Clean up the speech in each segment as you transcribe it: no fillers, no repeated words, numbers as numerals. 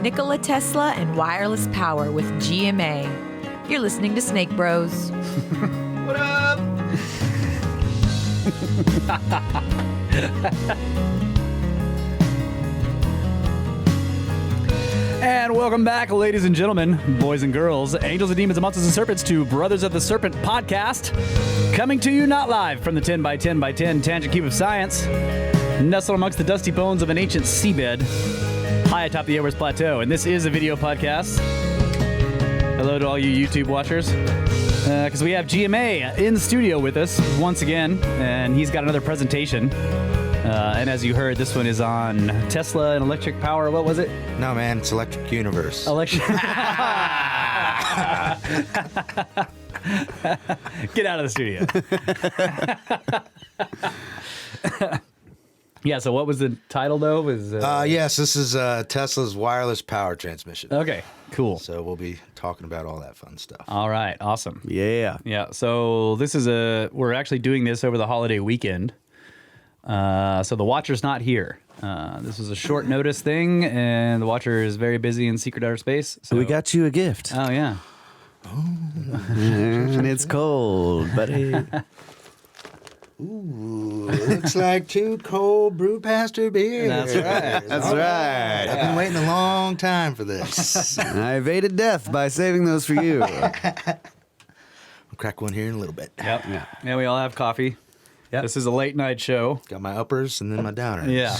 Nikola Tesla and wireless power with GMA. You're listening to Snake Bros. What up? And welcome back, ladies and gentlemen, boys and girls, angels and demons and monsters and serpents, to Brothers of the Serpent podcast, coming to you not live from the 10 by 10 by 10 tangent cube of science, nestled amongst the dusty bones of an ancient seabed, high atop the Everest Plateau. And this is a video podcast. Hello to all you YouTube watchers, because we have GMA in studio with us once again, and he's got another presentation. And as you heard, this one is on Tesla and electric power. What was it? No, man, it's Electric Universe. Electric. Get out of the studio. Yeah, so what was the title, though? Yes, this is Tesla's wireless power transmission. Okay, cool. So we'll be talking about all that fun stuff. All right, awesome. Yeah. Yeah, so this is we're actually doing this over the holiday weekend. So the Watcher's not here. This is a short notice thing, and the Watcher is very busy in secret outer space. So We got you a gift. Oh, yeah. And it's cold, buddy. Ooh, looks like 2 cold brewmaster beers. That's right. That's right. I've been waiting a long time for this. I evaded death by saving those for you. I'll crack one here in a little bit. Yep. Yeah, we all have coffee. Yep. This is a late night show. Got my uppers and then my downers. Yeah.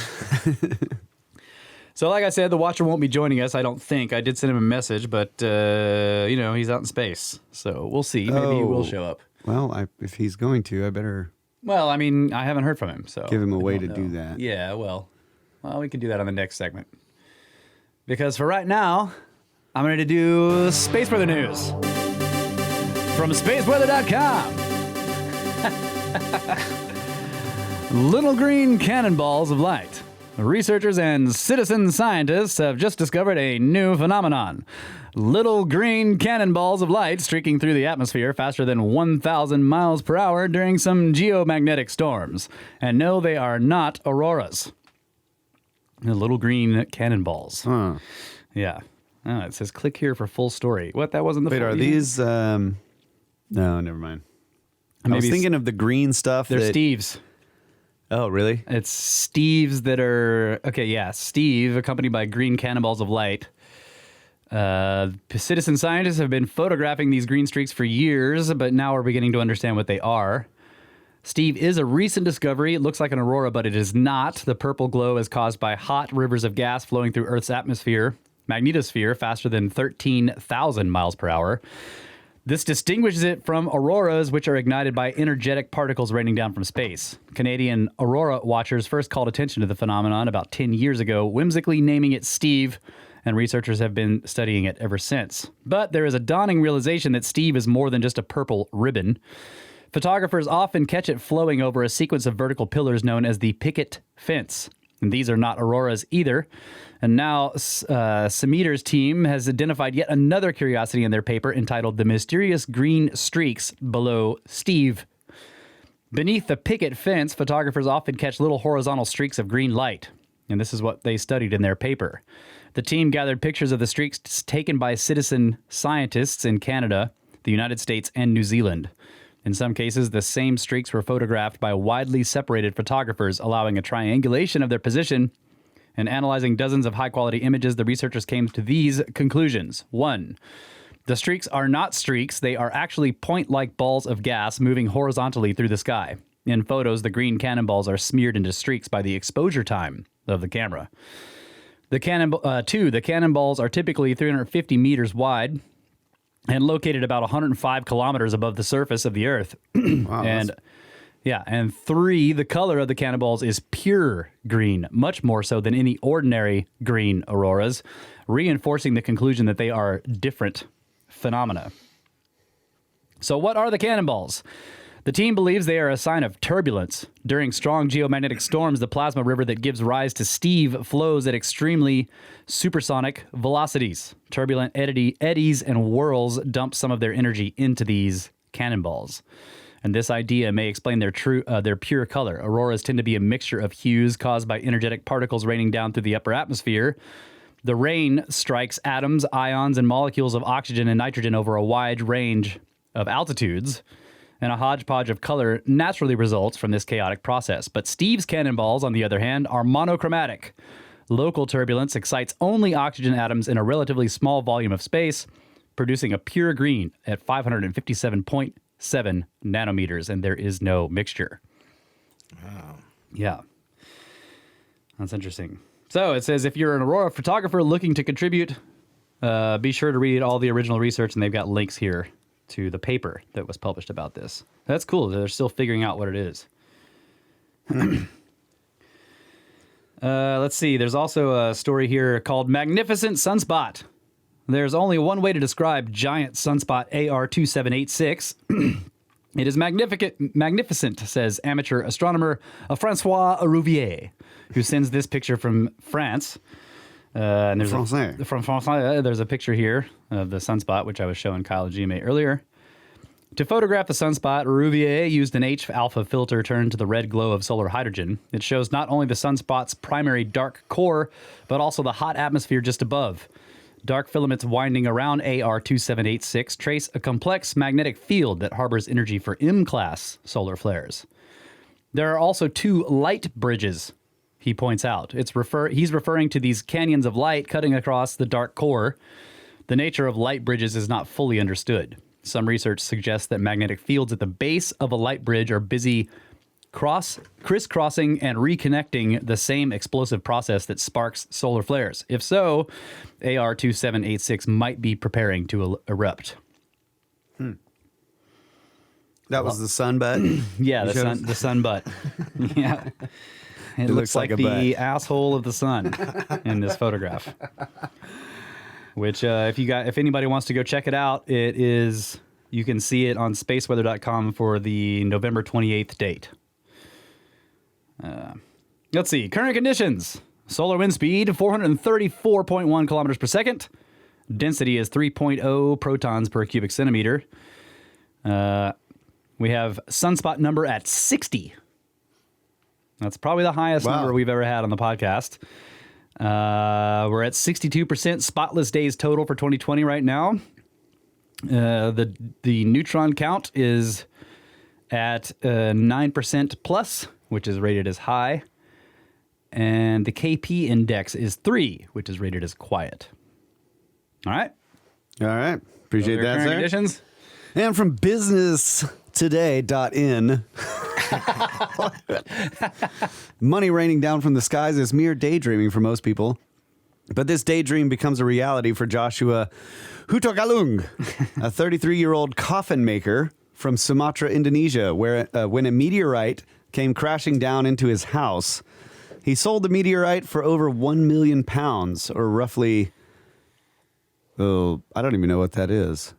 So like I said, the Watcher won't be joining us, I don't think. I did send him a message, but, he's out in space. So we'll see. Maybe he will show up. Well, if he's going to, I better Well, I mean, I haven't heard from him, so... give him a I way don't to do know. that. Yeah, well, we can do that on the next segment. Because for right now, I'm going to do Space Weather News. From spaceweather.com. Little green cannonballs of light. Researchers and citizen scientists have just discovered a new phenomenon. Little green cannonballs of light streaking through the atmosphere faster than 1,000 miles per hour during some geomagnetic storms. And no, they are not auroras. The little green cannonballs. Huh. Yeah. Oh, it says click here for full story. What? That wasn't the Wait, full are these... No, never mind. I was Maybe thinking of the green stuff. They're Steve's. Oh, really? It's Steve's that are... Okay, yeah. Steve, accompanied by green cannonballs of light. Citizen scientists have been photographing these green streaks for years, but now we're beginning to understand what they are. Steve is a recent discovery. It looks like an aurora, but it is not. The purple glow is caused by hot rivers of gas flowing through Earth's magnetosphere, faster than 13,000 miles per hour. This distinguishes it from auroras, which are ignited by energetic particles raining down from space. Canadian aurora watchers first called attention to the phenomenon about 10 years ago, whimsically naming it Steve, and researchers have been studying it ever since. But there is a dawning realization that Steve is more than just a purple ribbon. Photographers often catch it flowing over a sequence of vertical pillars known as the picket fence. And these are not auroras either. And now Sameter's team has identified yet another curiosity in their paper entitled The Mysterious Green Streaks Below Steve. Beneath the picket fence, photographers often catch little horizontal streaks of green light. And this is what they studied in their paper. The team gathered pictures of the streaks taken by citizen scientists in Canada, the United States, and New Zealand. In some cases, the same streaks were photographed by widely separated photographers, allowing a triangulation of their position. And analyzing dozens of high-quality images, the researchers came to these conclusions. 1. The streaks are not streaks. They are actually point-like balls of gas moving horizontally through the sky. In photos, the green cannonballs are smeared into streaks by the exposure time of the camera. 2. The cannonballs are typically 350 meters wide and located about 105 kilometers above the surface of the Earth. Wow, And 3, the color of the cannonballs is pure green, much more so than any ordinary green auroras, reinforcing the conclusion that they are different phenomena. So what are the cannonballs? The team believes they are a sign of turbulence. During strong geomagnetic storms, the plasma river that gives rise to Steve flows at extremely supersonic velocities. Turbulent eddies and whirls dump some of their energy into these cannonballs. And this idea may explain their pure color. Auroras tend to be a mixture of hues caused by energetic particles raining down through the upper atmosphere. The rain strikes atoms, ions, and molecules of oxygen and nitrogen over a wide range of altitudes, and a hodgepodge of color naturally results from this chaotic process. But Steve's cannonballs, on the other hand, are monochromatic. Local turbulence excites only oxygen atoms in a relatively small volume of space, producing a pure green at 557.7 nanometers, and there is no mixture. Wow. Yeah. That's interesting. So it says if you're an aurora photographer looking to contribute, be sure to read all the original research, and they've got links here to the paper that was published about this. That's cool. They're still figuring out what it is. Let's see. There's also a story here called Magnificent Sunspot. There's only one way to describe giant sunspot AR2786. It is magnificent, says amateur astronomer Francois Rouvier, who sends this picture from France. And there's from France. There's a picture here of the sunspot, which I was showing Kyle and GMA earlier. To photograph the sunspot, Rouvier used an H-alpha filter turned to the red glow of solar hydrogen. It shows not only the sunspot's primary dark core, but also the hot atmosphere just above. Dark filaments winding around AR2786 trace a complex magnetic field that harbors energy for M-class solar flares. There are also two light bridges, he points out. He's referring to these canyons of light cutting across the dark core. The nature of light bridges is not fully understood. Some research suggests that magnetic fields at the base of a light bridge are busy crisscrossing and reconnecting the same explosive process that sparks solar flares. If so, AR2786 might be preparing to erupt. That was the sun butt? Yeah, the sun butt. Yeah. It looks like the asshole of the sun in this photograph. Which, if anybody wants to go check it out, you can see it on spaceweather.com for the November 28th date. Let's see. Current conditions. Solar wind speed, 434.1 kilometers per second. Density is 3.0 protons per cubic centimeter. We have sunspot number at 60. That's probably the highest number we've ever had on the podcast. We're at 62% spotless days total for 2020 right now. The neutron count is at 9% plus, which is rated as high. And the KP index is 3, which is rated as quiet. All right. All right. Appreciate that, sir. Conditions. And from businesstoday.in, money raining down from the skies is mere daydreaming for most people. But this daydream becomes a reality for Joshua Hutogalung, a 33-year-old coffin maker from Sumatra, Indonesia, where when a meteorite came crashing down into his house, he sold the meteorite for over 1 million pounds, or roughly, I don't even know what that is.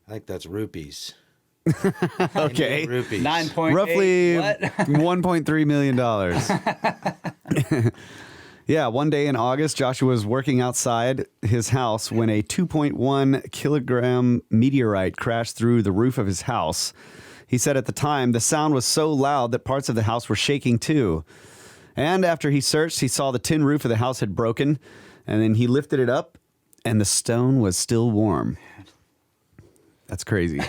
I think that's rupees. Okay. Rupees. 9.8. Roughly What? $1.3 million. Yeah, one day in August, Joshua was working outside his house when a 2.1 kilogram meteorite crashed through the roof of his house. He said at the time, the sound was so loud that parts of the house were shaking too. And after he searched, he saw the tin roof of the house had broken, and then he lifted it up, and the stone was still warm. That's crazy.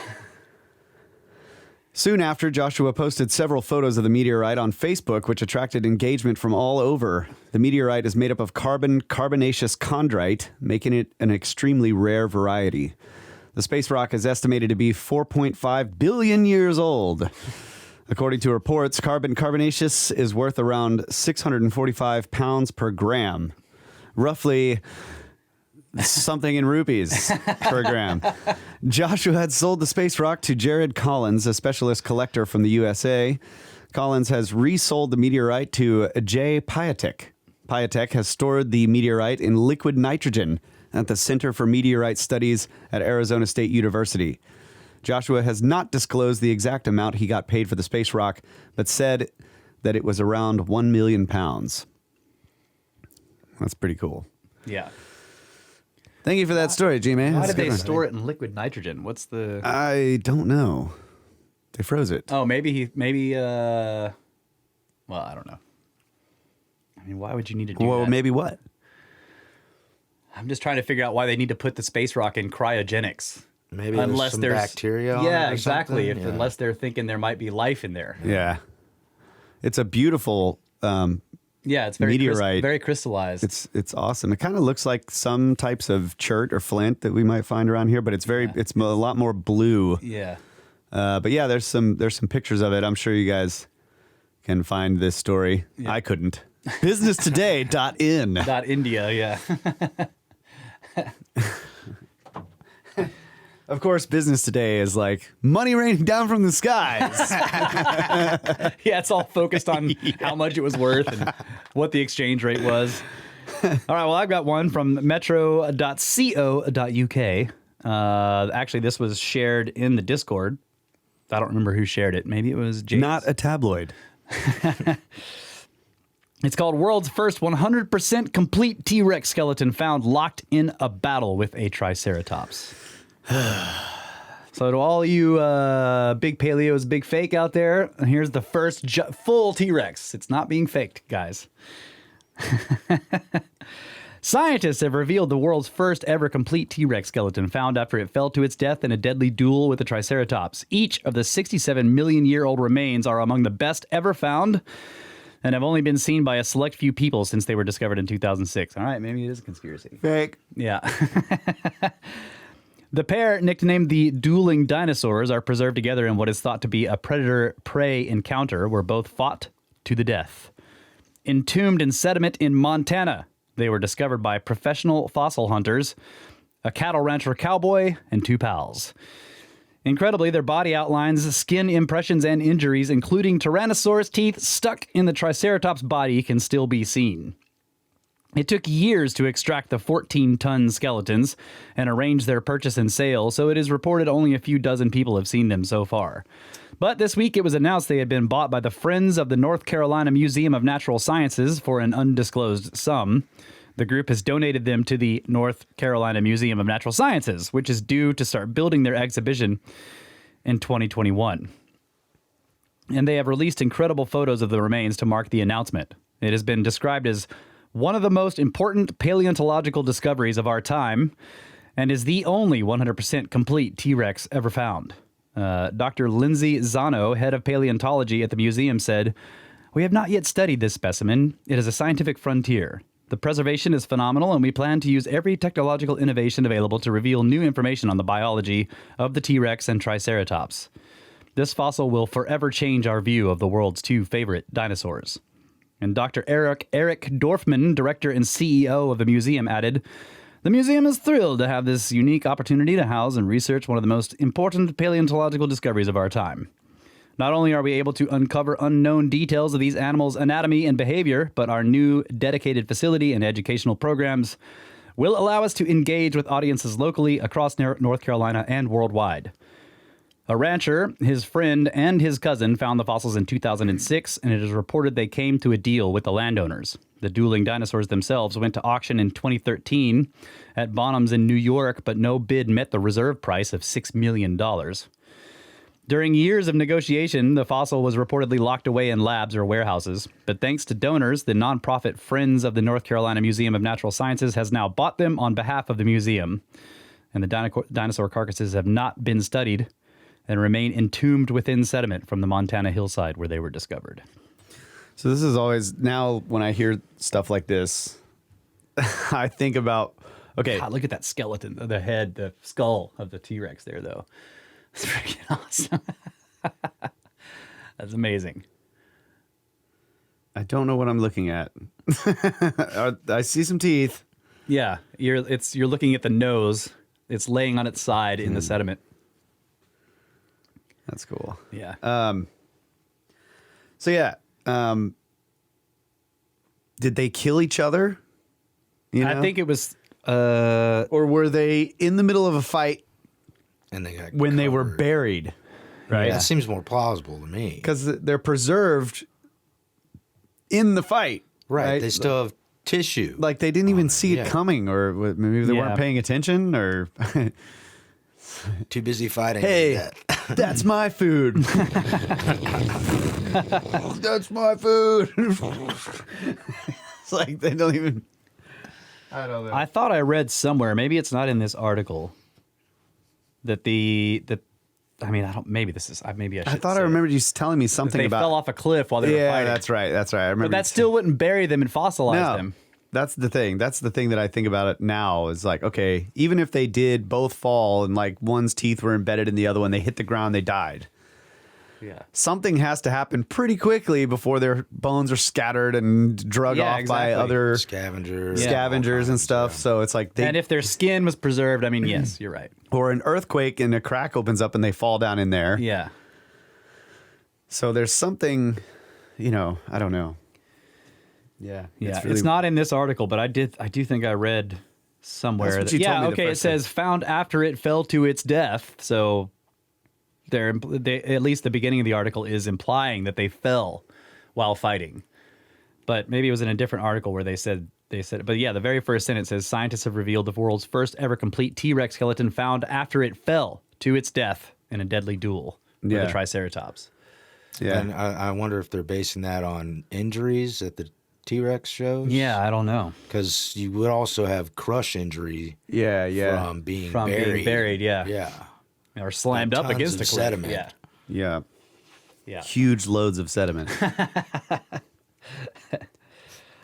Soon after, Joshua posted several photos of the meteorite on Facebook, which attracted engagement from all over. The meteorite is made up of carbonaceous chondrite, making it an extremely rare variety. The space rock is estimated to be 4.5 billion years old. According to reports, carbonaceous is worth around 645 pounds per gram, roughly something in rupees per gram. Joshua had sold the space rock to Jared Collins, a specialist collector from the USA. Collins has resold the meteorite to Jay Piatek. Piatek has stored the meteorite in liquid nitrogen at the Center for Meteorite Studies at Arizona State University. Joshua has not disclosed the exact amount he got paid for the space rock, but said that it was around 1 million pounds. That's pretty cool. Yeah. Thank you for that story, G-Man. Why did they store it in liquid nitrogen? What's the... I don't know. They froze it. Oh, maybe, well, I don't know. I mean, why would you need to do that? Well, maybe what? I'm just trying to figure out why they need to put the space rock in cryogenics. Maybe there's some bacteria on it Yeah, or exactly. something. Unless they're thinking there might be life in there. Yeah. It's a beautiful Yeah, it's very meteorite. very crystallized. It's awesome. It kind of looks like some types of chert or flint that we might find around here, but it's a lot more blue. Yeah. But yeah, there's some pictures of it. I'm sure you guys can find this story. Yeah. I couldn't. Businesstoday.in. India, yeah. Of course, Business Today is like money raining down from the skies. Yeah, it's all focused on how much it was worth and what the exchange rate was. All right, well, I've got one from metro.co.uk. Actually, this was shared in the Discord. I don't remember who shared it. Maybe it was James. Not a tabloid. It's called World's First 100% Complete T-Rex Skeleton Found Locked in a Battle with a Triceratops. So to all you big paleos, big fake out there, here's the first full T-Rex. It's not being faked, guys. Scientists have revealed the world's first ever complete T-Rex skeleton found after it fell to its death in a deadly duel with a Triceratops. Each of the 67 million year old remains are among the best ever found and have only been seen by a select few people since they were discovered in 2006. All right, maybe it is a conspiracy. Fake. Yeah. The pair, nicknamed the dueling dinosaurs, are preserved together in what is thought to be a predator-prey encounter where both fought to the death. Entombed in sediment in Montana, they were discovered by professional fossil hunters, a cattle rancher cowboy, and two pals. Incredibly, their body outlines, skin impressions, and injuries, including Tyrannosaurus teeth stuck in the Triceratops body, can still be seen. It took years to extract the 14-ton skeletons and arrange their purchase and sale, so it is reported only a few dozen people have seen them so far. But this week it was announced they had been bought by the Friends of the North Carolina Museum of Natural Sciences for an undisclosed sum. The group has donated them to the North Carolina Museum of Natural Sciences, which is due to start building their exhibition in 2021. And they have released incredible photos of the remains to mark the announcement. It has been described as one of the most important paleontological discoveries of our time, and is the only 100% complete T-Rex ever found. Dr. Lindsay Zano, head of paleontology at the museum, said, "We have not yet studied this specimen. It is a scientific frontier. The preservation is phenomenal, and we plan to use every technological innovation available to reveal new information on the biology of the T-Rex and Triceratops. This fossil will forever change our view of the world's two favorite dinosaurs." And Dr. Eric Dorfman, director and CEO of the museum, added, "The museum is thrilled to have this unique opportunity to house and research one of the most important paleontological discoveries of our time. Not only are we able to uncover unknown details of these animals' anatomy and behavior, but our new dedicated facility and educational programs will allow us to engage with audiences locally across North Carolina and worldwide. A rancher, his friend, and his cousin found the fossils in 2006, and it is reported they came to a deal with the landowners. The dueling dinosaurs themselves went to auction in 2013 at Bonham's in New York, but no bid met the reserve price of $6 million. During years of negotiation, the fossil was reportedly locked away in labs or warehouses, but thanks to donors, the nonprofit Friends of the North Carolina Museum of Natural Sciences has now bought them on behalf of the museum, and the dinosaur carcasses have not been studied and remain entombed within sediment from the Montana hillside where they were discovered. So this is always, now when I hear stuff like this, I think about, okay. God, look at that skeleton, the head, the skull of the T-Rex there, though. It's freaking awesome. That's amazing. I don't know what I'm looking at. I see some teeth. Yeah, you're looking at the nose. It's laying on its side in the sediment. That's cool. Yeah. So yeah, did they kill each other? You know? I think it was, or were they in the middle of a fight And they got when they were covered. buried? Right. That seems more plausible to me. Because they're preserved in the fight. Right. They still have tissue. Like they didn't even see it yeah. coming, or maybe they Yeah. weren't paying attention, or Too busy fighting. hey, that's my food. That's my food. It's like they don't even. I don't know. I thought I read somewhere, maybe it's not in this article, that maybe this is, maybe I should I thought I say it. remembered you telling me something They about. fell off a cliff while they were Yeah, fighting. that's right. I remember. But that still wouldn't bury them and fossilize them. That's the thing. That's the thing that I think about it now is like, okay, even if they did both fall and like one's teeth were embedded in the other one, they hit the ground, they died. Yeah. Something has to happen pretty quickly before their bones are scattered and drug Yeah, off exactly. by other Scavengers. and stuff. So it's like And if their skin was preserved, I mean, yes, you're right. or an earthquake and a crack opens up and they fall down in there. Yeah. So there's something, I don't know. Yeah. Yeah, it's, really- not in this article, but I do think I read somewhere. That's what you told me the okay. It first time. says found after it fell to its death. So they at least the beginning of the article is implying that they fell while fighting. But maybe it was in a different article where they said. But yeah, the very first sentence says scientists have revealed the world's first ever complete T-Rex skeleton found after it fell to its death in a deadly duel with Yeah. the Triceratops. Yeah. And I wonder if they're basing that on injuries at the T-Rex shows. Yeah, I don't know. Because you would also have crush injury Yeah. from being From buried. being buried, yeah. Yeah. Or slammed And up against tons a of cliff. sediment. Yeah. Yeah. Yeah. Huge loads of sediment.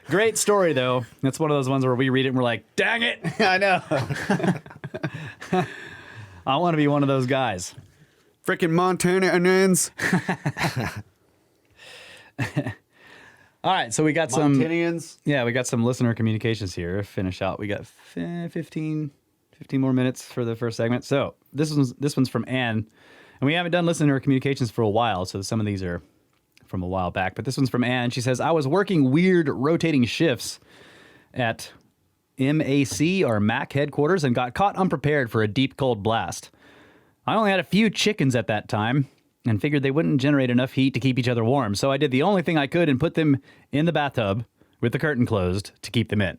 Great story, though. That's one of those ones where we read it and we're like, dang it. I know. I want to be one of those guys. Freaking Montana onions. All right, so we got some. Montanians. Yeah, we got some listener communications here. Finish out. We got 15 more minutes for the first segment. So this one's from Anne, and we haven't done listener communications for a while, so some of these are from a while back. But this one's from Anne. She says, I was working weird rotating shifts at MAC or MAC headquarters and got caught unprepared for a deep cold blast. I only had a few chickens at that time and figured they wouldn't generate enough heat to keep each other warm. So I did the only thing I could and put them in the bathtub with the curtain closed to keep them in.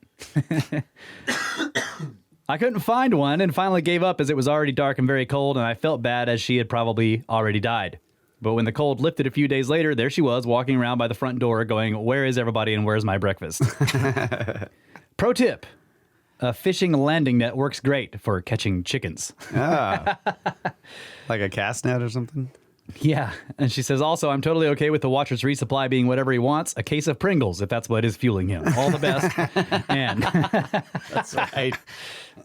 I couldn't find one and finally gave up as it was already dark and very cold, and I felt bad as she had probably already died. But when the cold lifted a few days later, there she was walking around by the front door going, where is everybody and where's my breakfast? Pro tip. A fishing landing net works great for catching chickens. Like a cast net or something? Yeah. And she says, also, I'm totally okay with the Watcher's resupply being whatever he wants. A case of Pringles, if that's what is fueling him. All the best. And That's right.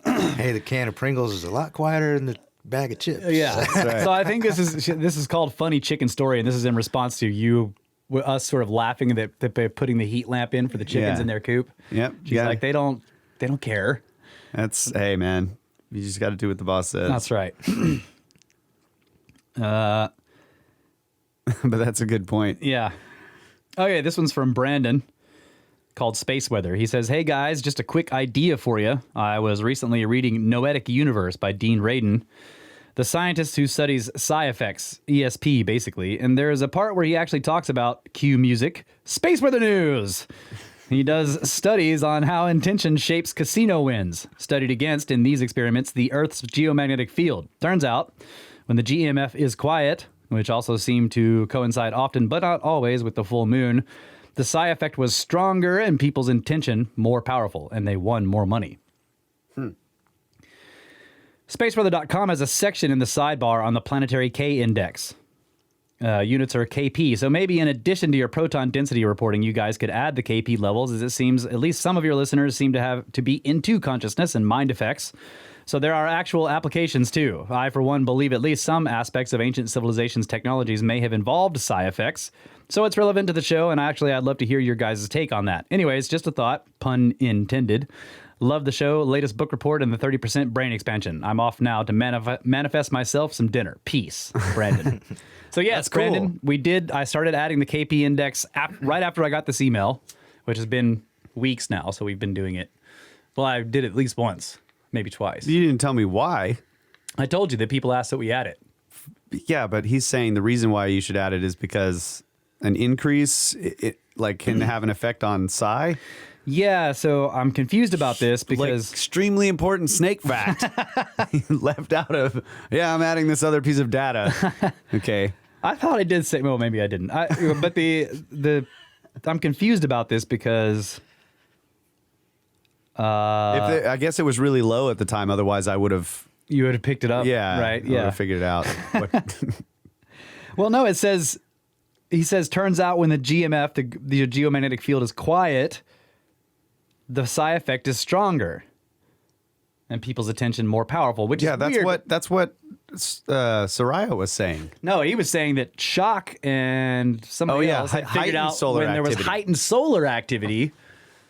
Hey, the can of Pringles is a lot quieter than the bag of chips. yeah. right. So I think this is called Funny Chicken Story. And this is in response to us sort of laughing that they're putting the heat lamp in for the chickens Yeah. in their coop. Yep. She's like, they don't care. Hey, man. You just got to do what the boss says. That's right. But that's a good point. Yeah. Okay, this one's from Brandon called Space Weather. He says, hey guys, just a quick idea for you. I was recently reading Noetic Universe by Dean Radin, the scientist who studies psi effects, ESP basically, and there is a part where he actually talks about cue music, space weather news. He does studies on how intention shapes casino wins, studied against, in these experiments, the Earth's geomagnetic field. Turns out, when the GMF is quiet, which also seemed to coincide often but not always with the full moon, the psi effect was stronger and people's intention more powerful, and they won more money. Spaceweather.com has a section in the sidebar on the planetary K index. Units are KP, so maybe in addition to your proton density reporting, you guys could add the KP levels, as it seems at least some of your listeners seem to have to be into consciousness and mind effects. So there are actual applications too. I, for one, believe at least some aspects of ancient civilizations' technologies may have involved psi effects. So it's relevant to the show, and actually I'd love to hear your guys' take on that. Anyways, just a thought, pun intended. Love the show, latest book report, and the 30% brain expansion. I'm off now to manifest myself some dinner. Peace, Brandon. So yes, cool. Brandon, I started adding the KP index right after I got this email, which has been weeks now, so we've been doing it. Well, I did it at least once, maybe twice. You didn't tell me why. I told you that people asked that we add it. Yeah, but he's saying the reason why you should add it is because an increase can have an effect on psi. Yeah, so I'm confused about this Like, because extremely important snake fact left out of. Yeah, I'm adding this other piece of data. Okay. I thought I did say, well, maybe I didn't. But I'm confused about this because I guess it was really low at the time. Otherwise, I would have. You would have picked it up. Yeah. Right. I would Yeah. have figured it out. Well, no, he says, turns out when the GMF, the geomagnetic field, is quiet, the psi effect is stronger and people's attention more powerful, which is weird. That's what Soraya was saying. No, he was saying that shock and somebody else had figured out when there was heightened solar activity,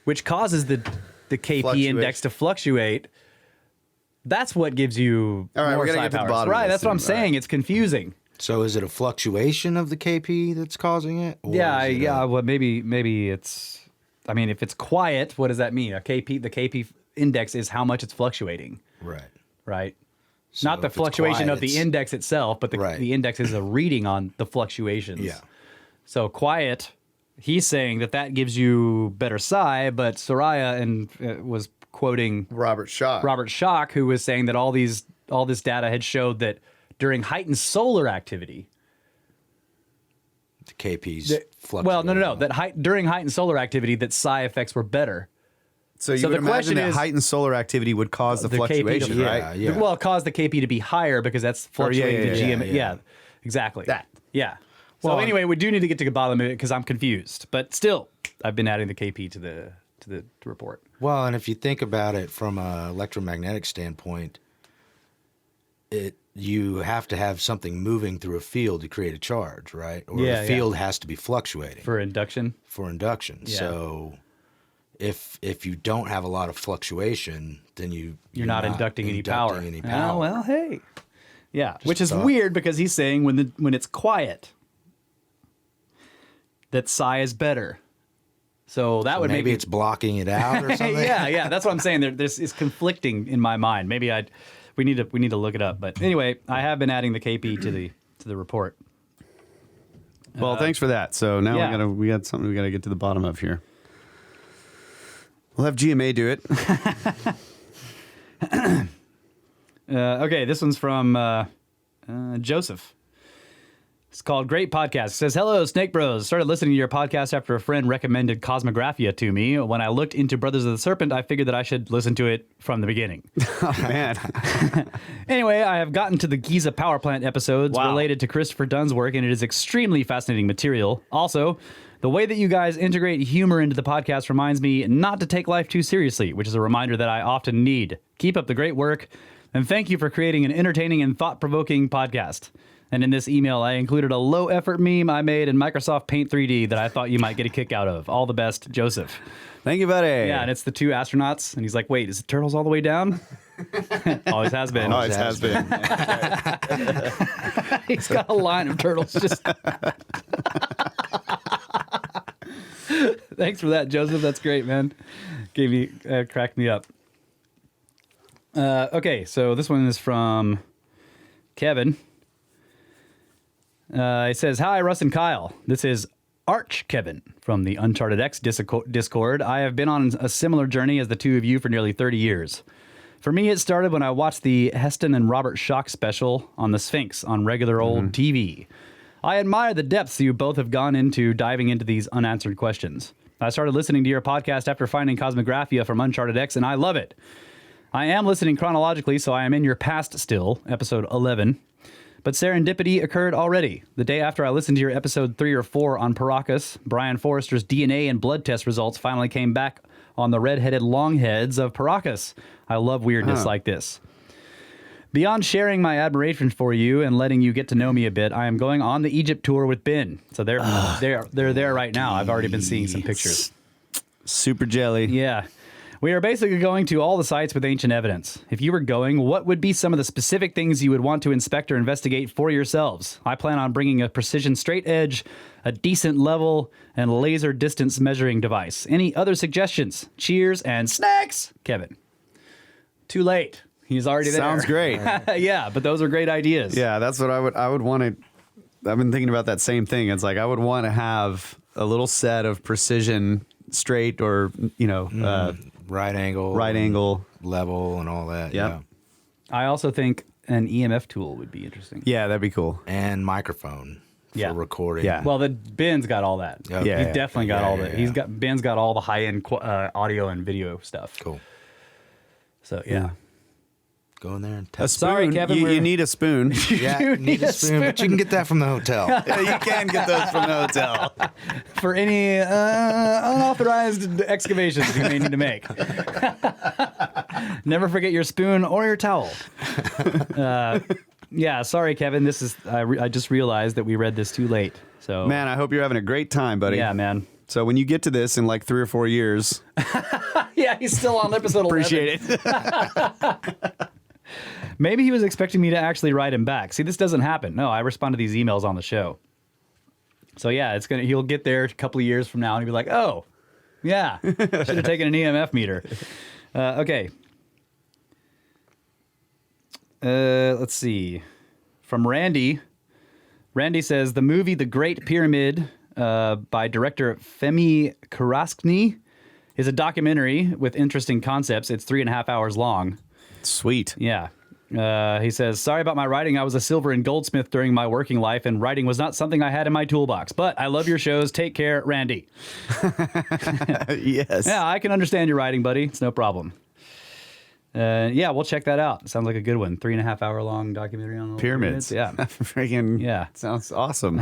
which causes the KP index to fluctuate. That's what gives you more psi powers. Right, that's what I'm saying. It's confusing. So is it a fluctuation of the KP that's causing it? Yeah. Well, maybe it's. I mean, if it's quiet, what does that mean? The KP index is how much it's fluctuating. Right. So not the fluctuation of the index itself, but the index is a reading on the fluctuations. Yeah. So quiet, he's saying that gives you better psi, but Soraya was quoting Robert Schock, who was saying that all this data had showed that during heightened solar activity, the KP's fluctuating. Well, no. During heightened solar activity, that psi effects were better. So you would imagine that heightened solar activity would cause the fluctuation, right? Yeah. Well, cause the KP to be higher because that's fluctuating the GM. Yeah, exactly. Yeah. So anyway, we do need to get to the bottom of it because I'm confused. But still, I've been adding the KP to the report. Well, and if you think about it from an electromagnetic standpoint, you have to have something moving through a field to create a charge, right? Or the field has to be fluctuating. For induction? Yeah. So if you don't have a lot of fluctuation, then you're not inducting any power. Oh, well, hey. Yeah, which is weird because he's saying when it's quiet, that psi is better. So that would maybe it's blocking it out or something. yeah. That's what I'm saying. This is conflicting in my mind. Maybe we need to look it up. But anyway, I have been adding the KP to the report. Well, thanks for that. So now we got something we got to get to the bottom of here. We'll have GMA do it. Okay, this one's from Joseph. It's called Great Podcast. It says, hello, Snake Bros. Started listening to your podcast after a friend recommended Cosmographia to me. When I looked into Brothers of the Serpent, I figured that I should listen to it from the beginning. Oh, man. Anyway, I have gotten to the Giza power plant episodes related to Christopher Dunn's work, and it is extremely fascinating material. Also, the way that you guys integrate humor into the podcast reminds me not to take life too seriously, which is a reminder that I often need. Keep up the great work, and thank you for creating an entertaining and thought-provoking podcast. And in this email, I included a low-effort meme I made in Microsoft Paint 3D that I thought you might get a kick out of. All the best, Joseph. Thank you, buddy. Yeah, and it's the two astronauts, and he's like, wait, is the turtles all the way down? Always has been. Always has been. He's got a line of turtles just... Thanks for that, Joseph. That's great, man. Cracked me up. Okay, so this one is from Kevin. He says, hi, Russ and Kyle. This is Arch Kevin from the Uncharted X Discord. I have been on a similar journey as the two of you for nearly 30 years. For me, it started when I watched the Heston and Robert Schock special on the Sphinx on regular old TV. I admire the depths you both have gone into diving into these unanswered questions. I started listening to your podcast after finding Cosmographia from Uncharted X, and I love it. I am listening chronologically, so I am in your past still, episode 11. But serendipity occurred already. The day after I listened to your episode 3 or 4 on Paracas, Brian Forrester's DNA and blood test results finally came back on the red-headed longheads of Paracas. I love weirdness like this. Beyond sharing my admiration for you and letting you get to know me a bit, I am going on the Egypt tour with Ben. So they're there right now. I've already been seeing some pictures. Super jelly. Yeah. We are basically going to all the sites with ancient evidence. If you were going, what would be some of the specific things you would want to inspect or investigate for yourselves? I plan on bringing a precision straight edge, a decent level, and laser distance measuring device. Any other suggestions? Cheers and snacks, Kevin. Too late. He's already there. Sounds great. Yeah, but those are great ideas. Yeah, that's what I would want to. I've been thinking about that same thing. It's like I would want to have a little set of precision straight or right angle, level, and all that. Yep. Yeah. I also think an EMF tool would be interesting. Yeah, that'd be cool. And microphone Yeah. recording. Yeah. Well, Ben's got all that. Yeah. He's definitely got all that. yeah. Ben's got all the high-end audio and video stuff. Cool. So, yeah. Go in there and A test. spoon. Sorry, Kevin, You we're- need a spoon. Yeah, you need a spoon, but you can get that from the hotel. Yeah, you can get those from the hotel. For any unauthorized excavations you may need to make. Never forget your spoon or your towel. Yeah, sorry, Kevin. This is I just realized that we read this too late. So Man, I hope you're having a great time, buddy. yeah, man. So when you get to this in like 3 or 4 years, Yeah, he's still on episode 11. appreciate it. Maybe he was expecting me to actually write him back. See, this doesn't happen. No, I respond to these emails on the show. So yeah, he'll get there a couple of years from now and he'll be like, oh, yeah, should have taken an EMF meter. Okay. Let's see. From Randy. Randy says, the movie The Great Pyramid by director Femi Karaskny is a documentary with interesting concepts. It's 3.5 hours long. Sweet. Yeah. He says, sorry about my writing. I was a silver and goldsmith during my working life, and writing was not something I had in my toolbox. But I love your shows. Take care, Randy. Yes. Yeah, I can understand your writing, buddy. It's no problem. Yeah, we'll check that out. Sounds like a good one. 3.5 hour long documentary on the Pyramids. Yeah. Freaking. Yeah. Sounds awesome.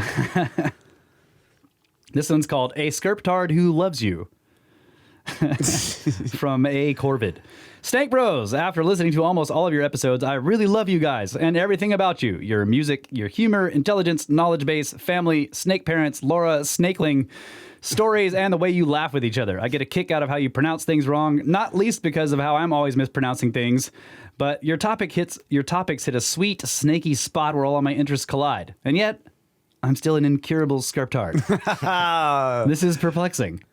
This one's called A Sculptard Who Loves You. From A. Corvid. Snake Bros, after listening to almost all of your episodes, I really love you guys and everything about you. Your music, your humor, intelligence, knowledge base, family, snake parents, Laura, snakeling, stories, and the way you laugh with each other. I get a kick out of how you pronounce things wrong, not least because of how I'm always mispronouncing things. But your topics hit a sweet, snaky spot where all of my interests collide. And yet, I'm still an incurable sculptard. This is perplexing.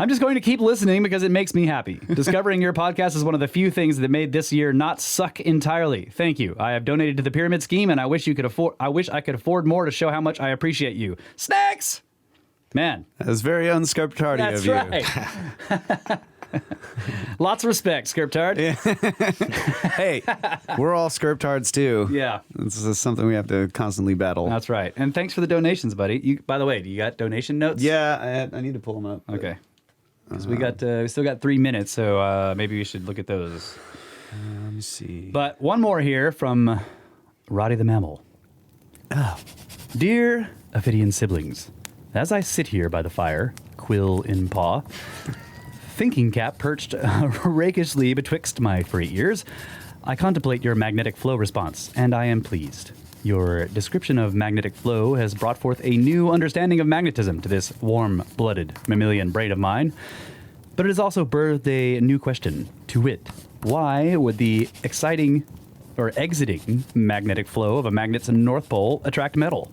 I'm just going to keep listening because it makes me happy. Discovering your podcast is one of the few things that made this year not suck entirely. Thank you. I have donated to the pyramid scheme, and I wish I could afford more to show how much I appreciate you. Snacks! Man. That's very unsculptardy That's of you. right. Lots of respect, Sculptard. Hey, we're all sculptards too. Yeah. This is something we have to constantly battle. That's right. And thanks for the donations, buddy. By the way, do you got donation notes? Yeah, I need to pull them up. Okay. Because we still got 3 minutes, so maybe we should look at those. Let me see. But one more here from Roddy the Mammal. Dear Ophidian siblings, as I sit here by the fire, quill in paw, thinking cap perched rakishly betwixt my free ears, I contemplate your magnetic flow response, and I am pleased. Your description of magnetic flow has brought forth a new understanding of magnetism to this warm-blooded mammalian brain of mine. But it has also birthed a new question, to wit, why would the exiting magnetic flow of a magnet's north pole attract metal?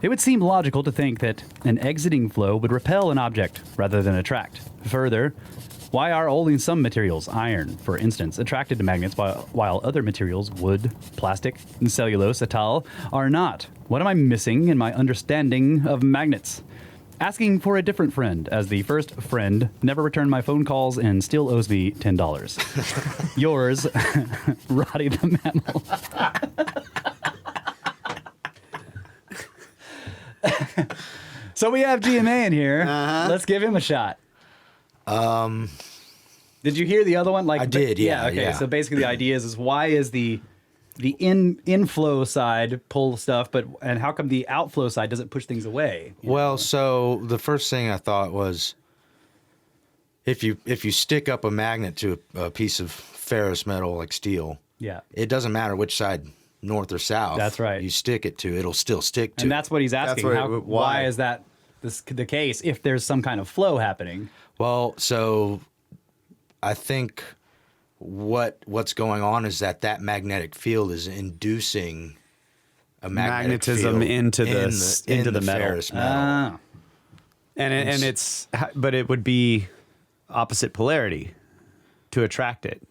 It would seem logical to think that an exiting flow would repel an object rather than attract. Further, why are only some materials, iron, for instance, attracted to magnets while other materials, wood, plastic, and cellulose, et al., are not? What am I missing in my understanding of magnets? Asking for a different friend, as the first friend never returned my phone calls and still owes me $10. Yours, Roddy the Mammal. So we have GMA in here. Let's give him a shot. Did you hear the other one? I did, yeah. Okay. Yeah. So basically, the idea is why is the inflow side pull stuff, and how come the outflow side doesn't push things away? Well, so the first thing I thought was, if you stick up a magnet to a piece of ferrous metal like steel, Yeah. it doesn't matter which side, north or south. That's right. You stick it to, it'll still stick to. And that's what he's asking. why. Why is that the case if there's some kind of flow happening? Well, so I think what's going on is that magnetic field is inducing a Magnetism field into the metal. ferrous metal. Ah. And but it would be opposite polarity to attract it.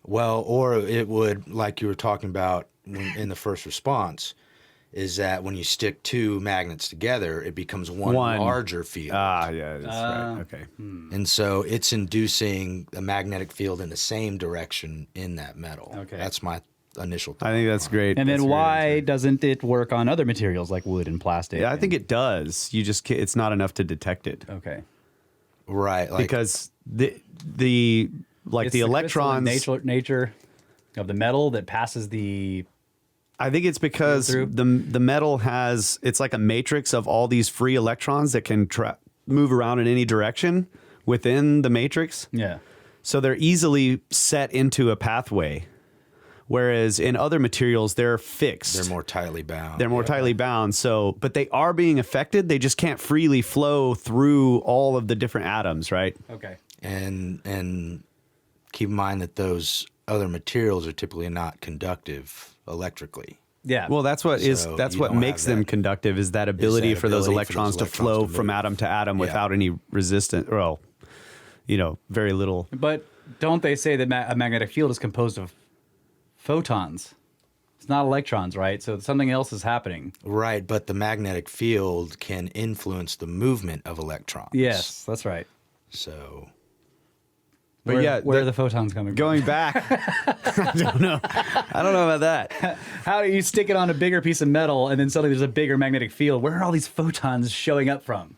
Well, or it would, like you were talking about in the first response, is that when you stick two magnets together, it becomes one larger field. Yeah, that's right. Okay. And so it's inducing a magnetic field in the same direction in that metal. Okay. That's my initial thought. I think that's great. And That's then a great why answer. doesn't it work on other materials like wood and plastic? Yeah, I think it does. You just can't, it's not enough to detect it Okay. Right. Like, because the It's the electrons. nature of the metal that passes the. I think it's because through? the metal has, it's like a matrix of all these free electrons that can move around in any direction within the matrix. Yeah. So they're easily set into a pathway. Whereas in other materials, they're fixed. they're more tightly bound. They're more tightly bound. So, but they are being affected. They just can't freely flow through all of the different atoms, right? Okay. And keep in mind that those other materials are typically not conductive electrically. Yeah. Well, that's what So that's you what don't makes have them that- conductive is that ability for those electrons to flow from move. atom to atom Yeah. without any resistance. Well, very little. But don't they say that a magnetic field is composed of photons? It's not electrons, right? So something else is happening. Right, but the magnetic field can influence the movement of electrons. Yes, that's right. So But where, yeah, where are the photons coming going from? back, I don't know about that. How do you stick it on a bigger piece of metal and then suddenly there's a bigger magnetic field? Where are all these photons showing up from?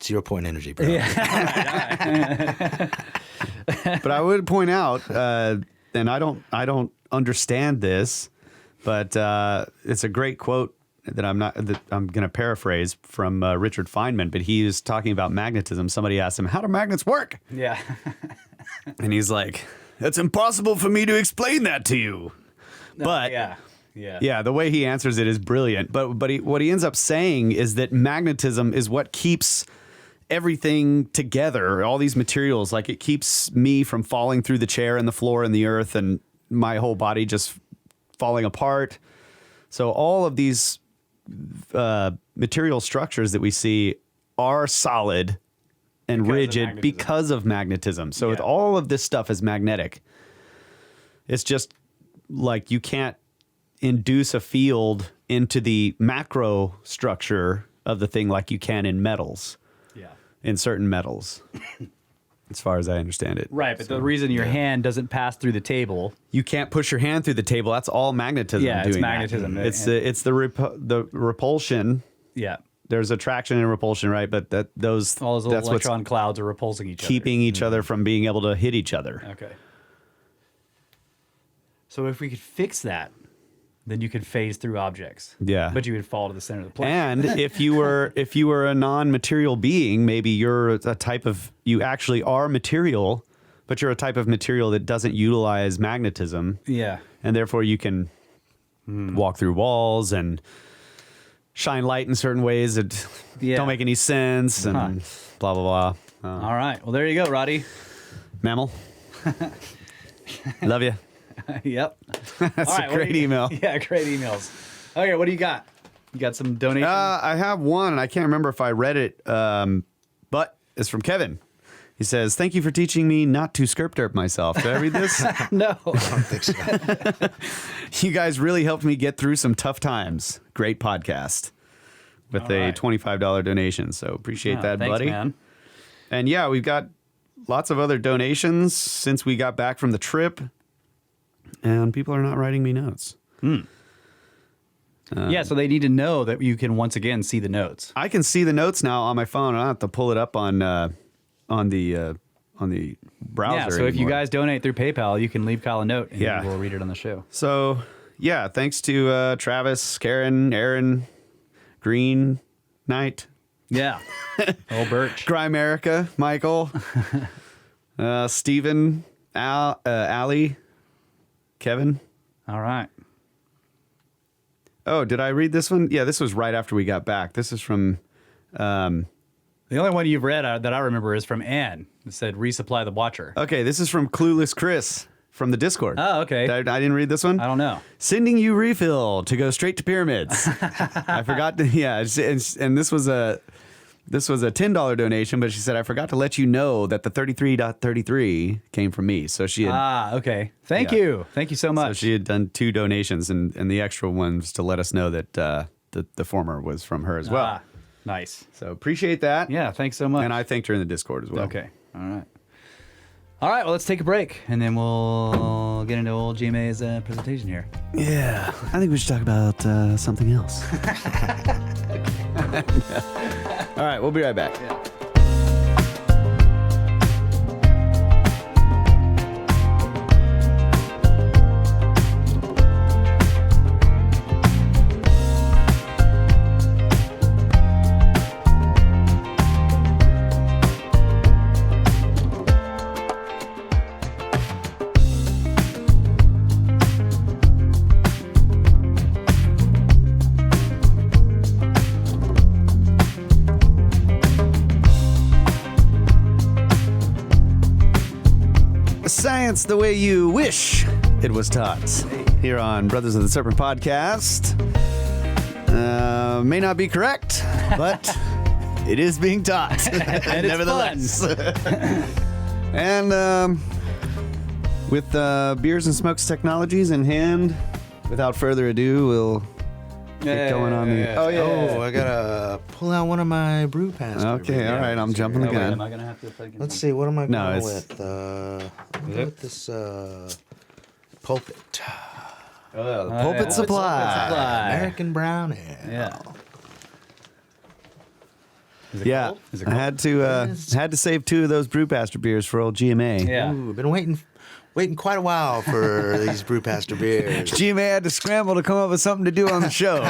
0 point energy, bro. But I would point out, and I don't understand this, but it's a great quote that I'm going to paraphrase from Richard Feynman. But he was talking about magnetism. Somebody asked him, "How do magnets work?" Yeah. And he's like, "It's impossible for me to explain that to you." But yeah. yeah, the way he answers it is brilliant. But what he ends up saying is that magnetism is what keeps everything together, all these materials. Like it keeps me from falling through the chair and the floor and the earth and my whole body just falling apart. So all of these material structures that we see are solid and Because of rigid magnetism. because of magnetism. So Yeah. all of this stuff is magnetic. It's just like you can't induce a field into the macro structure of the thing like you can in metals, Yeah. in certain metals, as far as I understand it. Right, but the reason your hand doesn't pass through the table. You can't push your hand through the table. That's all magnetism. Yeah, it's doing that. magnetism. It's the repulsion. Yeah. There's attraction and repulsion, right? But All those little that's what's electron clouds are repulsing each keeping each other from being able to hit each other. other. Okay. So if we could fix that, then you could phase through objects. Yeah. But you would fall to the center of the plane. And if you were a non-material being, maybe you're a type of, you actually are material, but you're a type of material that doesn't utilize magnetism, Yeah. and therefore you can walk through walls and shine light in certain ways that Yeah. don't make any sense, and Huh. blah blah blah. All right. Well, there you go, Roddy. Mammal, love you. Yep. That's All right, a what great do you- email. Yeah, great emails. Okay, what do you got? You got some donations? I have one, and I can't remember if I read it, but it's from Kevin. He says, "Thank you for teaching me not to skirp derp myself." Did I read this? No. I don't think so. You guys really helped me get through some tough times. Great podcast with All a right. $25 donation. So appreciate Oh, that, thanks, buddy. man. And yeah, we've got lots of other donations since we got back from the trip, and people are not writing me notes. Yeah, so they need to know that you can once again see the notes. I can see the notes now on my phone. I don't have to pull it up on the browser. Yeah, so if you anymore. guys donate through PayPal, you can leave Kyle a note and Yeah. we'll read it on the show. So, yeah, thanks to Travis, Karen, Aaron, Green Knight, Yeah. Oh, Birch. Grimerica, Michael, Steven, Allie, Kevin. All right. Oh, did I read this one? Yeah, this was right after we got back. This is from... The only one you've read that I remember is from Anne. It said, resupply the watcher. Okay, this is from Clueless Chris from the Discord. Oh, okay. I didn't read this one? I don't know. Sending you refill to go straight to pyramids. I forgot to, yeah, and this was a $10 donation, but she said, I forgot to let you know that the 33.33 came from me. So she had, Okay. Thank Yeah. you. Thank you so so much. she had done 2 donations, and the extra ones to let us know that the former was from her as well. Nice. So appreciate that. Yeah, thanks so much. And I thanked her in the Discord as well. Okay. All right. All right, well, let's take a break, and then we'll get into old GMA's presentation here. Yeah, I think we should talk about something else. All right, we'll be right back. Yeah. Science the way you wish it was taught. Here on Brothers of the Serpent podcast. May not be correct, but it is being taught. And nevertheless. And with Beers and Smokes Technologies in hand, without further ado, we'll get going on the... Oh, yeah. Oh, I gotta pull out one of my brew pans. Okay, all right, I'm jumping the Oh, wait, am gun. I going to have to plug in? Let's see, what am I No, going it's- with? I'm going with this pulpit. Oh, the yeah. Pulpit Pulpit Supply. Supply. American brown ale. Yeah. Is it Yeah, cold? Is it I cold? had to save 2 of those Brewmaster beers for old GMA. Yeah. Ooh, been waiting quite a while for these Brewmaster beers. GMA had to scramble to come up with something to do on the show.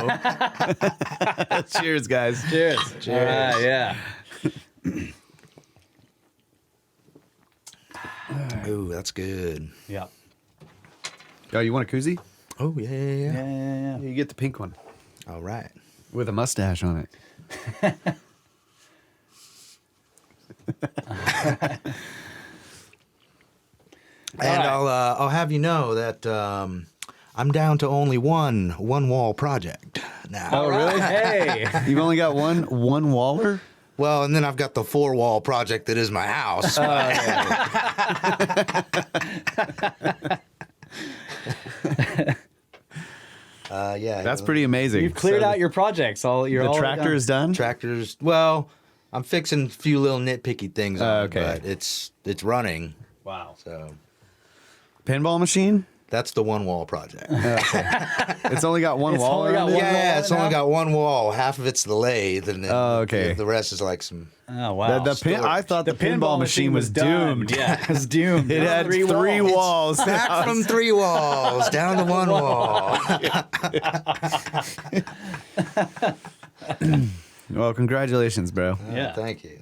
Cheers, guys. Cheers. Cheers. All right, yeah. Ooh, that's good. Yeah. Oh, you want a koozie? Oh, yeah. Yeah. You get the pink one All right. with a mustache on it. And I'll have you know that I'm down to only one wall project now. Oh, really? Hey. You've only got one Waller? Well, and then I've got the 4-wall project that is my house. Yeah. That's pretty amazing. You've cleared So out your projects. The tractor is done? Tractors. Well, I'm fixing a few little nitpicky things on okay. it, but it's running. Wow. So Pinball machine? that's the 1-wall project. It's only got one It's wall only got around it? one wall Yeah, on it's it only now? got one wall. Half of it's the lathe, and then okay. the rest is like some. Oh, wow. I thought the pinball machine was done. doomed. Yeah, it was doomed. It had three walls. Back from 3 walls down to 1 wall. Well, congratulations, bro. Yeah. Thank you.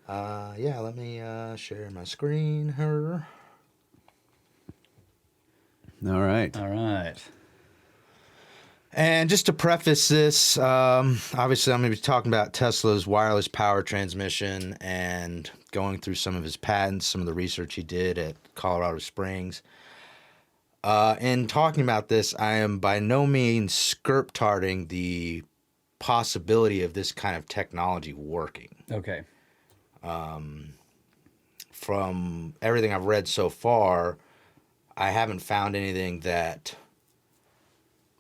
Yeah, let me share my screen here. All right. All right. And just to preface this, obviously I'm going to be talking about Tesla's wireless power transmission and going through some of his patents, some of the research he did at Colorado Springs. In talking about this, I am by no means skirp-tarting the possibility of this kind of technology working. Okay. From everything I've read so far, I haven't found anything that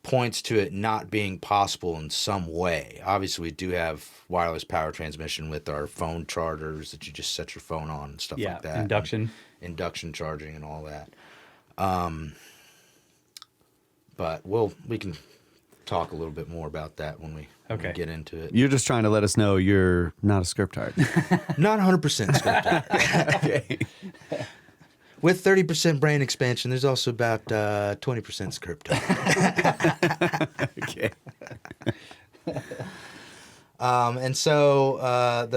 points to it not being possible in some way. Obviously, we do have wireless power transmission with our phone chargers that you just set your phone on and stuff Yeah. like that. Induction. Induction charging and all that. But we can talk a little bit more about that when we get into it. You're just trying to let us know you're not a script tart. Not 100% scripted. Okay. With 30% brain expansion, there's also about 20% script. Okay. And so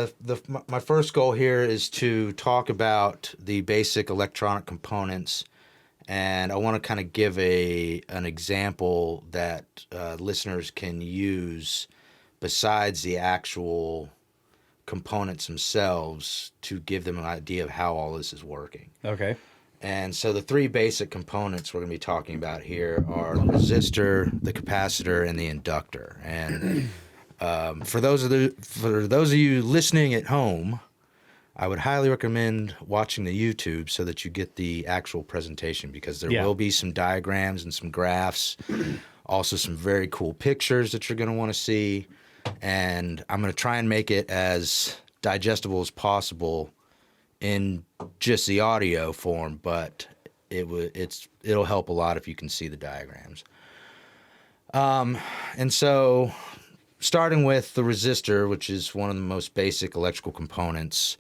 my first goal here is to talk about the basic electronic components, and I want to kind of give an example that listeners can use besides the actual components themselves to give them an idea of how all this is working. Okay. And so the 3 basic components we're going to be talking about here are the resistor, the capacitor, and the inductor. And for those of you listening at home, I would highly recommend watching the YouTube so that you get the actual presentation, because there will be some diagrams and some graphs, also some very cool pictures that you're going to want to see. And I'm going to try and make it as digestible as possible in just the audio form, but it'll help a lot if you can see the diagrams. And so starting with the resistor, which is one of the most basic electrical components,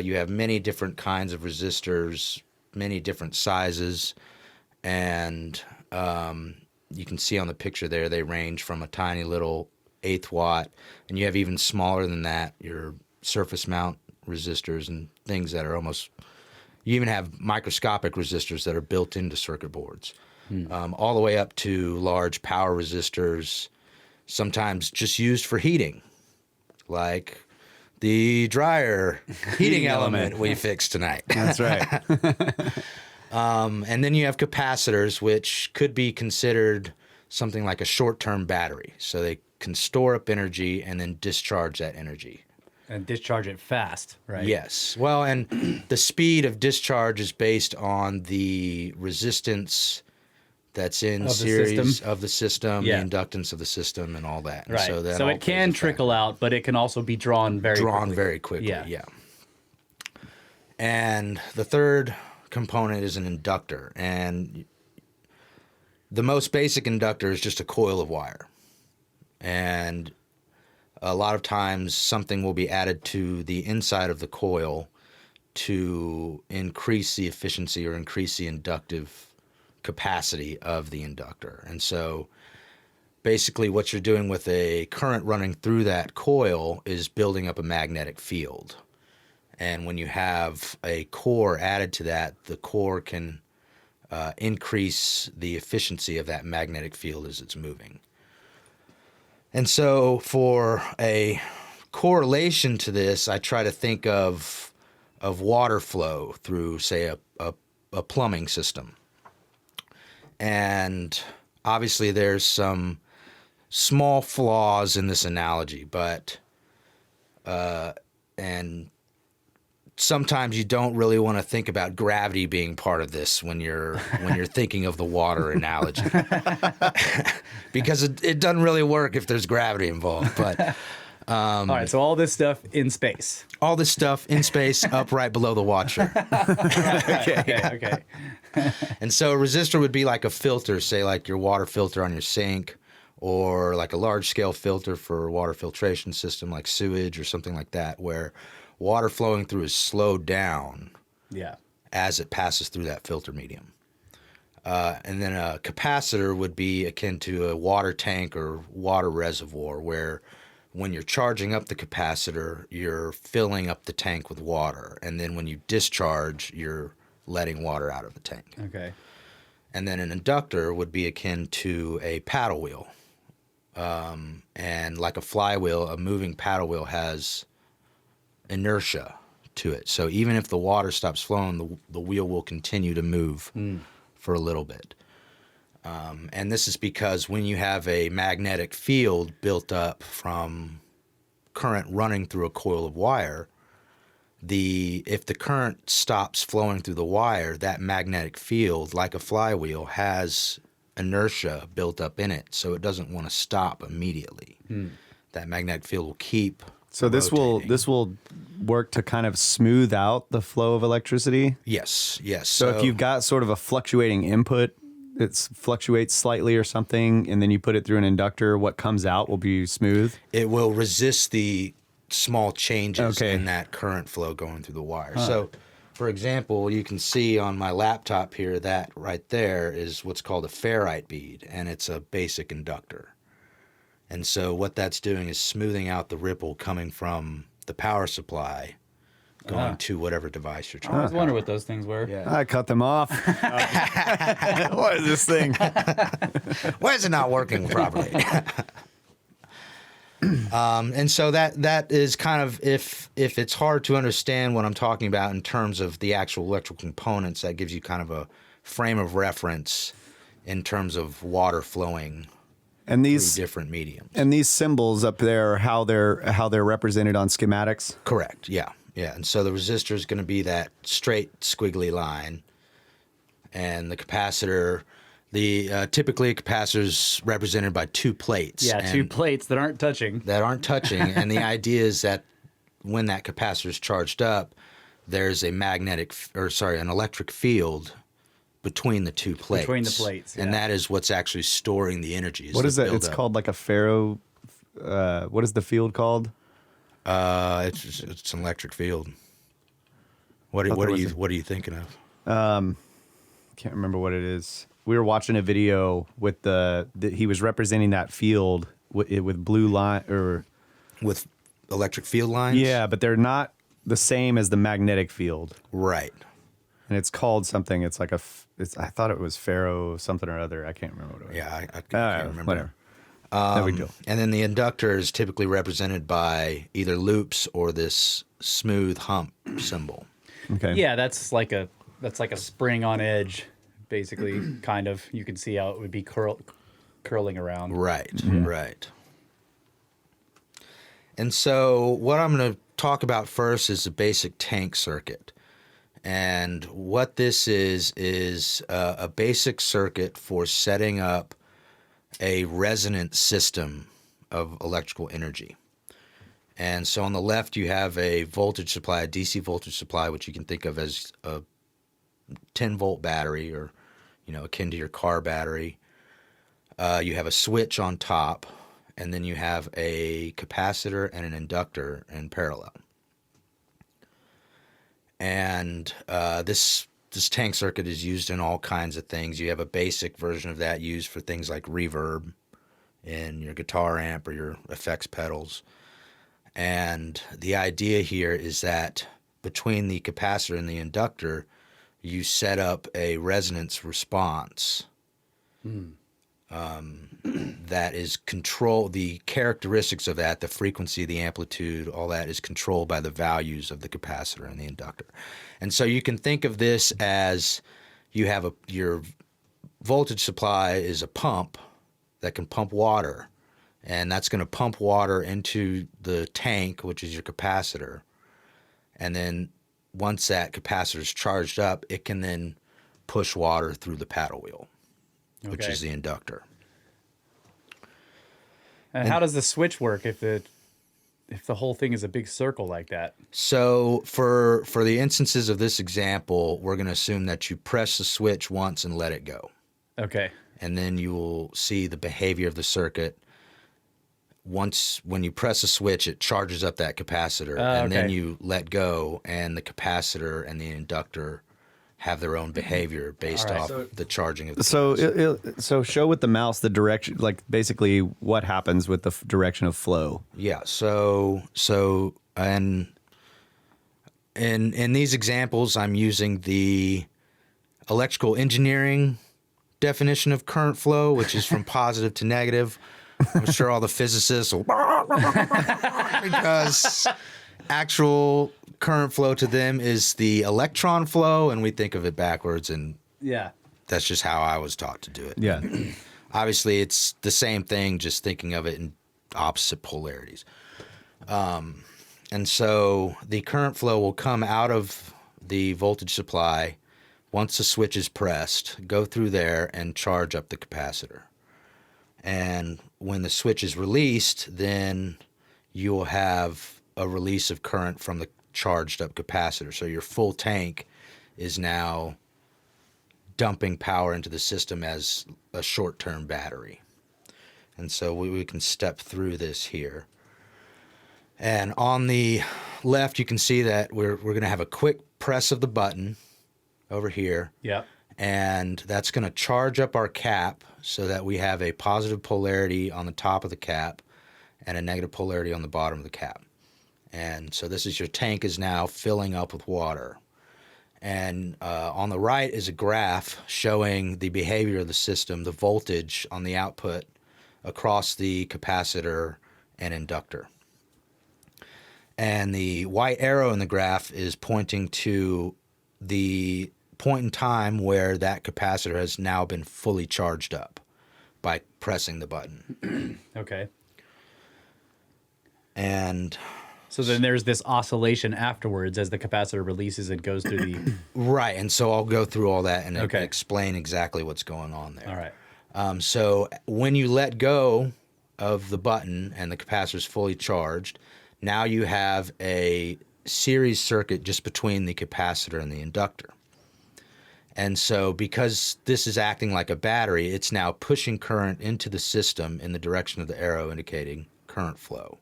you have many different kinds of resistors, many different sizes, and you can see on the picture there they range from a tiny little 1/8 watt, and you have even smaller than that, your surface mount resistors and things that are almost, you even have microscopic resistors that are built into circuit boards, all the way up to large power resistors, sometimes just used for heating, like the dryer heating element we fixed tonight. That's right. And then you have capacitors, which could be considered something like a short-term battery. So they can store up energy and then discharge that energy. And discharge it fast, right? Yes. Well, and the speed of discharge is based on the resistance that's in Of the series system. of the system, Yeah. the inductance of the system, and all that. And Right. So, that So all it can plays a trickle factor. out, but it can also be drawn very Quickly. Yeah. Yeah. And the third component is an inductor, and the most basic inductor is just a coil of wire. And a lot of times something will be added to the inside of the coil to increase the efficiency or increase the inductive capacity of the inductor. And so basically what you're doing with a current running through that coil is building up a magnetic field. And when you have a core added to that, the core can increase the efficiency of that magnetic field as it's moving. And so for a correlation to this, I try to think of water flow through, say, a plumbing system. And obviously there's some small flaws in this analogy, but and sometimes you don't really want to think about gravity being part of this when you're thinking of the water analogy, because it doesn't really work if there's gravity involved. But All right, so all this stuff in space. all this stuff in space, up right below the washer. Okay. And so a resistor would be like a filter, say like your water filter on your sink, or like a large scale filter for a water filtration system like sewage or something like that, where water flowing through is slowed down Yeah. as it passes through that filter medium. And then a capacitor would be akin to a water tank or water reservoir, where when you're charging up the capacitor, you're filling up the tank with water. And then when you discharge, you're letting water out of the tank. Okay. And then an inductor would be akin to a paddle wheel. And like a flywheel, a moving paddle wheel has inertia to it. So even if the water stops flowing, the wheel will continue to move for a little bit. And this is because when you have a magnetic field built up from current running through a coil of wire, if the current stops flowing through the wire, that magnetic field, like a flywheel, has inertia built up in it, so it doesn't want to stop immediately. That magnetic field will keep So rotating. this will work to kind of smooth out the flow of electricity. Yes. So if you've got sort of a fluctuating input, it fluctuates slightly or something, and then you put it through an inductor, what comes out will be smooth. it will resist the small changes Okay. in that current flow going through the wire. So, for example, you can see on my laptop here that right there is what's called a ferrite bead, and it's a basic inductor. And so what that's doing is smoothing out the ripple coming from the power supply going to whatever device you're I trying always to wonder what those things were. Yeah. I cut them off. What is this thing? Why is it not working properly? And so that is kind of, if it's hard to understand what I'm talking about in terms of the actual electrical components, that gives you kind of a frame of reference in terms of water flowing And through these different mediums. and these symbols up there, are how they're represented on schematics. Correct. Yeah. And so the resistor is going to be that straight squiggly line, and the capacitor, typically a capacitor is represented by two plates. Yeah, two and plates that aren't touching. that aren't touching. And the idea is that when that capacitor is charged up, there's a an electric field between the two plates. Between the plates, And yeah. that is what's actually storing the energy. What is that? It's buildup. called like a ferro. What is the field called? It's an electric field. What are you thinking of? Can't remember what it is. We were watching a video with he was representing that field with blue line or With electric field lines? yeah, but they're not the same as the magnetic field, Right. and it's called something. It's like I thought it was ferro something or other. I can't remember what it was. Yeah, I can't remember. Whatever. No big deal. And then the inductor is typically represented by either loops or this smooth hump symbol. Okay. Yeah, that's like a spring on edge, basically. Kind of. You can see how it would be curling around. Right, right. And so what I'm going to talk about first is the basic tank circuit. And what this is a basic circuit for setting up a resonant system of electrical energy. And so on the left, you have a voltage supply, a DC voltage supply, which you can think of as a 10-volt battery or, akin to your car battery. You have a switch on top, and then you have a capacitor and an inductor in parallel. And this tank circuit is used in all kinds of things. You have a basic version of that used for things like reverb in your guitar amp or your effects pedals. And the idea here is that between the capacitor and the inductor, you set up a resonance response that is controlled. The characteristics of that, the frequency, the amplitude, all that is controlled by the values of the capacitor and the inductor. And so you can think of this as you have your voltage supply is a pump that can pump water, and that's going to pump water into the tank, which is your capacitor. And then once that capacitor is charged up, it can then push water through the paddle wheel, which Okay. is the inductor. And how does the switch work if the whole thing is a big circle like that? So for the instances of this example, we're going to assume that you press the switch once and let it go. Okay. And then you will see the behavior of the circuit. When you press a switch, it charges up that capacitor, and then okay. you let go, and the capacitor and the inductor have their own behavior based off the charging of the capacitor. So show with the mouse the direction, like basically what happens with the direction of flow. Yeah. So and in these examples, I'm using the electrical engineering definition of current flow, which is from positive to negative. I'm sure all the physicists will because actual current flow to them is the electron flow, and we think of it backwards, and Yeah. that's just how I was taught to do it. Yeah. Obviously, it's the same thing, just thinking of it in opposite polarities. And so the current flow will come out of the voltage supply once the switch is pressed, go through there and charge up the capacitor. And when the switch is released, then you will have a release of current from the charged up capacitor. So your full tank is now dumping power into the system as a short-term battery. And so we can step through this here. And on the left, you can see that we're going to have a quick press of the button over here. Yep. And that's going to charge up our cap so that we have a positive polarity on the top of the cap and a negative polarity on the bottom of the cap. And so this is your tank is now filling up with water. And on the right is a graph showing the behavior of the system, the voltage on the output across the capacitor and inductor. And the white arrow in the graph is pointing to the point in time where that capacitor has now been fully charged up by pressing the button. Okay. And So then there's this oscillation afterwards as the capacitor releases and goes through the. right, and so I'll go through all that and Okay. explain exactly what's going on there. All right. So when you let go of the button and the capacitor is fully charged, now you have a series circuit just between the capacitor and the inductor. And so because this is acting like a battery, it's now pushing current into the system in the direction of the arrow indicating current flow.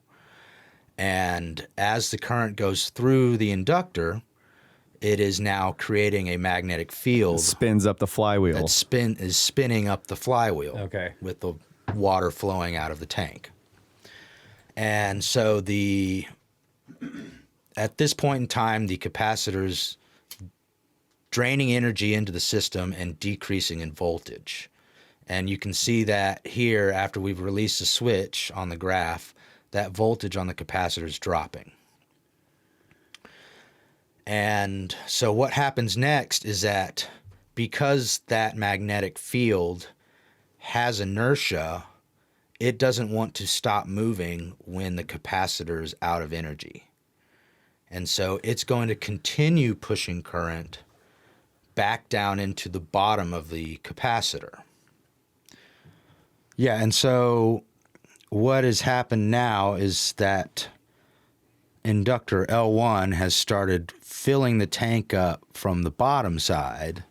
And as the current goes through the inductor, it is now creating a magnetic field. It spins up the flywheel. That is spinning up the flywheel. Okay. With the water flowing out of the tank. And so at this point in time, the capacitor's draining energy into the system and decreasing in voltage. And you can see that here after we've released the switch on the graph, that voltage on the capacitor is dropping. And so what happens next is that because that magnetic field has inertia, it doesn't want to stop moving when the capacitor is out of energy. And so it's going to continue pushing current back down into the bottom of the capacitor. Yeah, and so what has happened now is that inductor L1 has started filling the tank up from the bottom side,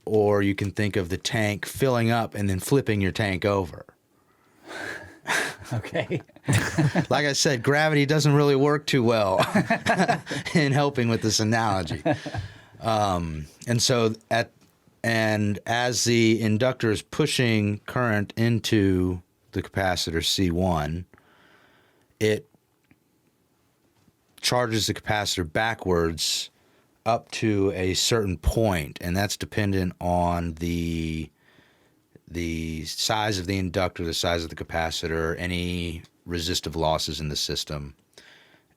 or you can think of the tank filling up and then flipping your tank over. Okay. Like I said, gravity doesn't really work too well in helping with this analogy. And as the inductor is pushing current into the capacitor C1, it charges the capacitor backwards up to a certain point, and that's dependent on the size of the inductor, the size of the capacitor, any resistive losses in the system.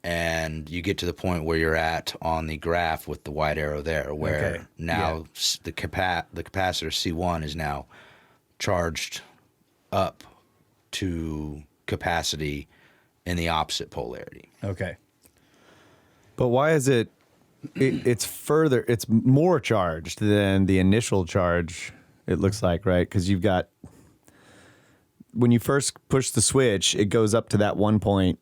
And you get to the point where you're at on the graph with the white arrow there, where now the capacitor C1 is now charged up to capacity in the opposite polarity. Okay. But why is it's more charged than the initial charge, it looks like, right? Because you've got, when you first push the switch, it goes up to that 1 point,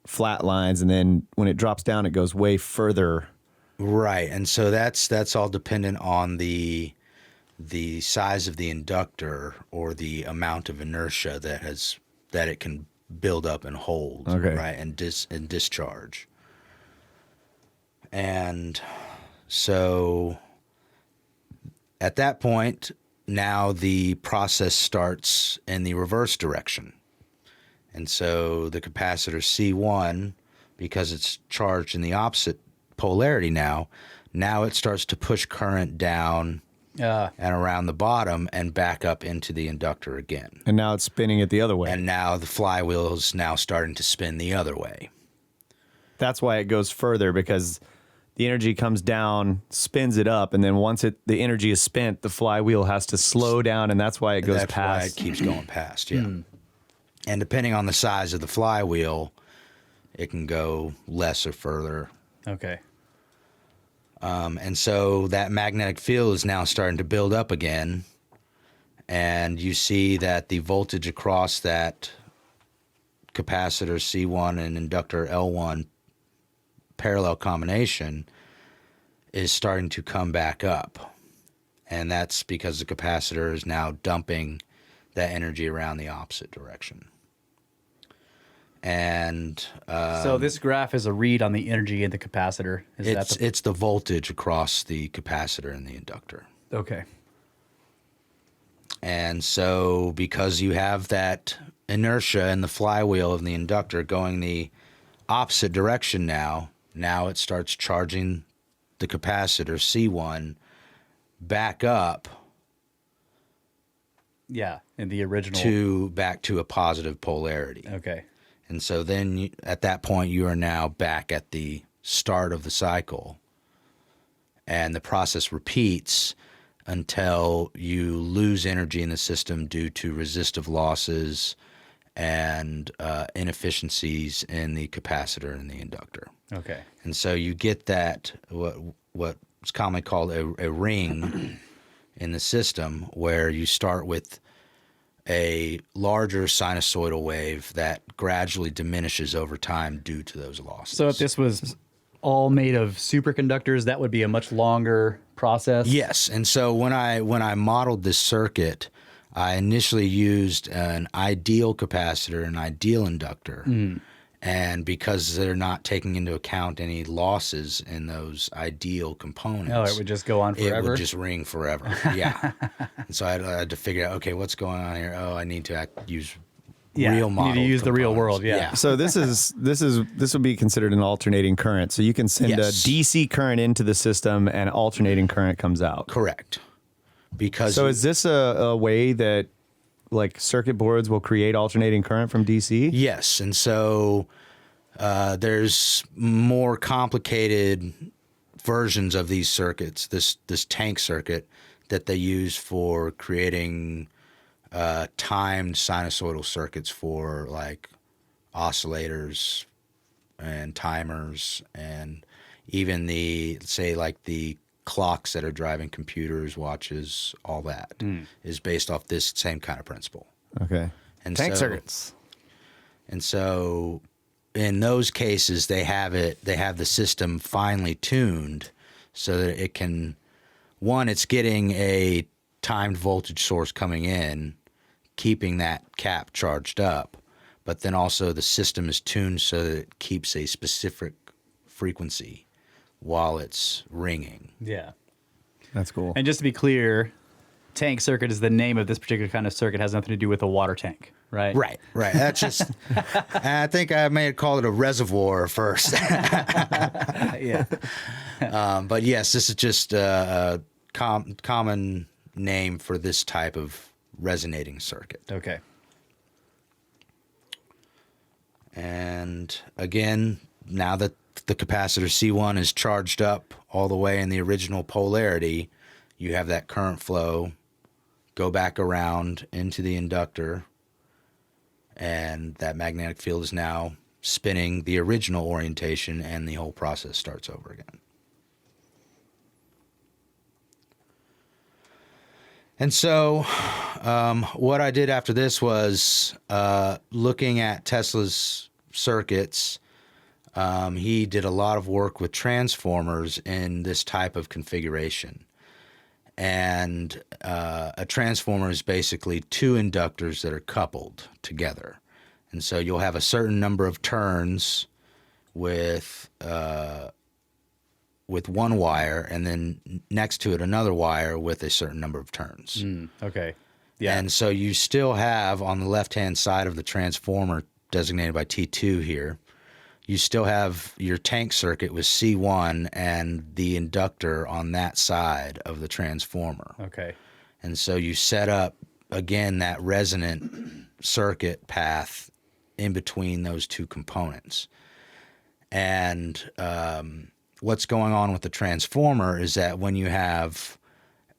flat lines, and then when it drops down, it goes way further. Right, and so that's all dependent on the size of the inductor or the amount of inertia that it can build up and hold, right, and discharge. And so at that point, now the process starts in the reverse direction. And so the capacitor C1, because it's charged in the opposite polarity now it starts to push current down and around the bottom and back up into the inductor again. And now it's spinning it the other way. And now the flywheel is now starting to spin the other way. That's why it goes further, because the energy comes down, spins it up, and then once the energy is spent, the flywheel has to slow down, and that's why it goes past. That's why it keeps going past, yeah. And depending on the size of the flywheel, it can go less or further. Okay. And so that magnetic field is now starting to build up again, and you see that the voltage across that capacitor C1 and inductor L1 parallel combination is starting to come back up. And that's because the capacitor is now dumping that energy around the opposite direction. And so this graph is a read on the energy in the capacitor. It's the voltage across the capacitor and the inductor. Okay. And so because you have that inertia in the flywheel of the inductor going the opposite direction now it starts charging the capacitor C1 back up. Yeah, in the original. Back to a positive polarity. Okay. And so then at that point, you are now back at the start of the cycle. And the process repeats until you lose energy in the system due to resistive losses and inefficiencies in the capacitor and the inductor. Okay. And so you get that, what's commonly called a ring in the system, where you start with a larger sinusoidal wave that gradually diminishes over time due to those losses. So if this was all made of superconductors, that would be a much longer process? Yes. And so when I modeled this circuit, I initially used an ideal capacitor, an ideal inductor. And because they're not taking into account any losses in those ideal components. Oh, it would just go on forever? It would just ring forever. Yeah. And so I had to figure out, okay, what's going on here? Oh, I need to use real model. You need to use the real components. world, yeah. So this would be considered an alternating current. So you can send a DC current into the system and alternating current comes out. Correct. Because So is this a way that like circuit boards will create alternating current from DC? yes, and so there's more complicated versions of these circuits. This tank circuit that they use for creating timed sinusoidal circuits for like oscillators and timers, and even the clocks that are driving computers, watches, all that is based off this same kind of principle. Okay. And Tank so- circuits. And so in those cases, they have the system finely tuned so that it can, one, it's getting a timed voltage source coming in, keeping that cap charged up, but then also the system is tuned so that it keeps a specific frequency while it's ringing. Yeah. That's cool. And just to be clear, tank circuit is the name of this particular kind of circuit. It has nothing to do with a water tank, right? Right. That's just, I think I may have called it a reservoir first. Yeah. But yes, this is just a common name for this type of resonating circuit. Okay. And again, now that the capacitor C1 is charged up all the way in the original polarity, you have that current flow go back around into the inductor, and that magnetic field is now spinning the original orientation, and the whole process starts over again. And so what I did after this was looking at Tesla's circuits. He did a lot of work with transformers in this type of configuration. And a transformer is basically two inductors that are coupled together. And so you'll have a certain number of turns with one wire, and then next to it another wire with a certain number of turns. Okay. Yeah. And so you still have on the left-hand side of the transformer designated by T2 here, you still have your tank circuit with C1 and the inductor on that side of the transformer. Okay. And so you set up, again, that resonant circuit path in between those two components. And what's going on with the transformer is that when you have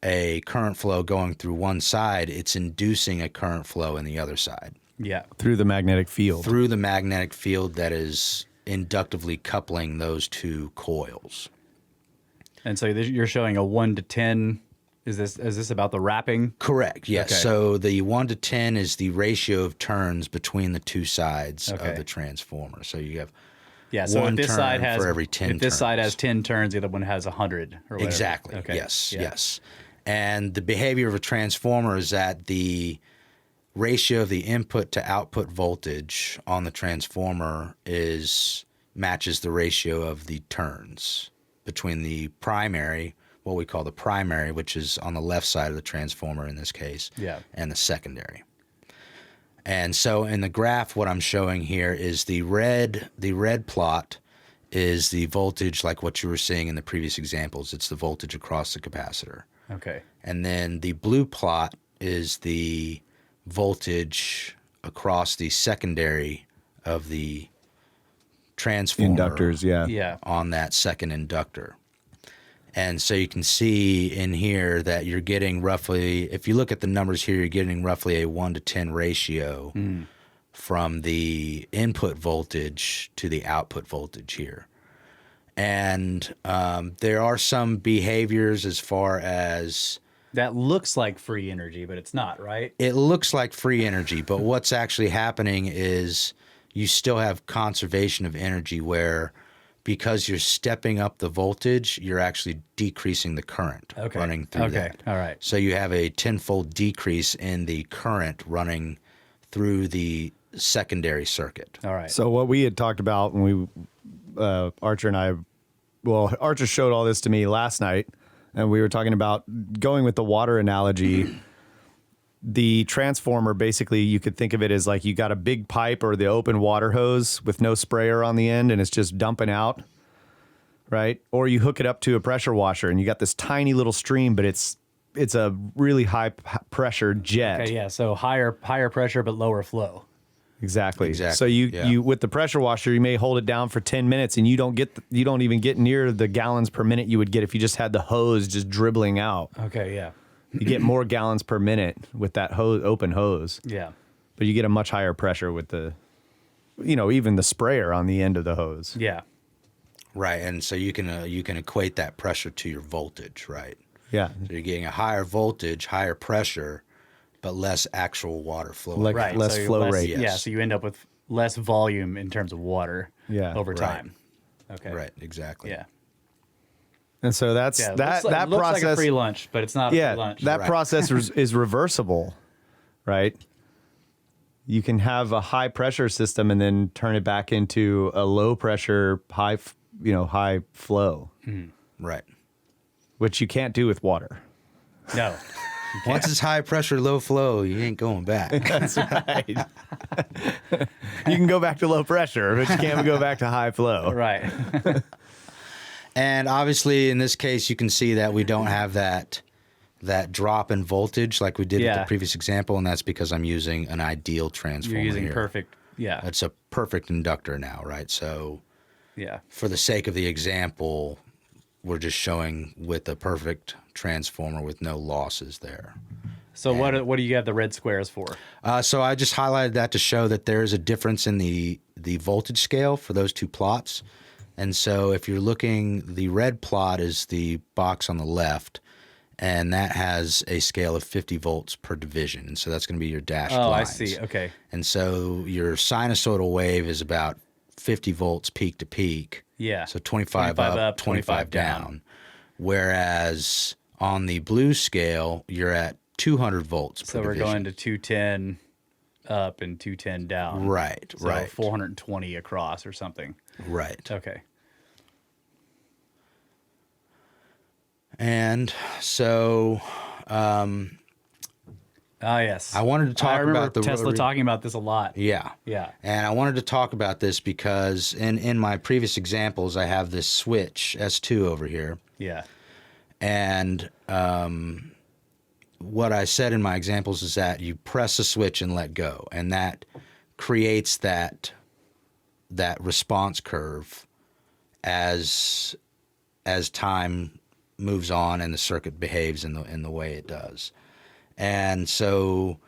a current flow going through one side, it's inducing a current flow in the other side. Yeah. Through the magnetic field. Through the magnetic field that is inductively coupling those two coils. And so you're showing a 1 to 10. Is this about the wrapping? Correct, yes. Okay. So the 1 to 10 is the ratio of turns between the two sides Okay. of the transformer. So you have Yeah. So one if this turn side has for every 10 if this side turns. has 10 turns, the other one has 100 or whatever. Exactly. Okay. Yes. Yeah. Yes. And the behavior of a transformer is that the ratio of the input to output voltage on the transformer matches the ratio of the turns between the primary, what we call the primary, which is on the left side of the transformer in this case, Yeah. and the secondary. And so in the graph, what I'm showing here is the red plot is the voltage, like what you were seeing in the previous examples. It's the voltage across the capacitor. Okay. And then the blue plot is the voltage across the secondary of the transformer. Inductors, yeah. Yeah. On that second inductor. And so you can see in here that you're getting roughly, if you look at the numbers here, you're getting roughly a 1 to 10 ratio from the input voltage to the output voltage here. And there are some behaviors as far as That looks like free energy, but it's not, right? It looks like free energy, but what's actually happening is you still have conservation of energy where because you're stepping up the voltage, you're actually decreasing the current running through that. All right. So you have a tenfold decrease in the current running through the secondary circuit. All right. So what we had talked about when Archer and I, Archer showed all this to me last night, and we were talking about going with the water analogy. The transformer, basically, you could think of it as like you got a big pipe or the open water hose with no sprayer on the end, and it's just dumping out, right? Or you hook it up to a pressure washer, and you got this tiny little stream, but it's a really high pressure jet. Okay, yeah. So higher pressure, but lower flow. Exactly. Exactly, So you yeah. you with the pressure washer, you may hold it down for 10 minutes, and you don't even get near the gallons per minute you would get if you just had the hose just dribbling out. Okay, yeah. You get more gallons per minute with that open hose, Yeah. but you get a much higher pressure with the, even the sprayer on the end of the hose. Yeah. Right, and so you can equate that pressure to your voltage, right? Yeah. So you're getting a higher voltage, higher pressure, but less actual water flow. Like Right. less so flow rate. Yeah, Yes. so you end up with less volume in terms of water over Right. time. Okay. Right, exactly. Yeah. And so that's Yeah. that looks that looks process. like a free lunch, but it's not a yeah, free lunch. that Right. process is reversible, right? You can have a high pressure system and then turn it back into a low pressure, high flow, Right. which you can't do with water. No. Once it's high pressure, low flow, you ain't going back. That's right. You can go back to low pressure, but you can't go back to high flow. Right. And obviously, in this case, you can see that we don't have that drop in voltage like we did with Yeah. the previous example, and that's because I'm using an ideal transformer You're using here. perfect. Yeah. That's a perfect inductor now, right? So Yeah. for the sake of the example, we're just showing with a perfect transformer with no losses there. So what do you have the red squares for? So I just highlighted that to show that there is a difference in the voltage scale for those two plots. And so if you're looking, the red plot is the box on the left, and that has a scale of 50 volts per division. And so that's going to be your dashed Oh, lines. I see. Okay. And so your sinusoidal wave is about 50 volts peak to peak. Yeah. So 25 up, 25 down. Whereas on the blue scale, you're at 200 volts So per we're division. going to 210 up and 210 down. Right, So right. 420 across or something. Right. Okay. And so Yes. I wanted to talk I remember about the Tesla rotary- talking about this a lot. Yeah. Yeah. And I wanted to talk about this because in my previous examples, I have this switch, S2 over here. Yeah. And what I said in my examples is that you press a switch and let go. And that creates that response curve as time moves on and the circuit behaves in the way it does. And so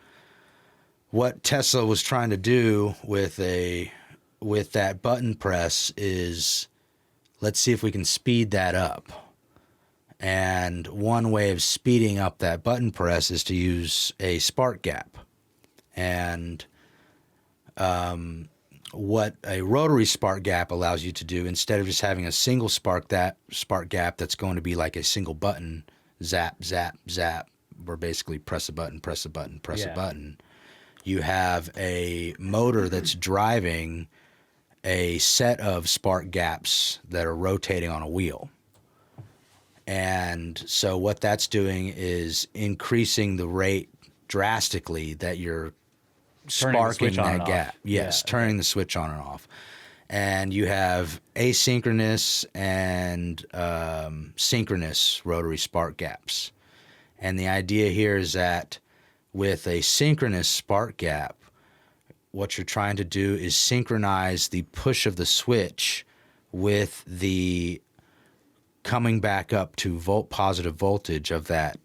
what Tesla was trying to do with that button press is, let's see if we can speed that up. And one way of speeding up that button press is to use a spark gap. And what a rotary spark gap allows you to do, instead of just having a single spark gap that's going to be like a single button, zap, zap, zap, where basically press a button, press a button, press a button. You have a motor that's driving a set of spark gaps that are rotating on a wheel. And so what that's doing is increasing the rate drastically that you're Turning the sparking switch on that and off. gap. Yes, Yeah, turning the switch on and off. And you have asynchronous and synchronous rotary spark gaps. And the idea here is that with a synchronous spark gap, what you're trying to do is synchronize the push of the switch with the coming back up to positive voltage of that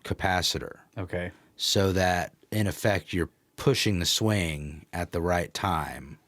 capacitor, Okay. so that in effect you're pushing the swing at the right time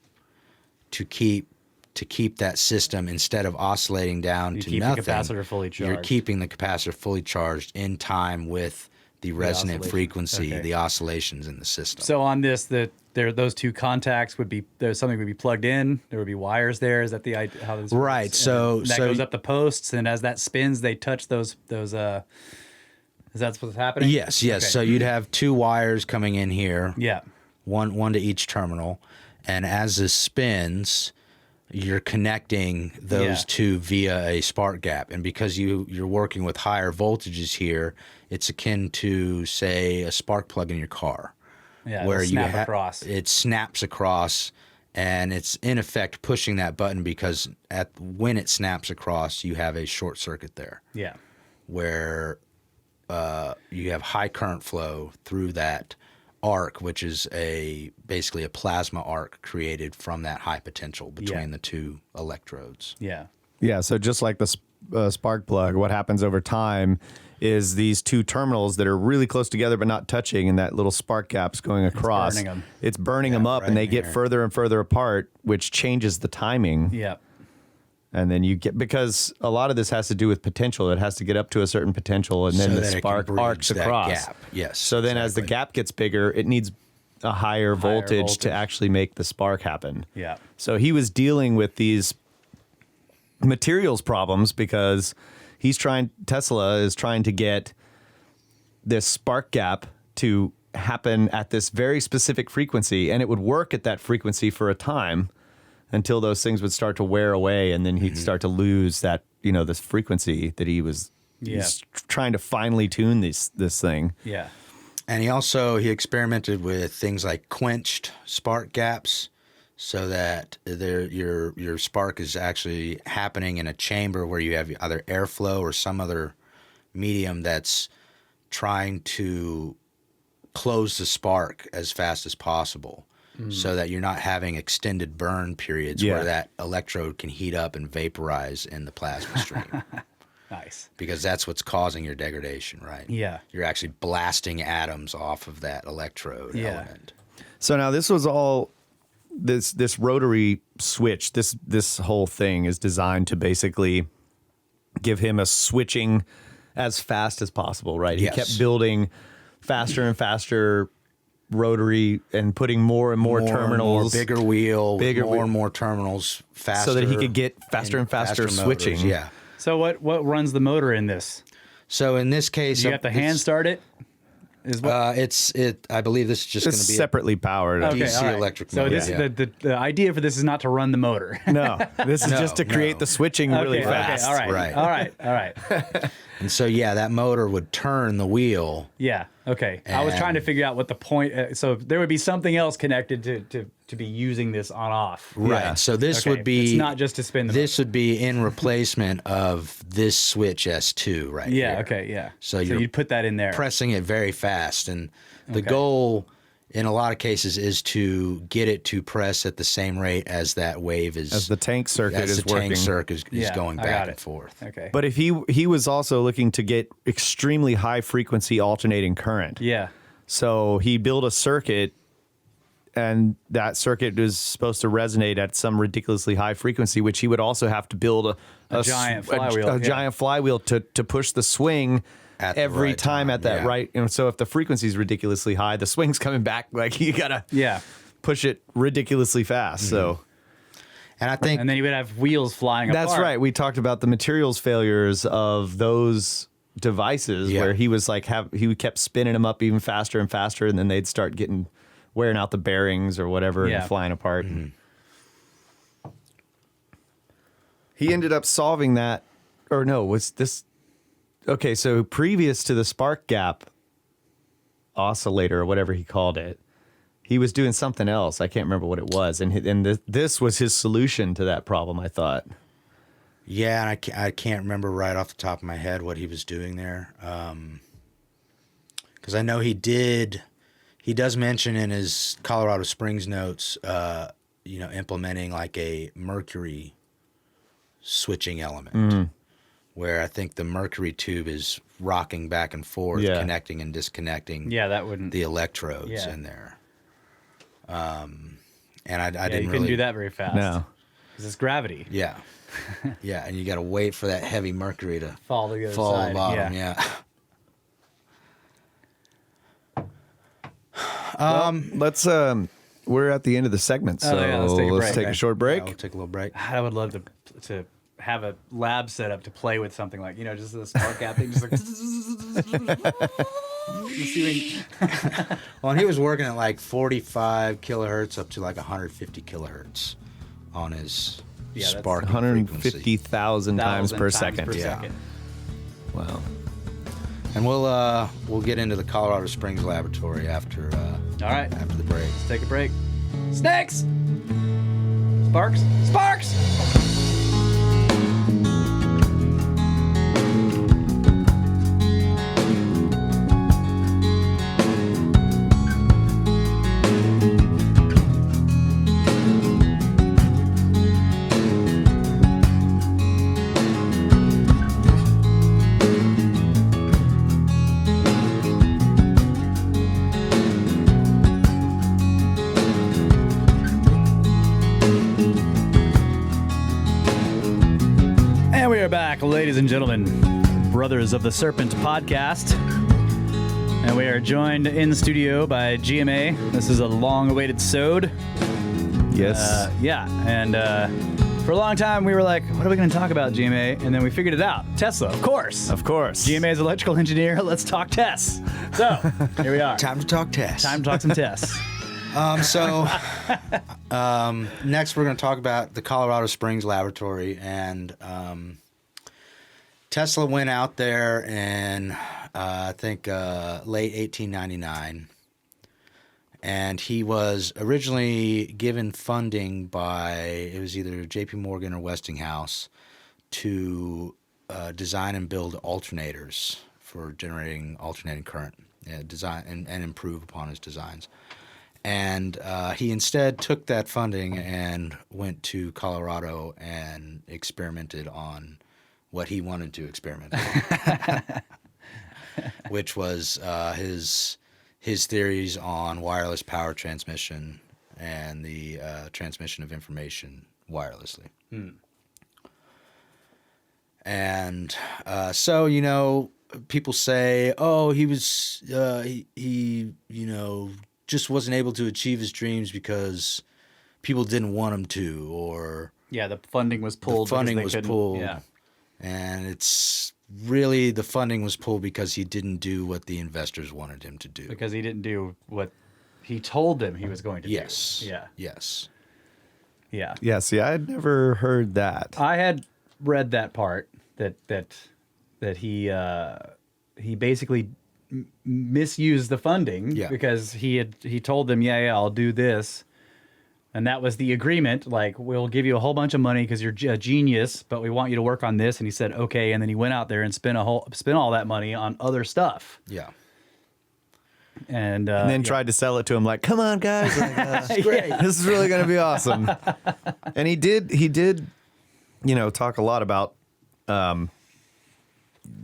to keep to keep that system, instead of oscillating down to nothing, the capacitor fully you're charged. keeping the capacitor fully charged in time with the resonant oscillation. frequency, Okay. the oscillations in the system. So on this, those two contacts there's something would be plugged in. There would be wires there. Is that the idea? How this works? Right, And so- then that so- goes up the posts, and as that spins, they touch those. Is that what's happening? Yes. Okay. So you'd have two wires coming in here, Yeah. one to each terminal, and as this spins, you're connecting those Yeah. two via a spark gap. And because you're working with higher voltages here, it's akin to, say, a spark plug in your car. Yeah. Where Where you snap across. it snaps across, and it's in effect pushing that button, because when it snaps across, you have a short circuit there Yeah. where you have high current flow through that arc, which is basically a plasma arc created from that high potential between the two electrodes. Yeah. Yeah, so just like the spark plug, what happens over time is these two terminals that are really close together but not touching, and that little spark gap's going across. burning 'em. It's burning them up, right and they in get here. further and further apart, which changes the timing. Yeah. And then you get, because a lot of this has to do with potential. It has to get up to a certain potential, and then So the that it can spark bridge arcs that across. gap. Yes, So then as the exactly. gap gets bigger, it needs a higher voltage voltage. to actually make the spark happen. Yeah. So he was dealing with these materials problems because Tesla is trying to get this spark gap to happen at this very specific frequency, and it would work at that frequency for a time until those things would start to wear away, and then he'd start to lose that, this frequency that he's trying to finely tune this thing. Yeah. And he experimented with things like quenched spark gaps, so that your spark is actually happening in a chamber where you have either airflow or some other medium that's trying to close the spark as fast as possible, so that you're not having extended burn periods Yeah. where that electrode can heat up and vaporize in the plasma stream. Nice. Because that's what's causing your degradation, right? Yeah. You're actually blasting atoms off of that electrode Yeah. element. So now this was all this rotary switch. This whole thing is designed to basically give him a switching as fast as possible, right? Yes. He kept building faster and faster rotary and putting more and more terminals, more bigger wheel, Bigger more wheel. and more terminals, faster, so that he could get faster and faster motors, switching. Yeah. So what runs the motor in this? So in this case, You have to hand start it? Is what? I believe this is just going It's to be separately powered. Okay, DC all right. electric So motor, this yeah. the idea for this is not to run the motor. No, this is No, just to create no. the switching really Okay, fast. Okay, all right. Right. All right. All right. And so that motor would turn the wheel. Yeah. Okay. I was trying to And- figure out what the point. So there would be something else connected to be using this on off. Right. So this Okay, would be it's not just to spin the This would be in replacement of this switch S2 right Yeah. here. Okay. Yeah. So you're you'd put that in there. Pressing it very fast, and the Okay. goal in a lot of cases is to get it to press at the same rate as that wave is, As the tank circuit as is the tank working. circuit is Yeah, going I got back it. and forth. Okay. But if he was also looking to get extremely high frequency alternating current. yeah. So he built a circuit, and that circuit is supposed to resonate at some ridiculously high frequency, which he would also have to build A giant flywheel, a yeah. giant flywheel to push the swing At the every right time at that yeah. right. So if the frequency is ridiculously high, the swing's coming back. Like you gotta Yeah. push it ridiculously fast. So And I think And then you would have wheels flying apart. that's right. We talked about the materials failures of those devices Yeah. where he was like he kept spinning them up even faster and faster, and then they'd start wearing out the bearings or whatever Yeah. and flying apart. He ended up solving that, or no, was this okay? So previous to the spark gap oscillator or whatever he called it, he was doing something else. I can't remember what it was, and this was his solution to that problem, I thought. Yeah, and I can't remember right off the top of my head what he was doing there. Because I know he does mention in his Colorado Springs notes, implementing like a mercury switching element, where I think the mercury tube is rocking back and forth, Yeah. connecting and disconnecting Yeah, that wouldn't. the electrodes Yeah. in there. And I yeah, didn't you really couldn't do that very fast. No. Is this gravity? Yeah. Yeah, and you got to wait for that heavy mercury to Fall to the other fall side. to the bottom. Yeah. Let's we're at the end of the segment, so yeah, let's take a break, take a okay. short break. Yeah, we'll take a little break. I would love to have a lab set up to play with something like, just the spark gap thing, just like. Well, and he was working at like 45 kilohertz up to like 150 kilohertz on his spark 150,000 times per second. Yeah. Wow. And we'll get into the Colorado Springs laboratory after All right. after the break. Let's take a break. Snakes! Sparks! Sparks! And we are back, ladies and gentlemen, Brothers of the Serpent podcast. And we are joined in the studio by GMA. This is a long-awaited sode. Yes. And for a long time we were like, what are we going to talk about, GMA? And then we figured it out. Tesla, of course. Of course. GMA is electrical engineer. Let's talk tests. So, here we are. Time to talk tests. Time to talk some tests. Next we're going to talk about the Colorado Springs laboratory, and Tesla went out there in I think late 1899, and he was originally given funding by, it was either J.P. Morgan or Westinghouse, to design and build alternators for generating alternating current, design and improve upon his designs. And he instead took that funding and went to Colorado and experimented on what he wanted to experiment on, which was his theories on wireless power transmission and the transmission of information wirelessly. And so, people say, oh, he was he just wasn't able to achieve his dreams because people didn't want him to, or Yeah, the funding was pulled. the funding because they was couldn't- pulled. Yeah. And it's really, the funding was pulled because he didn't do what the investors wanted him to do. Because he didn't do what he told them he was going to Yes. do. Yeah. Yes. Yeah. Yeah, see, I'd never heard that. I had read that part that he basically misused the funding because he told them, yeah, I'll do this. And that was the agreement. Like, we'll give you a whole bunch of money because you're a genius, but we want you to work on this. And he said, okay. And then he went out there and spent all that money on other stuff. Yeah. And then tried to sell it to him like, come on, guys. Like, great. This is really going to be awesome. And he did, talk a lot about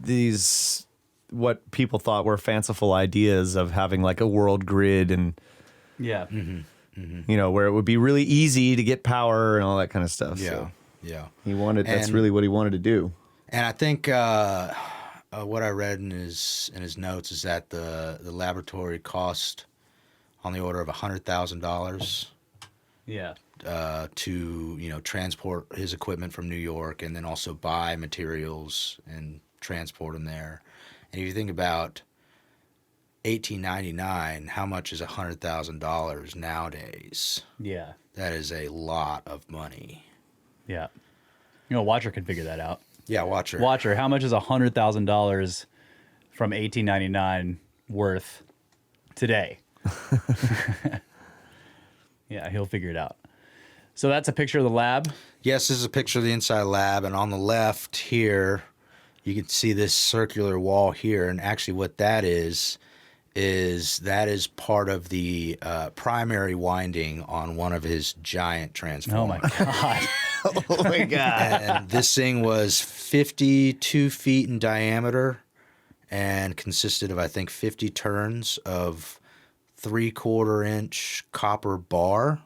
these, what people thought were fanciful ideas of having like a world grid and, Yeah. where it would be really easy to get power and all that kind of stuff. Yeah. So Yeah. that's really what he wanted to do. And I think what I read in his notes is that the laboratory cost on the order of $100,000 Yeah. to transport his equipment from New York, and then also buy materials and transport them there. And if you think about 1899, how much is $100,000 nowadays? Yeah. That is a lot of money. Yeah. Watcher can figure that out. Yeah, Watcher. Watcher, how much is $100,000 from 1899 worth today? Yeah, he'll figure it out. So that's a picture of the lab. Yes, this is a picture of the inside lab, and on the left here, you can see this circular wall here, and actually what that is part of the primary winding on one of his giant transformers. Oh my God. Oh my God. And this thing was 52 feet in diameter and consisted of, I think, 50 turns of 3/4 inch copper bar.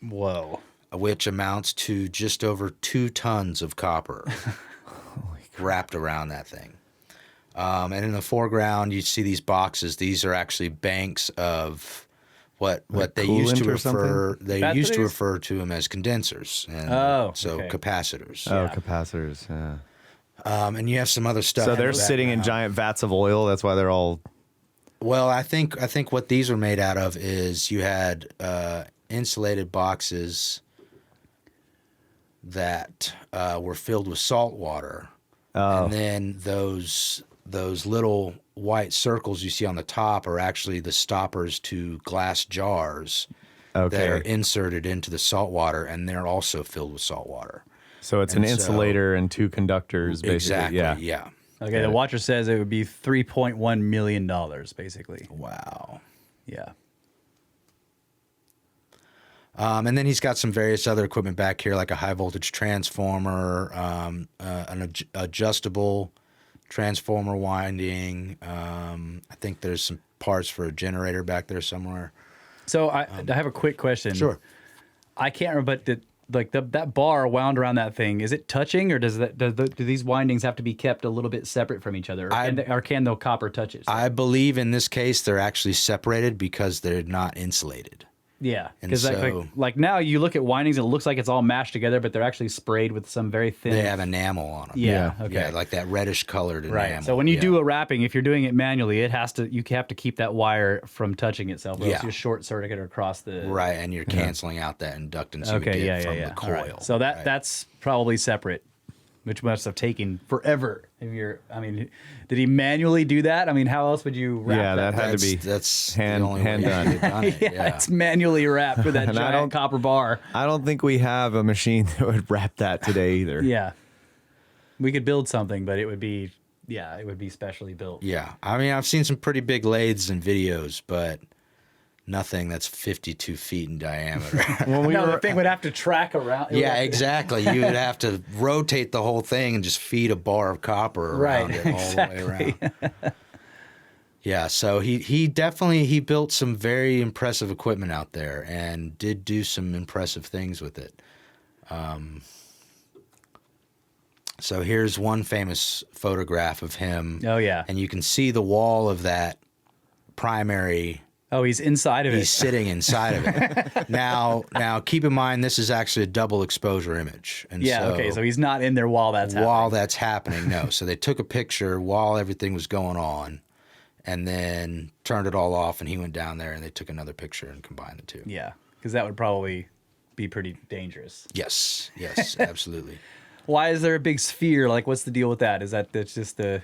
Whoa. which amounts to just over 2 tons of copper wrapped around that thing. And in the foreground, you see these boxes. These are actually banks of what they used to refer to them as condensers, and capacitors. Capacitors. Yeah. And you have some other stuff. So they're sitting in giant vats of oil. That's why they're all. Well, I think what these were made out of is you had insulated boxes that were filled with salt water, and then those little white circles you see on the top are actually the stoppers to glass jars that are inserted into the salt water, and they're also filled with salt water. So it's an insulator and 2 conductors, basically. Exactly. Yeah. Okay. The watcher says it would be $3.1 million, basically. Wow. Yeah. And then he's got some various other equipment back here, like a high voltage transformer, an adjustable transformer winding. I think there's some parts for a generator back there somewhere. So I have a quick question. Sure. I can't remember, but that bar wound around that thing, is it touching, or do these windings have to be kept a little bit separate from each other, or can the copper touch it? I believe in this case they're actually separated because they're not insulated. Yeah, And because so- like now you look at windings and it looks like it's all mashed together, but they're actually sprayed with some very thin. They have enamel on them. Yeah. Okay. Yeah, like that reddish colored enamel. Right. So when you do a wrapping, if you're doing it manually, you have to keep that wire from touching itself, or else you short circuit across the. Right, and you're canceling out that inductance you would get from the coil. Right. So that's probably separate, which must have taken forever. Did he manually do that? I mean, how else would you wrap Yeah, that had to be that's hand the only way done. you've done it. Yeah. It's manually wrapped with that And I giant don't- copper bar. I don't think we have a machine that would wrap that today either. Yeah. We could build something, but it would be specially built. Yeah, I mean, I've seen some pretty big lathes and videos, but nothing that's 52 feet in diameter. The thing would have to track around. Yeah, exactly. You would have to rotate the whole thing and just feed a bar of copper around it all the way around. Yeah, so he definitely built some very impressive equipment out there and did do some impressive things with it. So here's one famous photograph of him. Oh, yeah. And you can see the wall of that primary. Oh, he's inside of it. He's sitting inside of it. Now, keep in mind this is actually a double exposure image. And so he's not in there while that's happening. While that's happening, no. So they took a picture while everything was going on, and then turned it all off, and he went down there, and they took another picture and combined the two. Yeah, because that would probably be pretty dangerous. Yes, absolutely. Why is there a big sphere? Like, what's the deal with that? That's just the...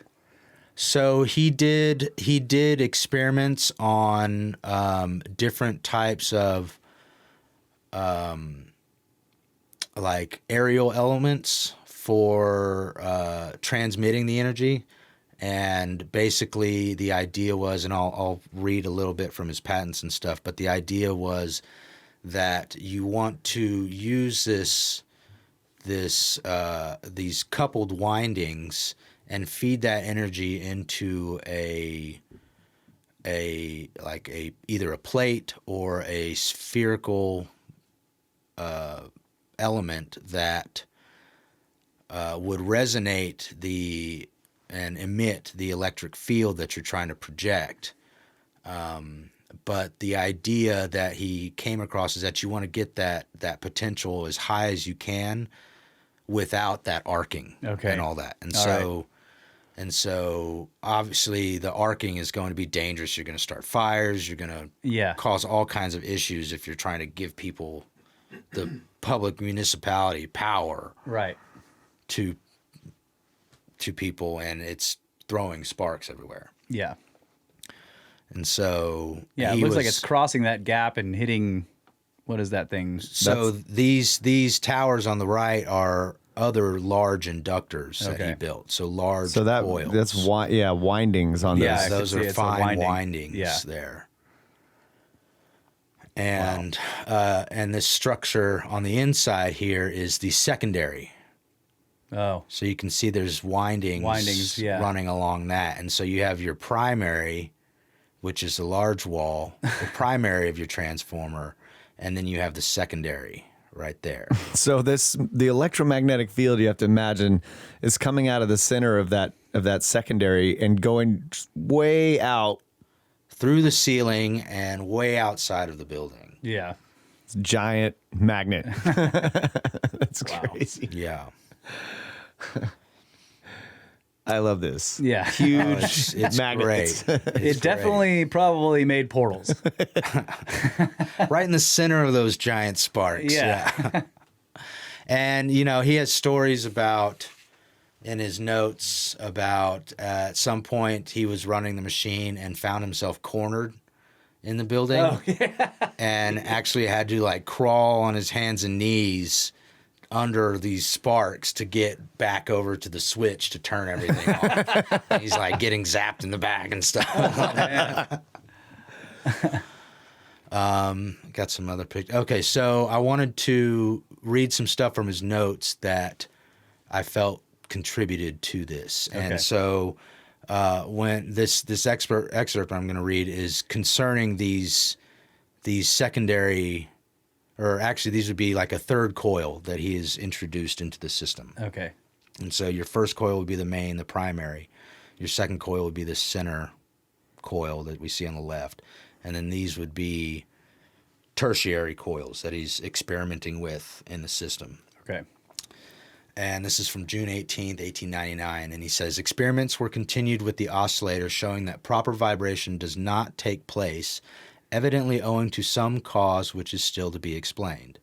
So he did experiments on different types of like aerial elements for transmitting the energy, and basically the idea was, and I'll read a little bit from his patents and stuff, but the idea was that you want to use these coupled windings and feed that energy into either a plate or a spherical element that would resonate and emit the electric field that you're trying to project. But the idea that he came across is that you want to get that potential as high as you can without that arcing and all that. And so obviously the arcing is going to be dangerous. You're going to start fires. You're going to cause all kinds of issues if you're trying to give people, the public municipality, power to people, and it's throwing sparks everywhere. Yeah. And so it looks like it's crossing that gap and hitting. What is that thing? So these towers on the right are other large inductors that he built. So large coils. That's windings on those. Yeah, those are fine windings there. And and this structure on the inside here is the secondary. Oh. So you can see there's windings running along that. And so you have your primary, which is the large wall, the primary of your transformer, and then you have the secondary right there. So the electromagnetic field, you have to imagine, is coming out of the center of that secondary and going way out. Through the ceiling and way outside of the building. Yeah. It's a giant magnet. That's crazy. Yeah. I love this. Yeah. Huge It's magnets. great. It definitely probably made portals. Right in the center of those giant sparks. Yeah. And, you know, he has stories about, in his notes, about at some point he was running the machine and found himself cornered in the building. Oh, yeah. And actually had to like crawl on his hands and knees under these sparks to get back over to the switch to turn everything off. And he's like getting zapped in the back and stuff. Got some other pictures. Okay, so I wanted to read some stuff from his notes that I felt contributed to this. Okay. And so when this excerpt I'm going to read is concerning these secondary, or actually these would be like a third coil that he has introduced into the system. Okay. And so your first coil would be the main, the primary. Your second coil would be the center coil that we see on the left. And then these would be tertiary coils that he's experimenting with in the system. Okay. And this is from June 18th, 1899. And he says, experiments were continued with the oscillator showing that proper vibration does not take place, evidently owing to some cause which is still to be explained.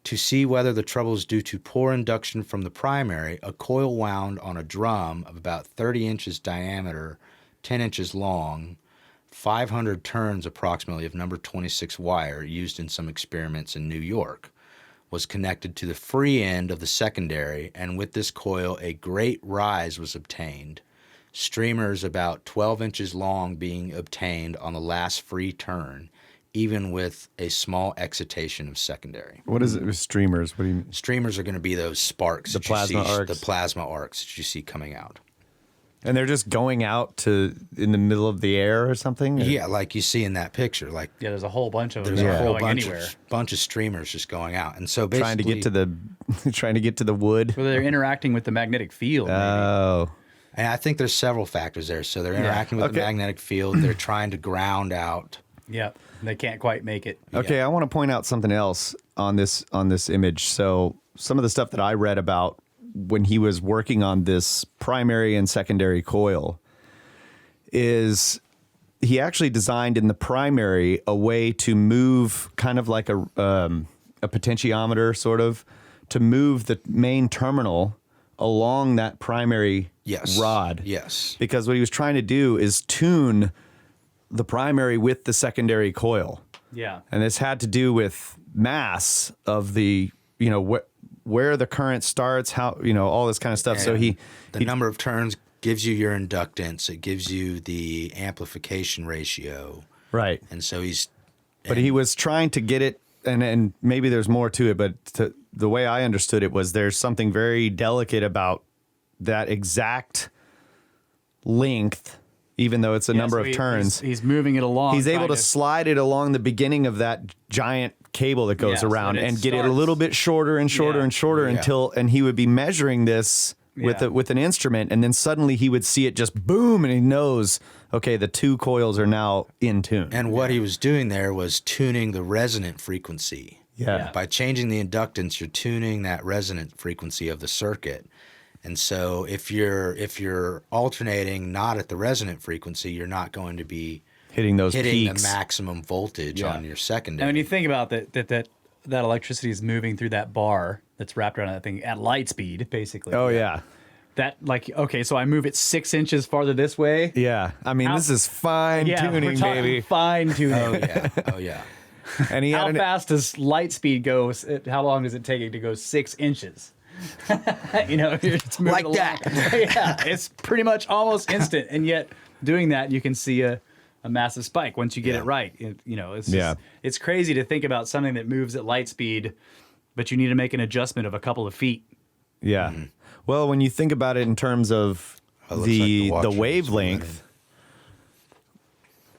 To see whether the trouble is due to poor induction from the primary, a coil wound on a drum of about 30 inches diameter, 10 inches long, 500 turns approximately of number 26 wire used in some experiments in New York, was connected to the free end of the secondary, and with this coil a great rise was obtained, streamers about 12 inches long being obtained on the last free turn, even with a small excitation of secondary. What is it with streamers? What do you mean? Streamers are going to be those sparks, The that you plasma see, arcs. the plasma arcs that you see coming out. And they're just going out to in the middle of the air or something? Yeah, like you see in that picture, like Yeah, there's a whole bunch of them there's that a are whole going bunch anywhere. bunch of streamers just going out, and so basically Trying to get to the trying to get to the wood. Where they're interacting with the magnetic field. Maybe. Oh. And I think there's several factors there. So they're interacting with the Okay. magnetic field. They're trying to ground out. Yeah. They can't quite make it. Okay, I want to point out something else on this image. So some of the stuff that I read about when he was working on this primary and secondary coil is he actually designed in the primary a way to move kind of like a potentiometer sort of to move the main terminal along that primary Yes. rod. Yes. Because what he was trying to do is tune the primary with the secondary coil. Yeah. And this had to do with mass of the, where the current starts, how, all this kind of stuff. So And the number of turns gives you your inductance. It gives you the amplification ratio. right. And so But he was trying to get it, and maybe there's more to it, but the way I understood it was there's something very delicate about that exact length, even though it's a number so of turns. He's moving it along. He's able trying to slide it along the beginning of that giant cable that goes Yeah, so around that it and get it a starts- little bit shorter and shorter Yeah. and shorter Yeah. and he would be measuring this Yeah. with an instrument, and then suddenly he would see it just boom, and he knows, okay, the two coils are now in tune. And what he was doing there was tuning the resonant frequency. Yeah. By changing the inductance, you're tuning that resonant frequency of the circuit. And so if you're alternating not at the resonant frequency, you're not going to be hitting those hitting peaks. the maximum voltage Yeah. on your And secondary. when you think about that electricity is moving through that bar that's wrapped around that thing at light speed, basically. Oh yeah. That okay, so I move it 6 inches farther this way. Yeah. I mean, How- this is fine Yeah, we're tuning, talking baby. fine tuning. Oh yeah. Oh yeah. And he How had fast does light speed go? How long does it take it to go 6 inches? You're just moving Like along. that. Yeah, it's pretty much almost instant, and yet doing that, you can see a massive spike once you get it right. It's just, it's crazy to think about something that moves at light speed, but you need to make an adjustment of a couple of feet. Yeah. Well, when you think about it in terms of Oh, it looks like the watch the is wavelength,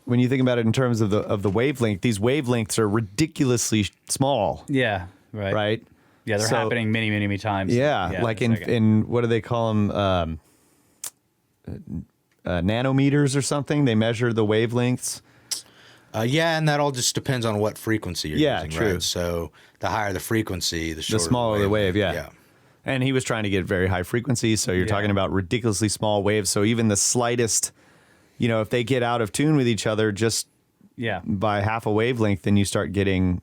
when you think about it in terms of the wavelength, these wavelengths are ridiculously small. Yeah, right? Yeah, they're So- happening many, many, many times. Yeah, like a second. in what do they call them? Nanometers or something. They measure the wavelengths. Yeah, and that all just depends on what frequency you're Yeah, using, true. right? So the higher the frequency, the shorter smaller the wave, yeah. Yeah. And he was trying to get very high frequencies, so you're Yeah. talking about ridiculously small waves. So even the slightest, if they get out of tune with each other just Yeah. by half a wavelength, then you start getting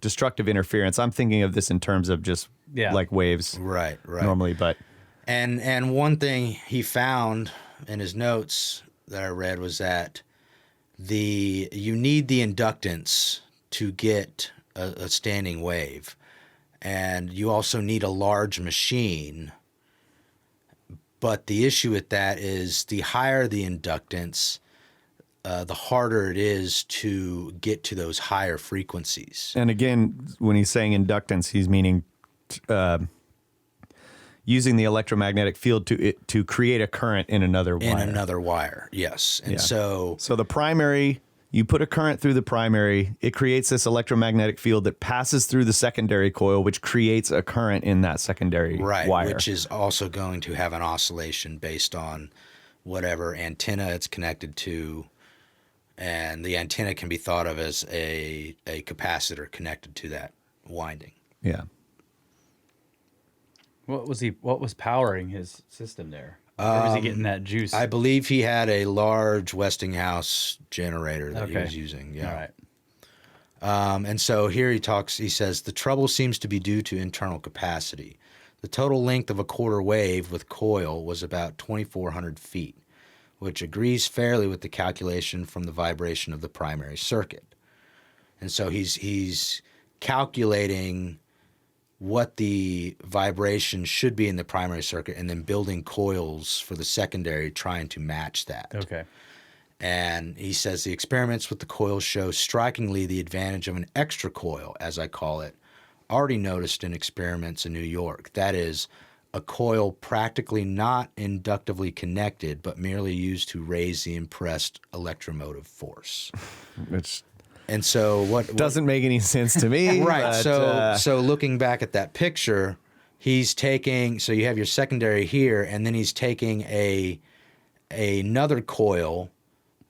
destructive interference. I'm thinking of this in terms of just Yeah. like waves Right, right. normally, but And one thing he found in his notes that I read was that you need the inductance to get a standing wave, and you also need a large machine. But the issue with that is the higher the inductance, the harder it is to get to those higher frequencies. and again, when he's saying inductance, he's meaning using the electromagnetic field to create a current in another wire. In another wire, yes. And Yeah. so So the primary, you put a current through the primary, it creates this electromagnetic field that passes through the secondary coil, which creates a current in that secondary right, wire. which is also going to have an oscillation based on whatever antenna it's connected to, and the antenna can be thought of as a capacitor connected to that winding. Yeah. What was powering his system there? Where was he getting that juice? I believe he had a large Westinghouse generator that he Okay. was using. Yeah. All right. And so here he says, the trouble seems to be due to internal capacity. The total length of a quarter wave with coil was about 2,400 feet, which agrees fairly with the calculation from the vibration of the primary circuit. And so he's calculating what the vibration should be in the primary circuit and then building coils for the secondary, trying to match that. Okay. And he says the experiments with the coils show strikingly the advantage of an extra coil, as I call it, already noticed in experiments in New York. That is, a coil practically not inductively connected, but merely used to raise the impressed electromotive force. Which And so what doesn't make any sense to me. right. but, So looking back at that picture, he's taking, so you have your secondary here, and then he's taking another coil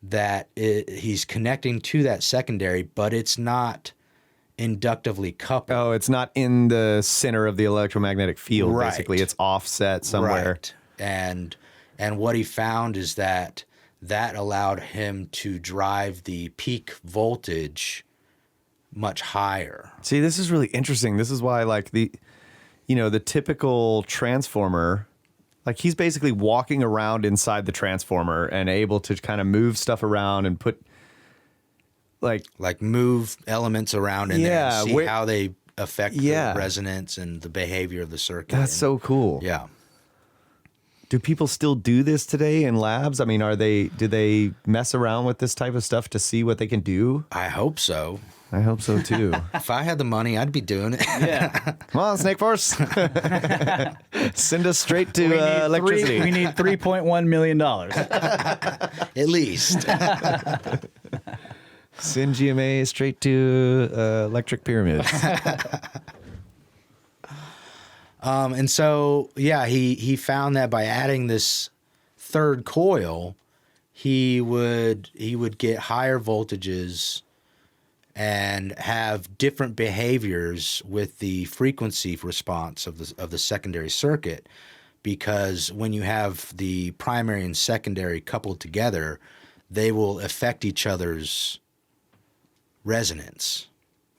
that he's connecting to that secondary, but it's not inductively coupled. oh, it's not in the center of the electromagnetic field, Right. basically. It's offset somewhere. Right. And what he found is that allowed him to drive the peak voltage much higher. See, this is really interesting. This is why, like, the typical transformer, like, he's basically walking around inside the transformer and able to kind of move stuff around and put, Like move elements around in there Yeah, and see how they affect Yeah. the resonance and the behavior of the circuit. that's so cool. Yeah. Do people still do this today in labs? I mean, do they mess around with this type of stuff to see what they can do? I hope so. I hope so too. If I had the money, I'd be doing it. Yeah. Come on, Snake Force. Send us straight to electricity. We need $3.1 million. At least. Send GMA straight to electric pyramids. And so, yeah, he found that by adding this third coil, he would get higher voltages and have different behaviors with the frequency response of the secondary circuit, because when you have the primary and secondary coupled together, they will affect each other's resonance.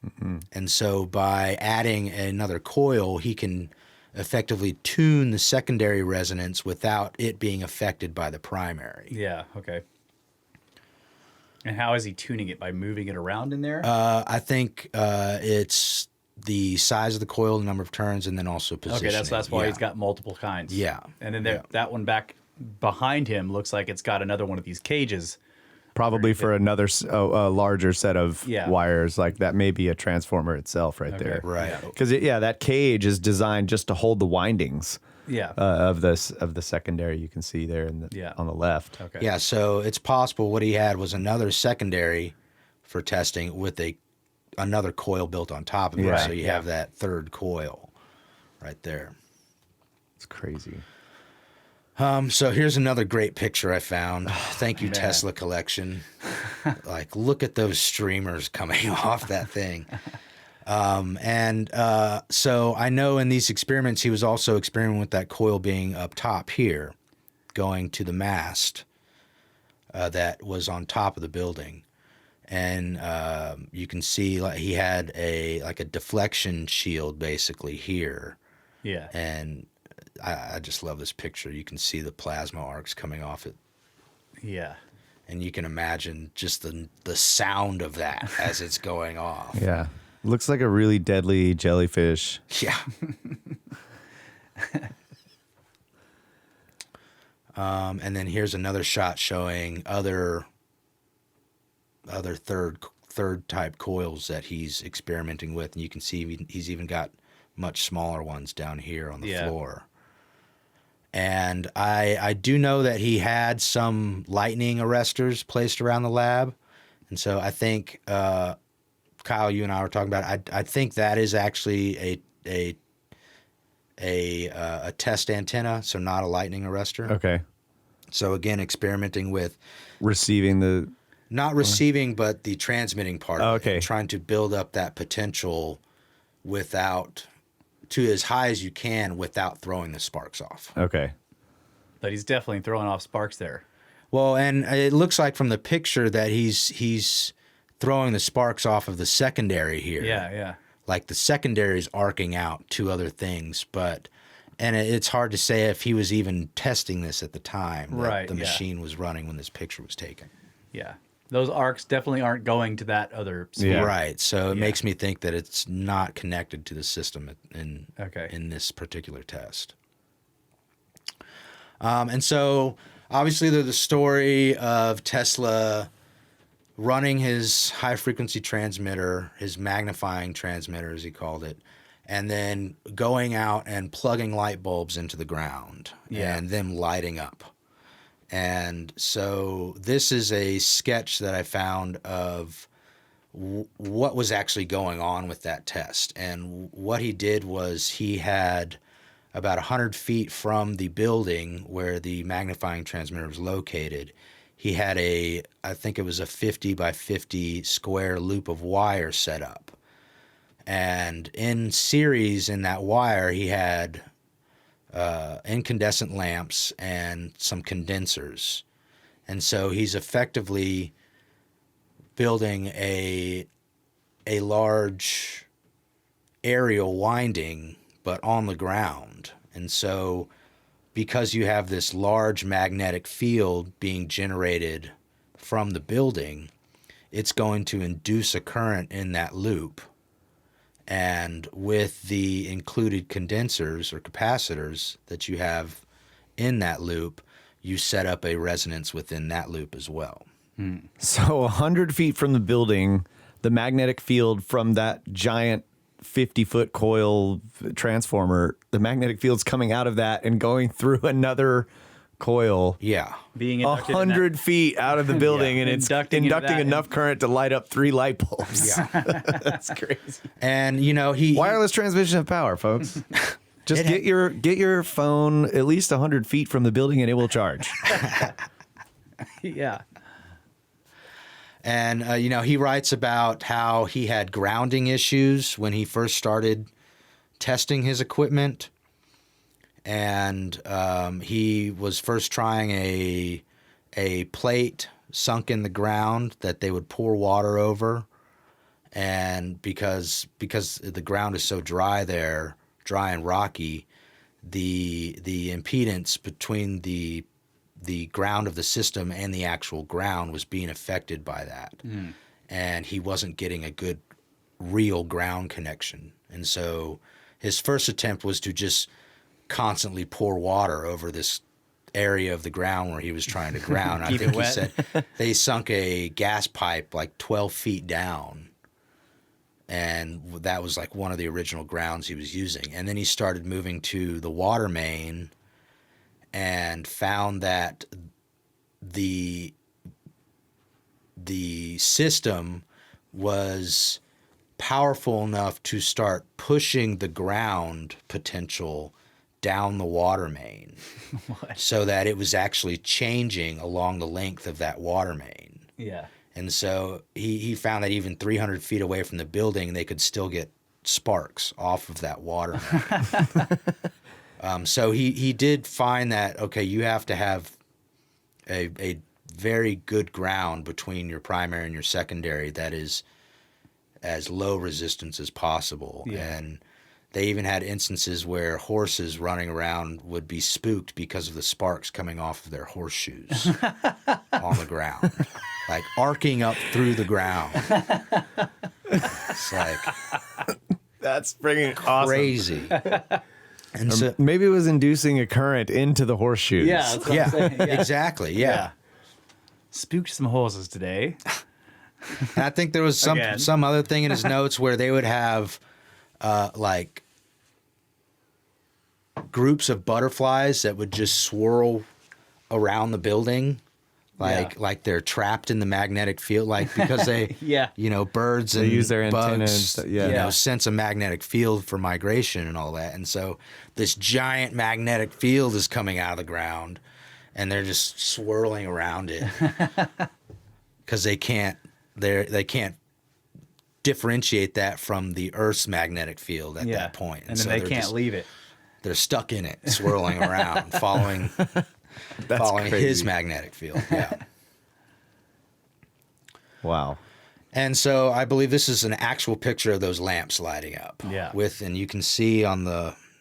Mm-hmm. And so by adding another coil, he can effectively tune the secondary resonance without it being affected by the primary. Yeah. Okay. And how is he tuning it? By moving it around in there? I think it's the size of the coil, the number of turns, and then also positioning. Okay, that's why Yeah. he's got multiple kinds. Yeah. And then Yeah. that one back behind him looks like it's got another one of these cages. Probably for another a larger set of Yeah. wires. Like that may be a transformer itself right Okay. there. Right. Because that cage is designed just to hold the windings Yeah. of the secondary. You can see there on the left. Okay. Yeah, so it's possible what he had was another secondary for testing with a another coil built on top of it. Yeah. So you have that third coil right there. It's crazy. So here's another great picture I found. Thank you, Tesla collection. Like, look at those streamers coming off that thing. So I know in these experiments, he was also experimenting with that coil being up top here, going to the mast that was on top of the building. And you can see like he had a deflection shield basically here. Yeah. And I just love this picture. You can see the plasma arcs coming off it. Yeah. And you can imagine just the sound of that as it's going off. Yeah. Looks like a really deadly jellyfish. Yeah. And then here's another shot showing other third type coils that he's experimenting with, and you can see he's even got much smaller ones down here on the floor. And I do know that he had some lightning arresters placed around the lab, and so I think Kyle, you and I were talking about it. I think that is actually a test antenna, so not a lightning arrestor. Okay. So again, experimenting with Receiving the... not receiving, but the transmitting part. Of Okay. it, trying to build up that potential to as high as you can without throwing the sparks off. Okay. But he's definitely throwing off sparks there. Well, and it looks like from the picture that he's throwing the sparks off of the secondary here. Yeah. Like the secondary is arcing out to other things, and it's hard to say if he was even testing this at the time that the machine was running when this picture was taken. Yeah. Those arcs definitely aren't going to that other sphere. Yeah. Right. So it makes me think that it's not connected to the system in this particular test. And so obviously there's the story of Tesla running his high frequency transmitter, his magnifying transmitter, as he called it, and then going out and plugging light bulbs into the ground and them lighting up. And so this is a sketch that I found of what was actually going on with that test. And what he did was he had about 100 feet from the building where the magnifying transmitter was located, he had I think it was a 50 by 50 square loop of wire set up. And in series in that wire, he had incandescent lamps and some condensers. And so he's effectively building a large aerial winding, but on the ground. And so because you have this large magnetic field being generated from the building, it's going to induce a current in that loop. And with the included condensers or capacitors that you have in that loop, you set up a resonance within that loop as well. So 100 feet from the building, the magnetic field from that giant 50-foot coil transformer, the magnetic field's coming out of that and going through another coil. Yeah. Being inducted in 100 feet out of the building, and it's Inducting inducting into that enough current to light up 3 light bulbs. Yeah. That's crazy. And, Wireless transmission of power, folks. Just get your phone at least 100 feet from the building, and it will charge. Yeah. And, he writes about how he had grounding issues when he first started testing his equipment. And he was first trying a plate sunk in the ground that they would pour water over. And because the ground is so dry there, dry and rocky, the impedance between the ground of the system and the actual ground was being affected by that. And he wasn't getting a good real ground connection. And so his first attempt was to just constantly pour water over this area of the ground where he was trying to ground. I think he said they sunk a gas pipe like 12 feet down. And that was like one of the original grounds he was using. And then he started moving to the water main and found that the system was powerful enough to start pushing the ground potential down the water main so that it was actually changing along the length of that water main. Yeah. And so he found that even 300 feet away from the building, they could still get sparks off of that water main. So he did find that, okay, you have to have a very good ground between your primary and your secondary that is as low resistance as possible. Yeah. And they even had instances where horses running around would be spooked because of the sparks coming off of their horseshoes on the ground, like arcing up through the ground. It's like That's freaking awesome. crazy. And so, Maybe it was inducing a current into the horseshoes. Yeah. That's what yeah, I'm saying. Yeah. exactly. Yeah. Spooked some horses today. And I think there was Again. some other thing in his notes where they would have like groups of butterflies that would just swirl around the building like they're trapped in the magnetic field, like because they Yeah. birds and use their antenna and bugs stuff, yeah. Yeah. sense a magnetic field for migration and all that. And so this giant magnetic field is coming out of the ground and they're just swirling around it because they can't differentiate that from the Earth's magnetic field at that point. And then so they they're can't just- leave it. They're stuck in it, swirling around, following his crazy. magnetic field. Yeah. Wow. And so I believe this is an actual picture of those lamps lighting up. Yeah. And you can see on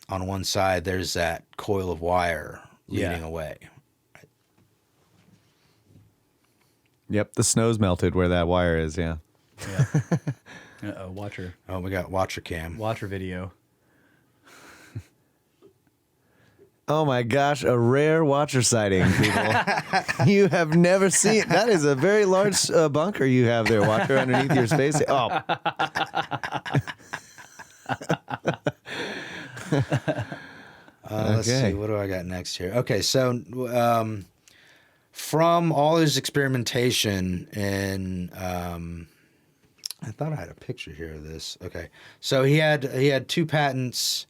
one side there's that coil of wire leading Yeah. away. Yep, the snow's melted where that wire is, yeah. Yeah. Uh-oh, watch her Oh, we got watcher cam. video. Oh my gosh, a rare watcher sighting, people. You have never seen. That is a very large bunker you have there, Watcher, underneath your space. Oh. Let's see, what do I got next here? Okay, so from all his experimentation in, I thought I had a picture here of this. Okay, so he had 2 patents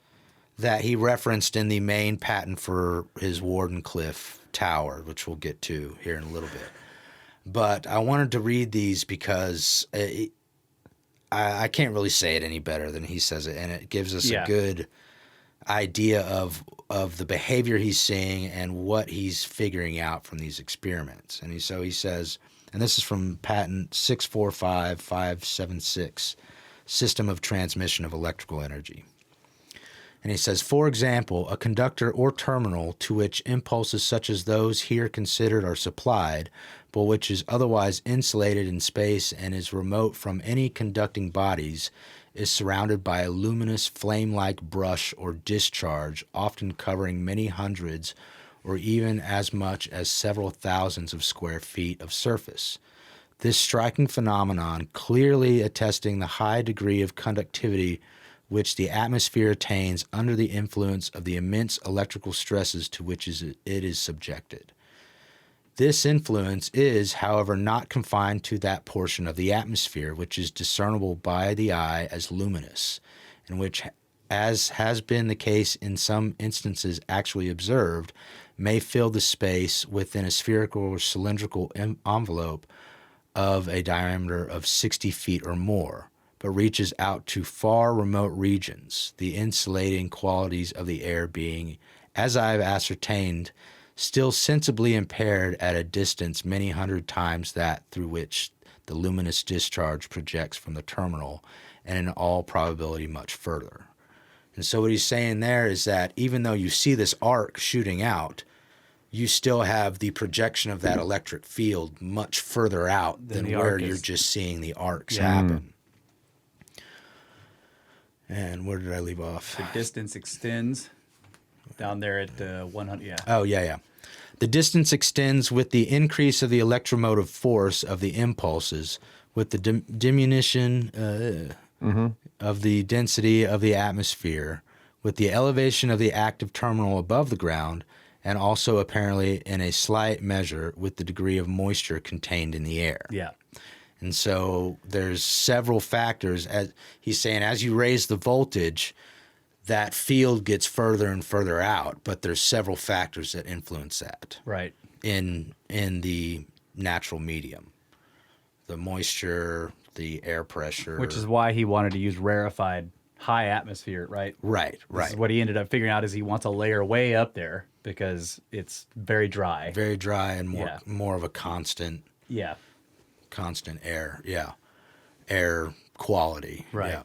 that he referenced in the main patent for his Wardenclyffe Tower, which we'll get to here in a little bit. But I wanted to read these because I can't really say it any better than he says it, and it gives us a good idea of the behavior he's seeing and what he's figuring out from these experiments. And so he says, and this is from patent 645576, System of Transmission of Electrical Energy. And he says, for example, a conductor or terminal to which impulses such as those here considered are supplied, but which is otherwise insulated in space and is remote from any conducting bodies, is surrounded by a luminous flame-like brush or discharge, often covering many hundreds or even as much as several thousands of square feet of surface. This striking phenomenon, clearly attesting the high degree of conductivity which the atmosphere attains under the influence of the immense electrical stresses to which it is subjected. This influence is, however, not confined to that portion of the atmosphere which is discernible by the eye as luminous, and which, as has been the case in some instances actually observed, may fill the space within a spherical or cylindrical envelope of a diameter of 60 feet or more, but reaches out to far remote regions, the insulating qualities of the air being, as I have ascertained, still sensibly impaired at a distance many hundred times that through which the luminous discharge projects from the terminal, and in all probability much further. And so what he's saying there is that even though you see this arc shooting out, you still have the projection of that electric field much further out than the where arc you're is. just seeing the arcs happen. And where did I leave off? The distance extends down there at 100. Yeah. Oh, yeah. The distance extends with the increase of the electromotive force of the impulses, with the diminution of the density of the atmosphere, with the elevation of the active terminal above the ground, and also apparently in a slight measure with the degree of moisture contained in the air. Yeah. And so there's several factors. As he's saying, as you raise the voltage, that field gets further and further out, but there's several factors that influence that Right. in the natural medium. The moisture, the air pressure. Which is why he wanted to use rarefied high atmosphere, right? Right, This right. is what he ended up figuring out is he wants a layer way up there because it's very dry. Very dry and Yeah. more of a constant Yeah. air. Yeah. Air quality. Right. Yeah.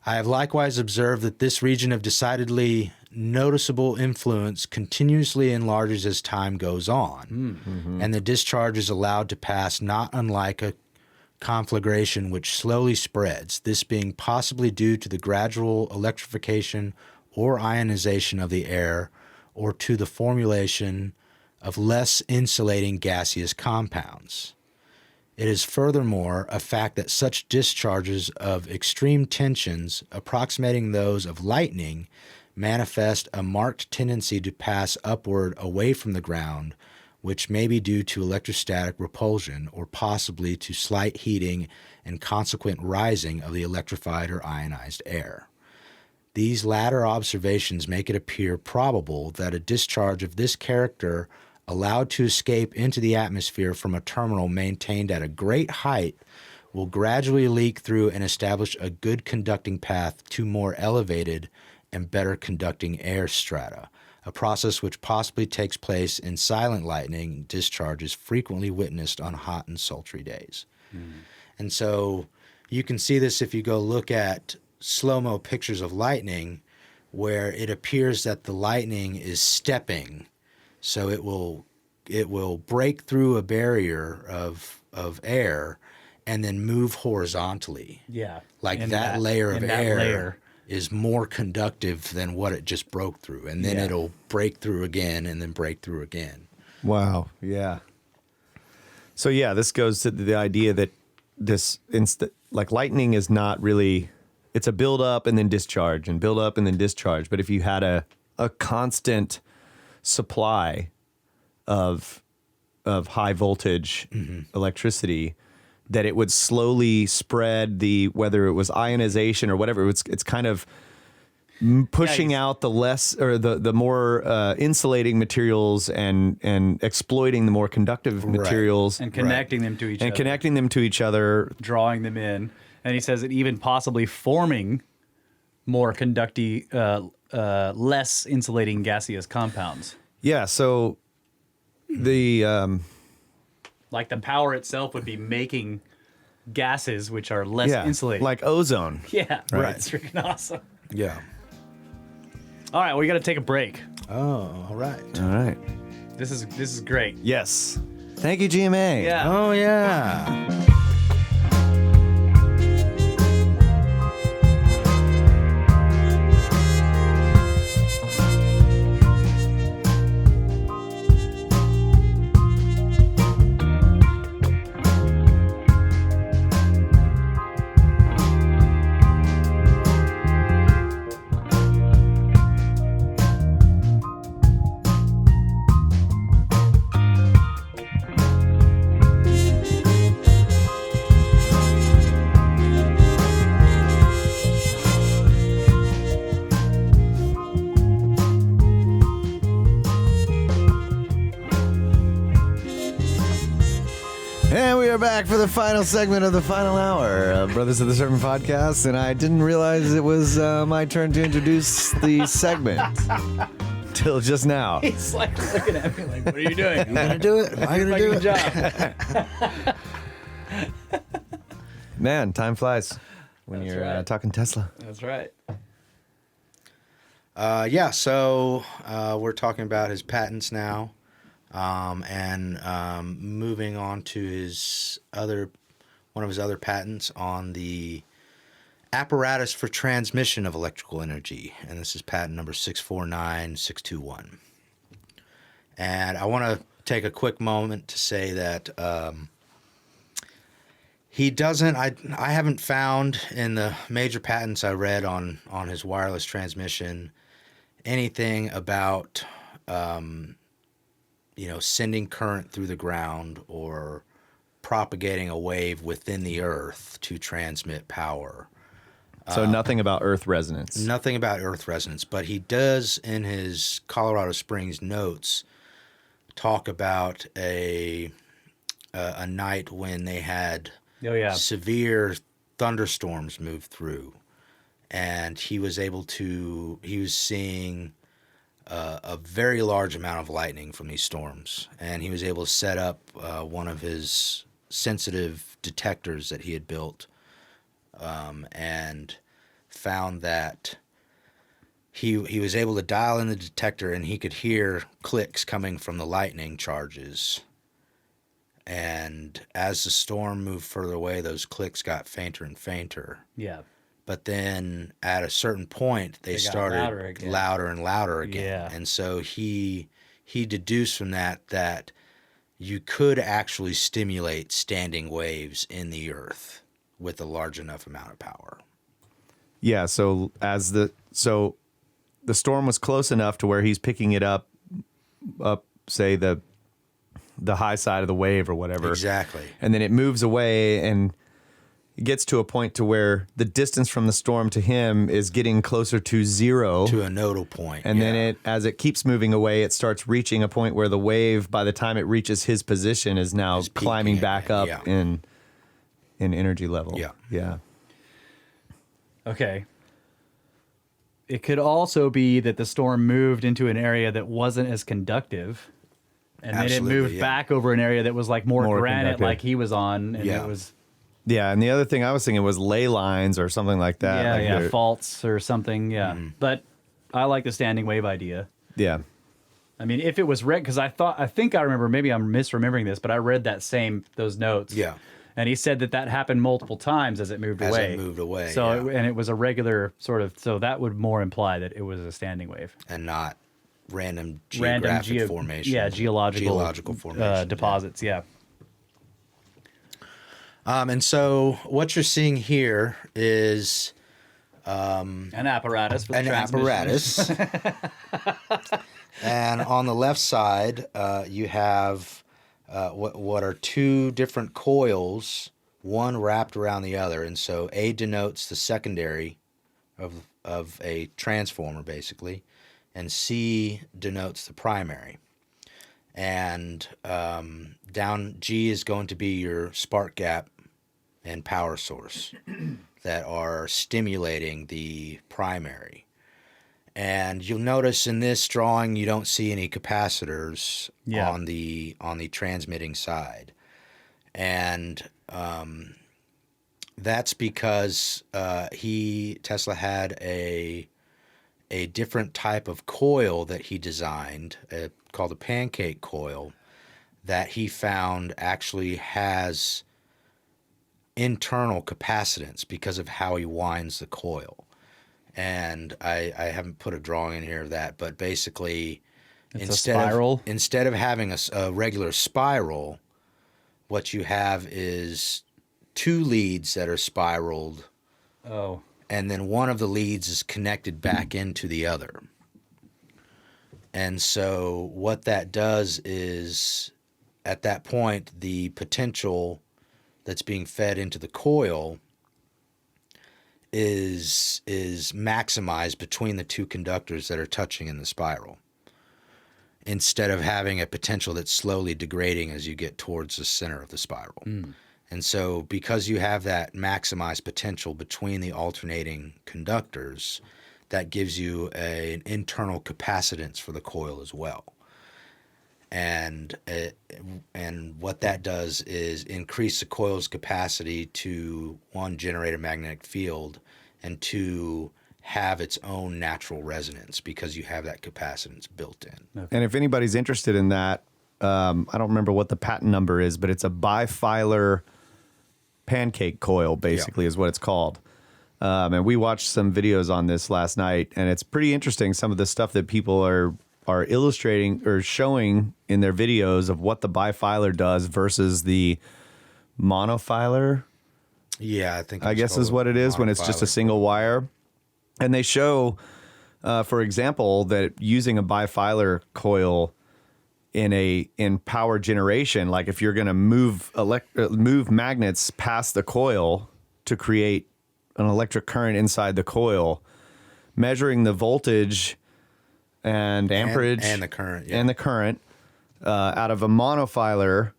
I have likewise observed that this region of decidedly noticeable influence continuously enlarges as time goes on, and the discharge is allowed to pass not unlike a conflagration which slowly spreads, this being possibly due to the gradual electrification or ionization of the air or to the formulation of less insulating gaseous compounds. It is furthermore a fact that such discharges of extreme tensions, approximating those of lightning, manifest a marked tendency to pass upward away from the ground, which may be due to electrostatic repulsion or possibly to slight heating and consequent rising of the electrified or ionized air. These latter observations make it appear probable that a discharge of this character allowed to escape into the atmosphere from a terminal maintained at a great height will gradually leak through and establish a good conducting path to more elevated and better conducting air strata, a process which possibly takes place in silent lightning discharges frequently witnessed on hot and sultry days. And so you can see this if you go look at slow-mo pictures of lightning where it appears that the lightning is stepping. So it will break through a barrier of air and then move horizontally. Yeah. Like In that layer of in that air layer. is more conductive than what it just broke through. And then Yeah. it'll break through again and then break through again. Wow. Yeah. So yeah, this goes to the idea that this like lightning is not really, it's a build up and then discharge and build up and then discharge. But if you had a constant supply of high voltage electricity, that it would slowly spread whether it was ionization or whatever, it's kind of pushing out the less or the more insulating materials and exploiting the more conductive materials And connecting them to each other. Drawing them in. And he says it even possibly forming more conductive, less insulating gaseous compounds. Yeah. So the Like the power itself would be making gases which are less insulating. like ozone. Yeah. Right. It's freaking awesome. Yeah. All right, we got to take a break. Oh, all right. All right. This is great. Yes. Thank you, GMA. Yeah. Oh, yeah. And we are back for the final segment of the final hour of Brothers of the Serpent podcast. And I didn't realize it was my turn to introduce the segment till just now. He's like looking at me like, what are you doing? I'm Gonna do it? Am I gonna do good it? job. Man, time flies when That's you're right. talking Tesla. That's right. Yeah, so we're talking about his patents now, and moving on to one of his other patents on the apparatus for transmission of electrical energy, and this is patent number 649621. And I want to take a quick moment to say that he doesn't. I haven't found in the major patents I read on his wireless transmission anything about sending current through the ground or propagating a wave within the Earth to transmit power. So nothing about Earth resonance. Nothing about Earth resonance, but he does in his Colorado Springs notes talk about a night when they had severe thunderstorms move through, and he was seeing a very large amount of lightning from these storms, and he was able to set up one of his sensitive detectors that he had built, and found that he was able to dial in the detector, and he could hear clicks coming from the lightning charges. And as the storm moved further away, those clicks got fainter and fainter. Yeah. But then at a certain point, they started louder and louder again. Yeah. And so he deduced from that you could actually stimulate standing waves in the Earth with a large enough amount of power. Yeah, so the storm was close enough to where he's picking it up say the high side of the wave or whatever. Exactly. And then it moves away and it gets to a point to where the distance from the storm to him is getting closer to zero. To a nodal point. And then as it keeps moving away, it starts reaching a point where the wave, by the time it reaches his position, is now climbing back up in energy level. Yeah. Yeah. Okay. It could also be that the storm moved into an area that wasn't as conductive, and then it moved back over an area that was like more granite, conductive. like he was on, and it was And the other thing I was thinking was ley lines or something like that. faults or something. Yeah, but I like the standing wave idea. Yeah. I mean, if it was red, because I think I remember, maybe I'm misremembering this, but I read those notes. Yeah. And he said that happened multiple times as it moved away. As it moved away. So, and it was a regular sort of, so that would more imply that it was a standing wave. And not random geographic formation. Yeah, geological formation. deposits, yeah. And so what you're seeing here is An apparatus for the an transmissions. apparatus. And on the left side, you have what are two different coils, one wrapped around the other. And so A denotes the secondary of a transformer, basically, and C denotes the primary. And down G is going to be your spark gap and power source that are stimulating the primary. And you'll notice in this drawing you don't see any capacitors on the transmitting side, and that's because Tesla had a different type of coil that he designed called a pancake coil that he found actually has internal capacitance because of how he winds the coil. And I haven't put a drawing in here of that, but basically instead of having a regular spiral, what you have is two leads that are spiraled. Oh. And then one of the leads is connected back into the other. And so what that does is at that point, the potential that's being fed into the coil is maximized between the two conductors that are touching in the spiral, instead of having a potential that's slowly degrading as you get towards the center of the spiral. And so because you have that maximized potential between the alternating conductors, that gives you an internal capacitance for the coil as well. And what that does is increase the coil's capacity to, one, generate a magnetic field, and two, have its own natural resonance because you have that capacitance built in. Okay. And if anybody's interested in that, I don't remember what the patent number is, but it's a bifilar pancake coil, basically, is what it's called. And we watched some videos on this last night, and it's pretty interesting, some of the stuff that people are illustrating or showing in their videos of what the bifilar does versus the monofilar. Yeah, I guess is what it is when it's just a single wire. And they show, for example, that using a bifilar coil in power generation, like if you're going to move magnets past the coil to create an electric current inside the coil, measuring the voltage and amperage and the current, and the current out of a monofilar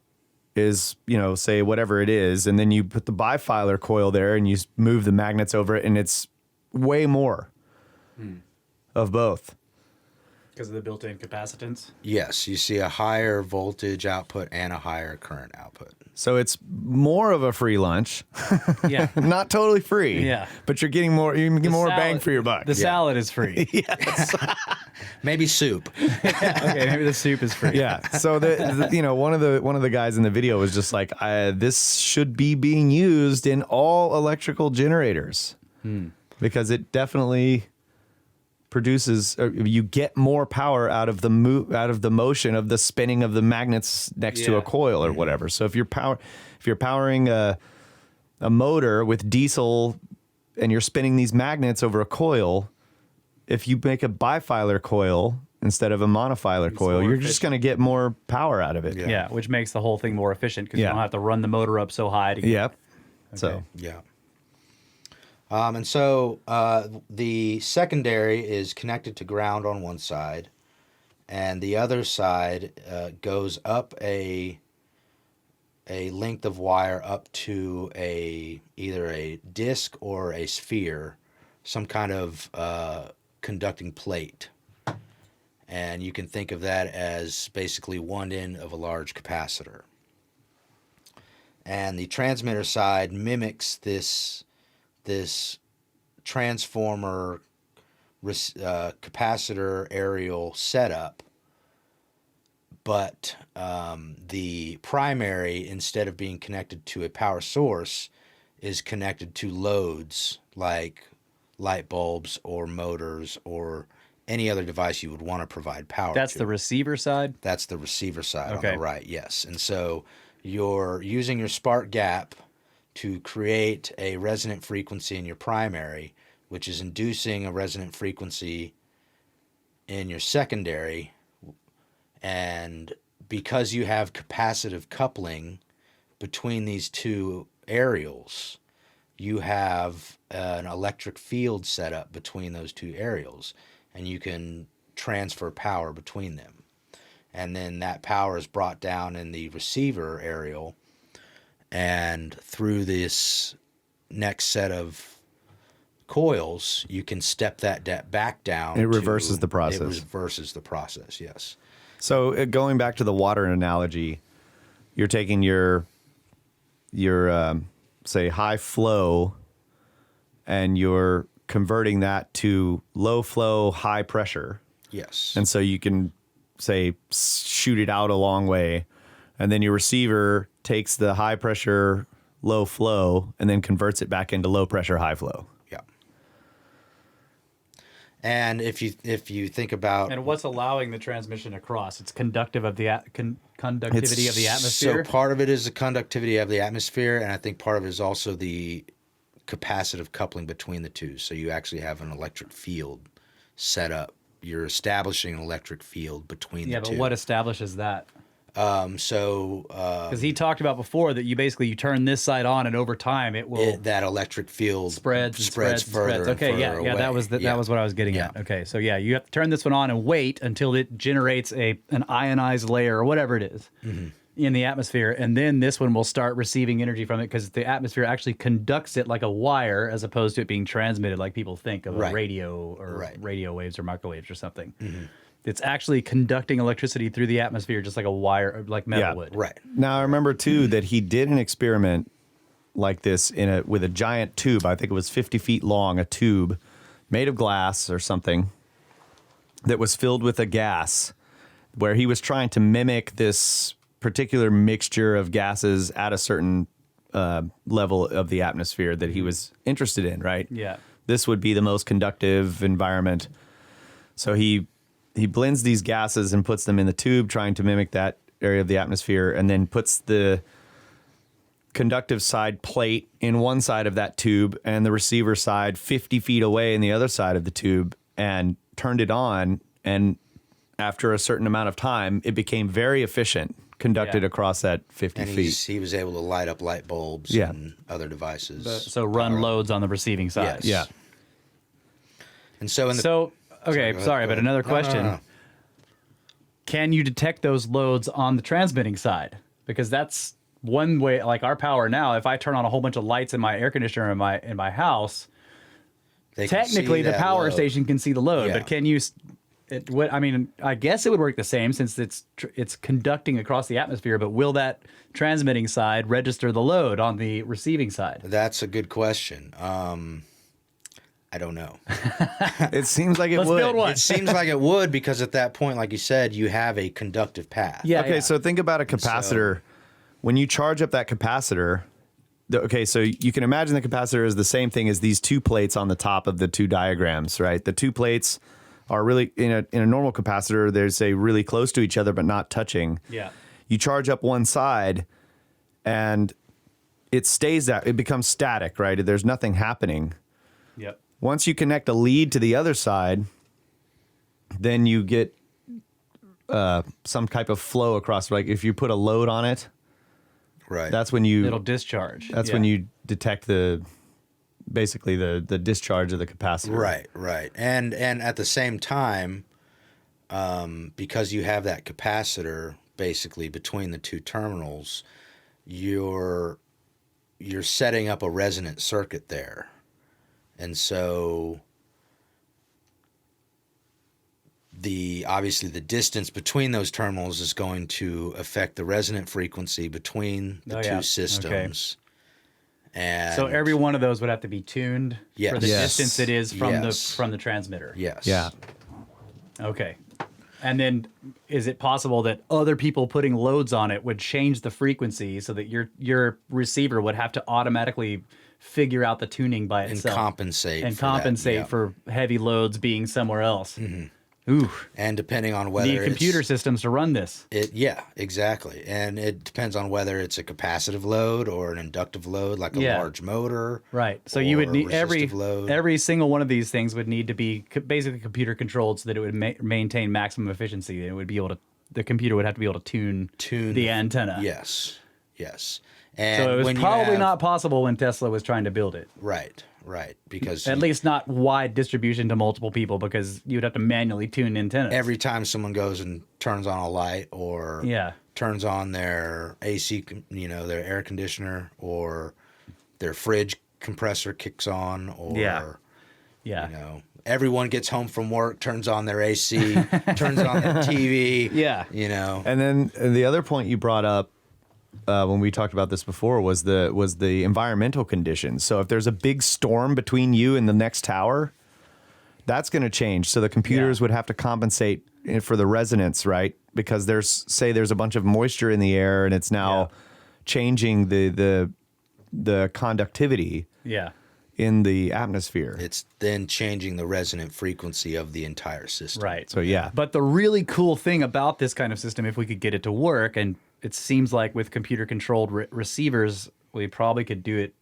is, say whatever it is, and then you put the bifilar coil there and you move the magnets over it, and it's way more of both. Because of the built-in capacitance? Yes, you see a higher voltage output and a higher current output. So it's more of a free lunch. Yeah. Not totally free. Yeah. But you're getting more. You can get more salad- bang for your buck. The salad is free. Maybe soup. Okay, maybe the soup is free. Yeah. So one of the guys in the video was just like, this should be being used in all electrical generators because it definitely produces. You get more power out of the motion of the spinning of the magnets next to a coil or whatever. So if you're powering a motor with diesel and you're spinning these magnets over a coil, if you make a bifilar coil instead of a monofilar coil, you're just going to get more power out of it. Yeah, which makes the whole thing more efficient because Yeah. you don't have to run the motor up so high to get. Yep. Okay. So Yeah. And so the secondary is connected to ground on one side, and the other side goes up a length of wire up to either a disc or a sphere, some kind of conducting plate. And you can think of that as basically one end of a large capacitor. And the transmitter side mimics this transformer capacitor aerial setup, but the primary, instead of being connected to a power source, is connected to loads like light bulbs or motors or any other device you would want to provide power That's to. the receiver side? That's the receiver side Okay. on the right, yes. And so you're using your spark gap to create a resonant frequency in your primary, which is inducing a resonant frequency in your secondary. And because you have capacitive coupling between these two aerials, you have an electric field set up between those two aerials, and you can transfer power between them. And then that power is brought down in the receiver aerial, and through this next set of coils, you can step that back down. It reverses the process. It reverses the process, yes. So going back to the water analogy, you're taking your say high flow, and you're converting that to low flow, high pressure. Yes. And so you can say shoot it out a long way, and then your receiver takes the high pressure, low flow, and then converts it back into low pressure, high flow. Yeah. And if you think about And what's allowing the transmission across? It's conductive of the conductivity of the atmosphere. So part of it is the conductivity of the atmosphere, and I think part of it is also the capacitive coupling between the two. So you actually have an electric field set up. You're establishing an electric field between the two. But what establishes that? So Because he talked about before that you turn this side on, and over time it will that electric field spreads further. and and okay, further yeah, away. that was that was what I was getting Yeah. at. Okay, so yeah, you have to turn this one on and wait until it generates an ionized layer or whatever it is in the atmosphere, and then this one will start receiving energy from it because the atmosphere actually conducts it like a wire as opposed to it being transmitted like people think of a radio or radio waves or microwaves or something. It's actually conducting electricity through the atmosphere just like a wire, like metal would. Right. Now I remember too that he did an experiment like this with a giant tube. I think it was 50 feet long, a tube made of glass or something that was filled with a gas, where he was trying to mimic this particular mixture of gases at a certain level of the atmosphere that he was interested in, right? Yeah. This would be the most conductive environment. So he blends these gases and puts them in the tube, trying to mimic that area of the atmosphere, and then puts the conductive side plate in one side of that tube and the receiver side 50 feet away in the other side of the tube, and turned it on, and after a certain amount of time, it became very efficient, conducted across that 50 And feet. he was able to light up light bulbs Yeah. and other devices. So run loads on the receiving side. Yes. Yeah. And so in the So, okay, go sorry, ahead. but another No, question. no. Can you detect those loads on the transmitting side? Because that's one way, like our power now, if I turn on a whole bunch of lights in my air conditioner in my house, They can technically see the that power load. station can see the load, Yeah. but can you I mean, I guess it would work the same since it's conducting across the atmosphere, but will that transmitting side register the load on the receiving side? That's a good question. I don't know. It seems like it Let's would. build one. It seems like it would, because at that point, like you said, you have a conductive path. Yeah. Okay, so think about a capacitor. When you charge up that capacitor, so you can imagine the capacitor is the same thing as these two plates on the top of the two diagrams, right? The two plates are really, in a normal capacitor, they're say really close to each other but not touching. Yeah. You charge up one side and it stays that, it becomes static, right? There's nothing happening. Yep. Once you connect a lead to the other side, then you get some type of flow across. Like if you put a load on it, Right. that's when you It'll discharge. that's Yeah. when you detect basically the discharge of the capacitor. Right, right. And at the same time, because you have that capacitor basically between the two terminals, you're setting up a resonant circuit there. And so obviously the distance between those terminals is going to affect the resonant frequency between the two systems. And So every one of those would have to be tuned for the Yes. distance it is from Yes. the transmitter. yes. Yeah. Okay. And then is it possible that other people putting loads on it would change the frequency so that your receiver would have to automatically figure out the tuning by And itself compensate and for that, compensate yeah. for heavy loads being somewhere else? Ooh. And depending on whether Need computer it's, systems to run this. yeah, exactly. And it depends on whether it's a capacitive load or an inductive load, like a Yeah. large motor. Right. So you would or need resistive load. every single one of these things would need to be basically computer controlled so that it would maintain maximum efficiency. It would be able to the computer would have to be able to tune the antenna. Yes, yes. And So it was when you probably have- not possible when Tesla was trying to build it. right, because At least not wide distribution to multiple people because you'd have to manually tune antennas. every time someone goes and turns on a light or Yeah. turns on their AC, their air conditioner, or their fridge compressor kicks on, or Yeah. everyone gets home from work, turns on their AC, turns on their TV. Yeah. And then the other point you brought up when we talked about this before was the environmental conditions. So if there's a big storm between you and the next tower, that's going to change. So the computers would have to compensate for the resonance, right? Because there's a bunch of moisture in the air and it's now changing the conductivity Yeah. in the atmosphere. It's then changing the resonant frequency of the entire system. Right. So yeah. But the really cool thing about this kind of system, if we could get it to work, and it seems like with computer-controlled receivers, we probably could do it,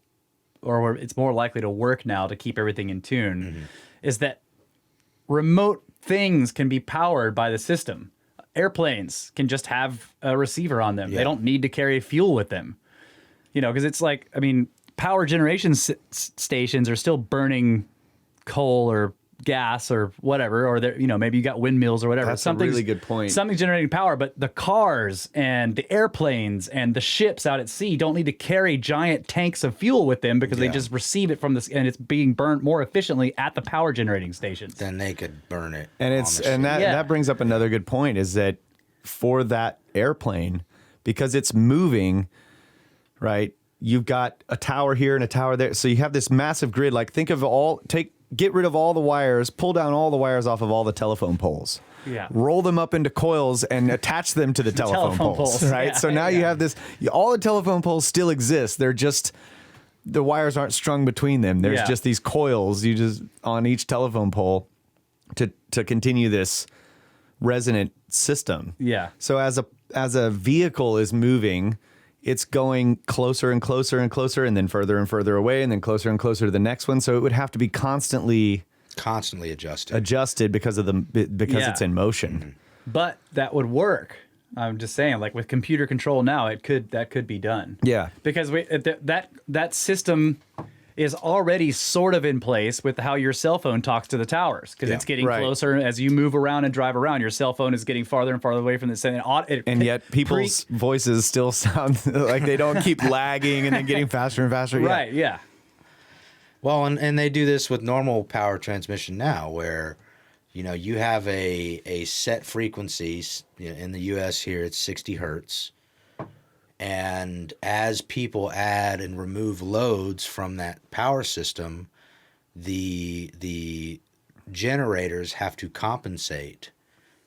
or it's more likely to work now to keep everything in tune, is that remote things can be powered by the system. Airplanes can just have a receiver on them. They don't need to carry fuel with them. Because it's like, power generation stations are still burning coal or gas or whatever, or maybe you got windmills or whatever. That's a really good point. Something's generating power, but the cars and the airplanes and the ships out at sea don't need to carry giant tanks of fuel with them because they just receive it from this, and it's being burnt more efficiently at the power generating stations. Then they could burn it. And that brings up another good point is that for that airplane, because it's moving, right? You've got a tower here and a tower there. So you have this massive grid. Like get rid of all the wires, pull down all the wires off of all the telephone poles. Yeah. Roll them up into coils and attach them to the telephone poles. Right. Yeah, So now you have this, all the telephone poles still exist. They're just, the wires aren't strung between them. There's just these coils you just on each telephone pole to continue this resonant system. Yeah. So as a vehicle is moving, it's going closer and closer and closer, and then further and further away, and then closer and closer to the next one. So it would have to be constantly Constantly adjusted. because it's in motion. But that would work. I'm just saying, like with computer control now, that could be done. Yeah. Because that system is already sort of in place with how your cell phone talks to the towers, because it's getting Right. closer as you move around and drive around. Your cell phone is getting farther and farther away from the center. And yet people's voices still sound like they don't keep lagging and then getting faster and faster. Right, yeah. Well, and they do this with normal power transmission now, where, you have a set frequency. In the U.S. here, it's 60 hertz. And as people add and remove loads from that power system, the generators have to compensate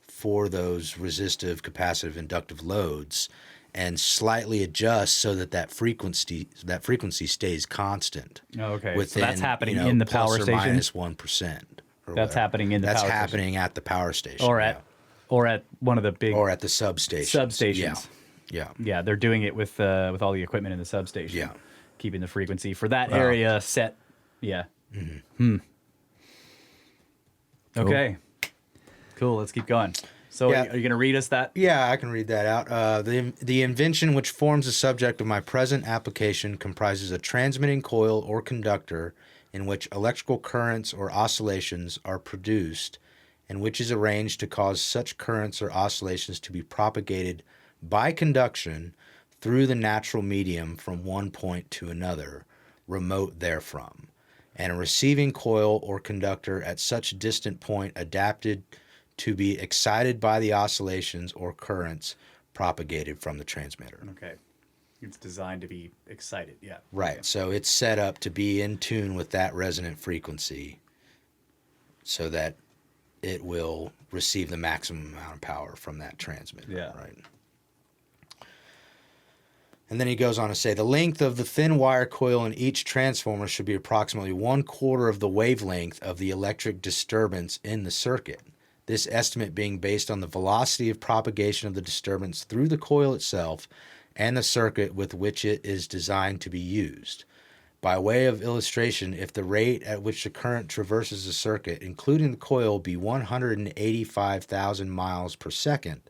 for those resistive, capacitive, inductive loads and slightly adjust so that frequency stays constant. Oh, okay. Within, so that's happening in the power plus or station. minus 1%. That's happening in the That's power happening station. at the power station. or at one of the big or at the substation. substations. Yeah. Yeah, they're doing it with all the equipment in the substation. Yeah. Keeping the frequency for that area set. Yeah. Mm-hmm. Okay. Cool. Let's keep going. So Yeah. are you going to read us that? Yeah, I can read that out. The invention which forms the subject of my present application comprises a transmitting coil or conductor in which electrical currents or oscillations are produced, and which is arranged to cause such currents or oscillations to be propagated by conduction through the natural medium from one point to another, remote therefrom, and a receiving coil or conductor at such distant point adapted to be excited by the oscillations or currents propagated from the transmitter. Okay. It's designed to be excited. Yeah. Right. So it's set up to be in tune with that resonant frequency so that it will receive the maximum amount of power from that transmitter. Yeah. Right. And then he goes on to say, the length of the thin wire coil in each transformer should be approximately 1/4 of the wavelength of the electric disturbance in the circuit. This estimate being based on the velocity of propagation of the disturbance through the coil itself and the circuit with which it is designed to be used. By way of illustration, if the rate at which the current traverses the circuit, including the coil, be 185,000 miles per second,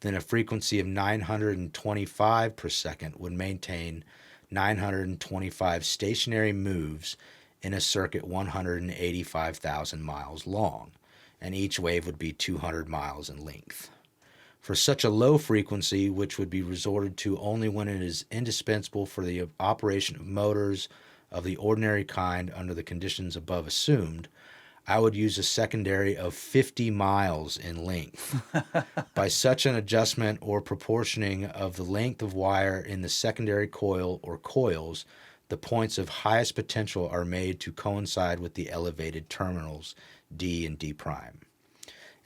then a frequency of 925 per second would maintain 925 stationary moves in a circuit 185,000 miles long, and each wave would be 200 miles in length. For such a low frequency, which would be resorted to only when it is indispensable for the operation of motors of the ordinary kind under the conditions above assumed, I would use a secondary of 50 miles in length. By such an adjustment or proportioning of the length of wire in the secondary coil or coils, the points of highest potential are made to coincide with the elevated terminals D and D prime.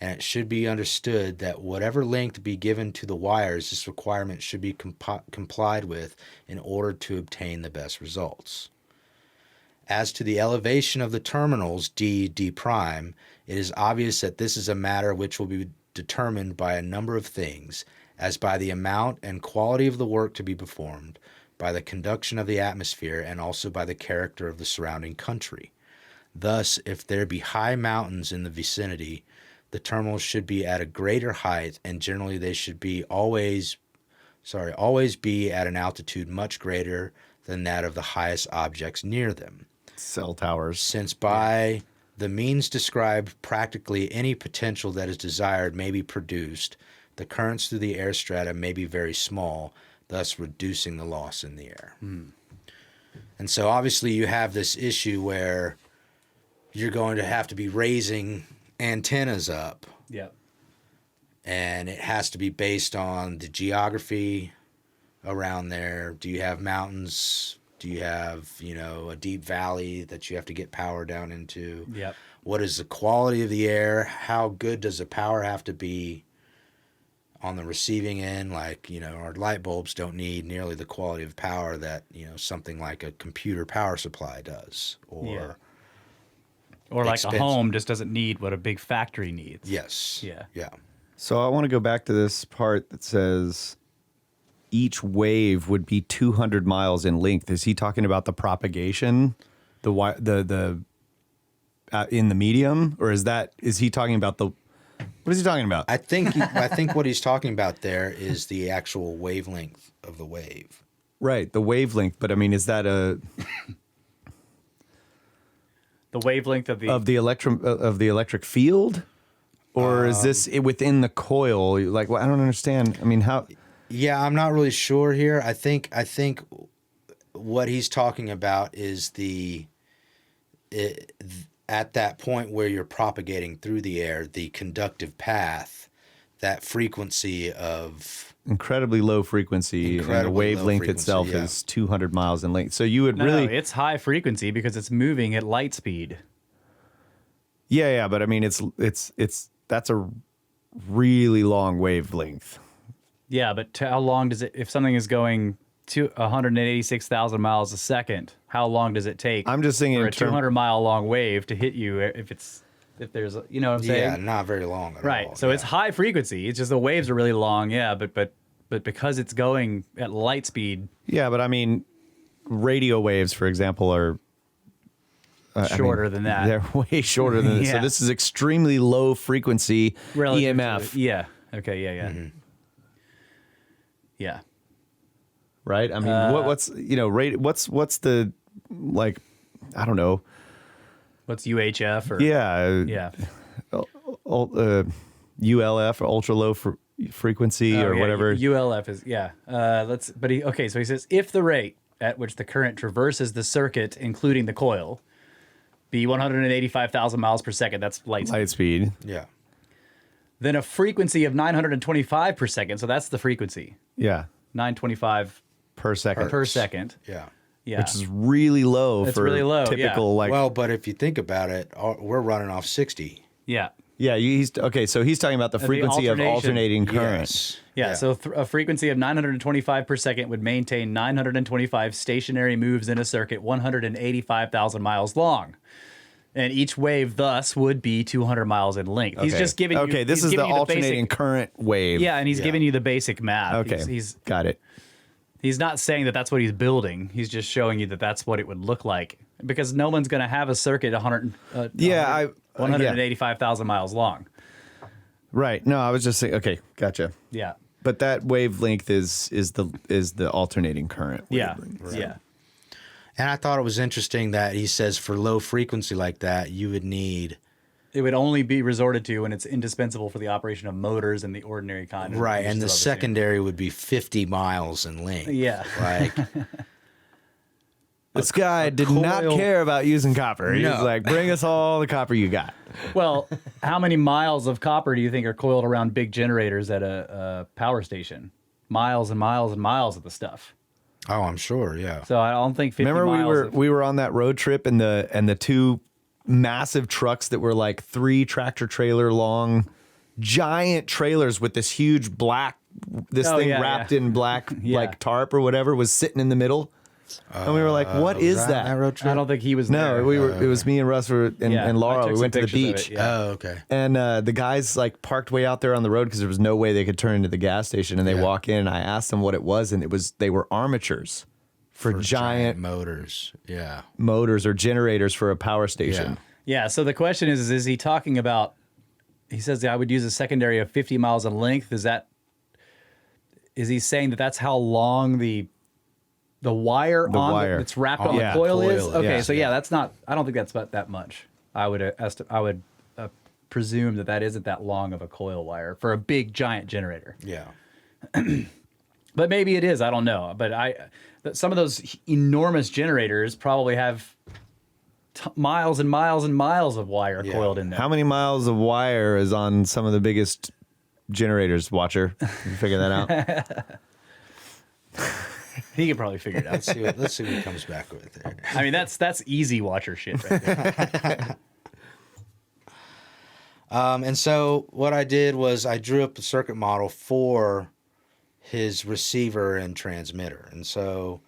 And it should be understood that whatever length be given to the wires, this requirement should be complied with in order to obtain the best results. As to the elevation of the terminals D, D prime, it is obvious that this is a matter which will be determined by a number of things, as by the amount and quality of the work to be performed, by the conduction of the atmosphere, and also by the character of the surrounding country. Thus, if there be high mountains in the vicinity, the terminals should be at a greater height, and generally they should be always be at an altitude much greater than that of the highest objects near them. Cell towers. Since by the means described practically any potential that is desired may be produced, the currents through the air strata may be very small, thus reducing the loss in the air. And so obviously you have this issue where you're going to have to be raising antennas up, Yep. and it has to be based on the geography around there. Do you have mountains? Do you have, a deep valley that you have to get power down into? Yep. What is the quality of the air? How good does the power have to be on the receiving end? Like, our light bulbs don't need nearly the quality of power that, something like a computer power supply does. Or like a home just doesn't need what a big factory needs. Yes. Yeah. Yeah. So I want to go back to this part that says each wave would be 200 miles in length. Is he talking about the propagation, the in the medium, or is he talking about What is he talking about? I think what he's talking about there is the actual wavelength of the wave. Right, the wavelength. But I mean, is that The wavelength of the the electric field, or is this within the coil? Like, well, I don't understand. I mean, how? Yeah, I'm not really sure here. I think what he's talking about is at that point where you're propagating through the air, the conductive path, that frequency of Incredibly low frequency, and the wavelength itself is 200 miles in length. So you would No, it's high frequency because it's moving at light speed. yeah, but I mean, it's that's a really long wavelength. Yeah, but how long does it? If something is going to 186,000 miles a second, how long does it take? I'm just thinking for in a 200-mile long wave to hit you. If there's, you know what I'm saying? Yeah, not very long at all. Right. So yeah. it's high frequency. It's just the waves are really long. Yeah, but because it's going at light speed, Yeah, but I mean, radio waves, for example, are shorter than that. They're way shorter than this. So Yeah. this is extremely low frequency Relative to EMF, it. Yeah. Okay. Yeah. Mm-hmm. Yeah. right? I mean, what's what's the, like, I don't know. What's UHF or Yeah. yeah. ULF, or ultra low frequency, or yeah, whatever. ULF is so he says if the rate at which the current traverses the circuit, including the coil, be 185,000 miles per second, that's light speed. Light speed. Yeah. Then a frequency of 925 per second, so that's the frequency, Yeah. 925 Per second. per second. Yeah. Yeah, Which is really low It's for really low, typical, yeah. like, Well, but if you think about it, we're running off 60. yeah. yeah, so he's talking about the frequency of alternation. alternating current. Yes. Yeah, so a frequency of 925 per second would maintain 925 stationary moves in a circuit 185,000 miles long. And each wave thus would be 200 miles in length. He's Okay. just giving you Okay, this he's is the giving you alternating basic, current wave. yeah, and he's giving you the basic math. Okay. Got it. He's not saying that that's what he's building. He's just showing you that that's what it would look like, because no one's going to have a circuit 185,000 miles long. Right. No, I was just saying, okay, gotcha. Yeah. But that wavelength is the alternating current Yeah. wavelength. Yeah. And I thought it was interesting that he says for low frequency like that, you would need. It would only be resorted to when it's indispensable for the operation of motors and the ordinary kind. of Right. uses And the of the secondary would be 50 miles in length. Yeah. Like, This guy did not coil- care about using copper. He was No. like, bring us all the copper you got. Well, how many miles of copper do you think are coiled around big generators at a power station? Miles and miles and miles of the stuff. oh, I'm sure. Yeah. So I don't think 50 Remember miles we were on that road trip, and the two massive trucks that were like 3 tractor trailer long, giant trailers with this huge black thing wrapped in black Yeah. like tarp or whatever was sitting in the middle. And we were like, what is that? road trip? I don't think he was No, there. we were. It was me and Russ and Yeah, Laura. I took We some went to the pictures of beach, it, yeah. Oh, okay. and the guys like parked way out there on the road because there was no way they could turn into the gas station. And they Yeah. walk in, and I asked them what it was, and they were armatures for giant motors. Yeah. motors or generators for a power station. Yeah, so the question is he talking about, he says I would use a secondary of 50 miles in length. Is he saying that that's how long the wire wire. that's wrapped On on the the coil is? coil, Okay, yeah. so yeah, that's not, I don't think that's about that much. I would presume that isn't that long of a coil wire for a big giant generator. Yeah. But maybe it is, I don't know. But some of those enormous generators probably have miles and miles and miles of wire Yeah. coiled in there. How many miles of wire is on some of the biggest generators, Watcher? You figure that out? He could probably figure it out. Let's see what he comes back with there. I mean, that's easy Watcher shit right there. And so what I did was I drew up a circuit model for his receiver and transmitter. And so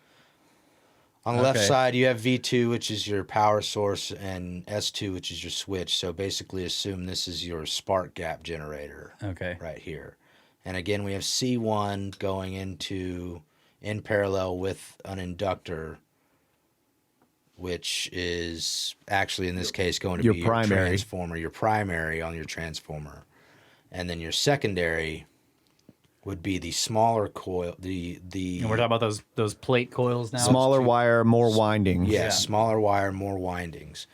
on the left Okay. side, you have V2, which is your power source, and S2, which is your switch. So basically assume this is your spark gap generator Okay. right here. And again, we have C1 going in parallel with an inductor, which is actually in this case going to Your be primary. your transformer, your primary on your transformer. and then your secondary would be the smaller coil. The And we're talking about those plate coils now. Smaller wire, more windings. yeah, smaller wire, more windings,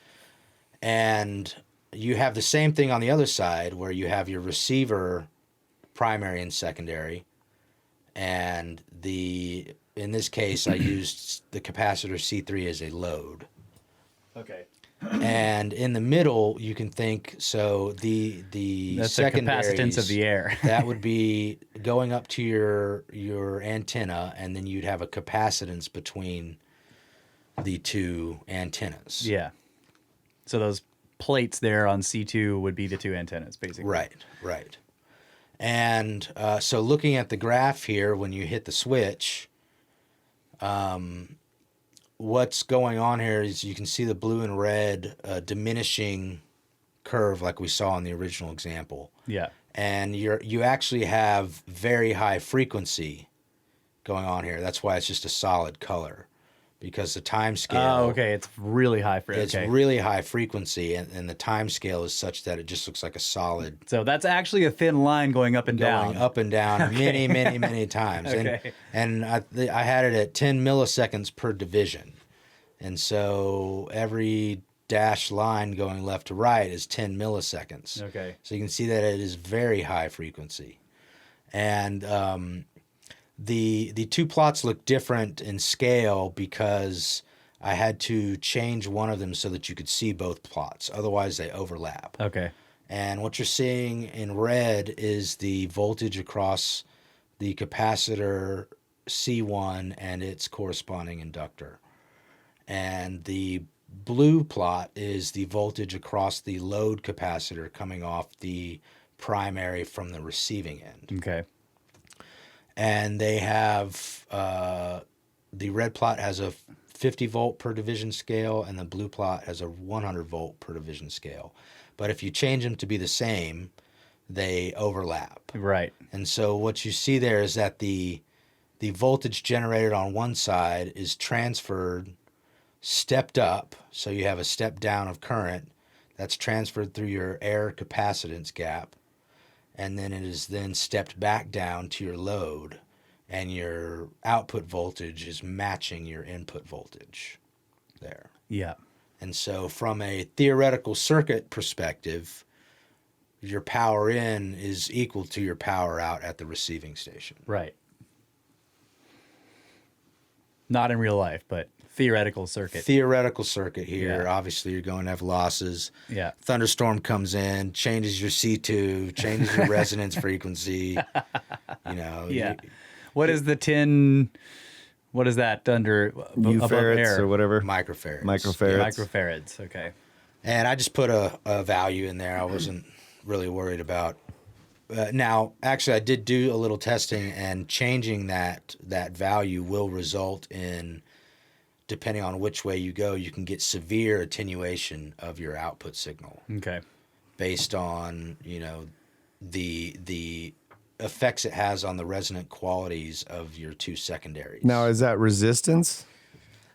and you have the same thing on the other side where you have your receiver, primary and secondary, and in this case I used the capacitor C3 as a load. Okay. And in the middle, you can think, so the That's the capacitance of the air. that would be going up to your antenna, and then you'd have a capacitance between the two antennas. Yeah. So those plates there on C2 would be the two antennas, basically. Right. And so looking at the graph here, when you hit the switch, what's going on here is you can see the blue and red diminishing curve like we saw in the original example. Yeah. And you actually have very high frequency going on here. That's why it's just a solid color, because the time scale. Oh, okay. It's really high It's really high frequency, and the time scale is such that it just looks like a solid. So that's actually a thin line going up and down. Going up and down many times. Okay. And I had it at 10 milliseconds per division. And so every dashed line going left to right is 10 milliseconds. Okay. So you can see that it is very high frequency. And the two plots look different in scale because I had to change one of them so that you could see both plots. Otherwise, they overlap. Okay. And what you're seeing in red is the voltage across the capacitor C1 and its corresponding inductor. And the blue plot is the voltage across the load capacitor coming off the primary from the receiving end. Okay. And they have, the red plot has a 50 volt per division scale, and the blue plot has a 100 volt per division scale. But if you change them to be the same, they overlap. Right. And so what you see there is that the voltage generated on one side is transferred, stepped up, so you have a step down of current that's transferred through your air capacitance gap, and then it is then stepped back down to your load, and your output voltage is matching your input voltage there. Yeah. And so from a theoretical circuit perspective, your power in is equal to your power out at the receiving station. Right. Not in real life, but theoretical circuit. Theoretical circuit here. Yeah. Obviously, you're going to have losses. Yeah. Thunderstorm comes in, changes your C2, changes your resonance frequency. You know. Yeah. What is the 10? What is that under above Farads air? or whatever. Microfarads. Microfarads. Okay. And I just put a value in there. I wasn't really worried about. Now, actually, I did do a little testing, and changing that value will result in, depending on which way you go, you can get severe attenuation of your output signal Okay. based on, you know, the effects it has on the resonant qualities of your two secondaries. Now, is that resistance?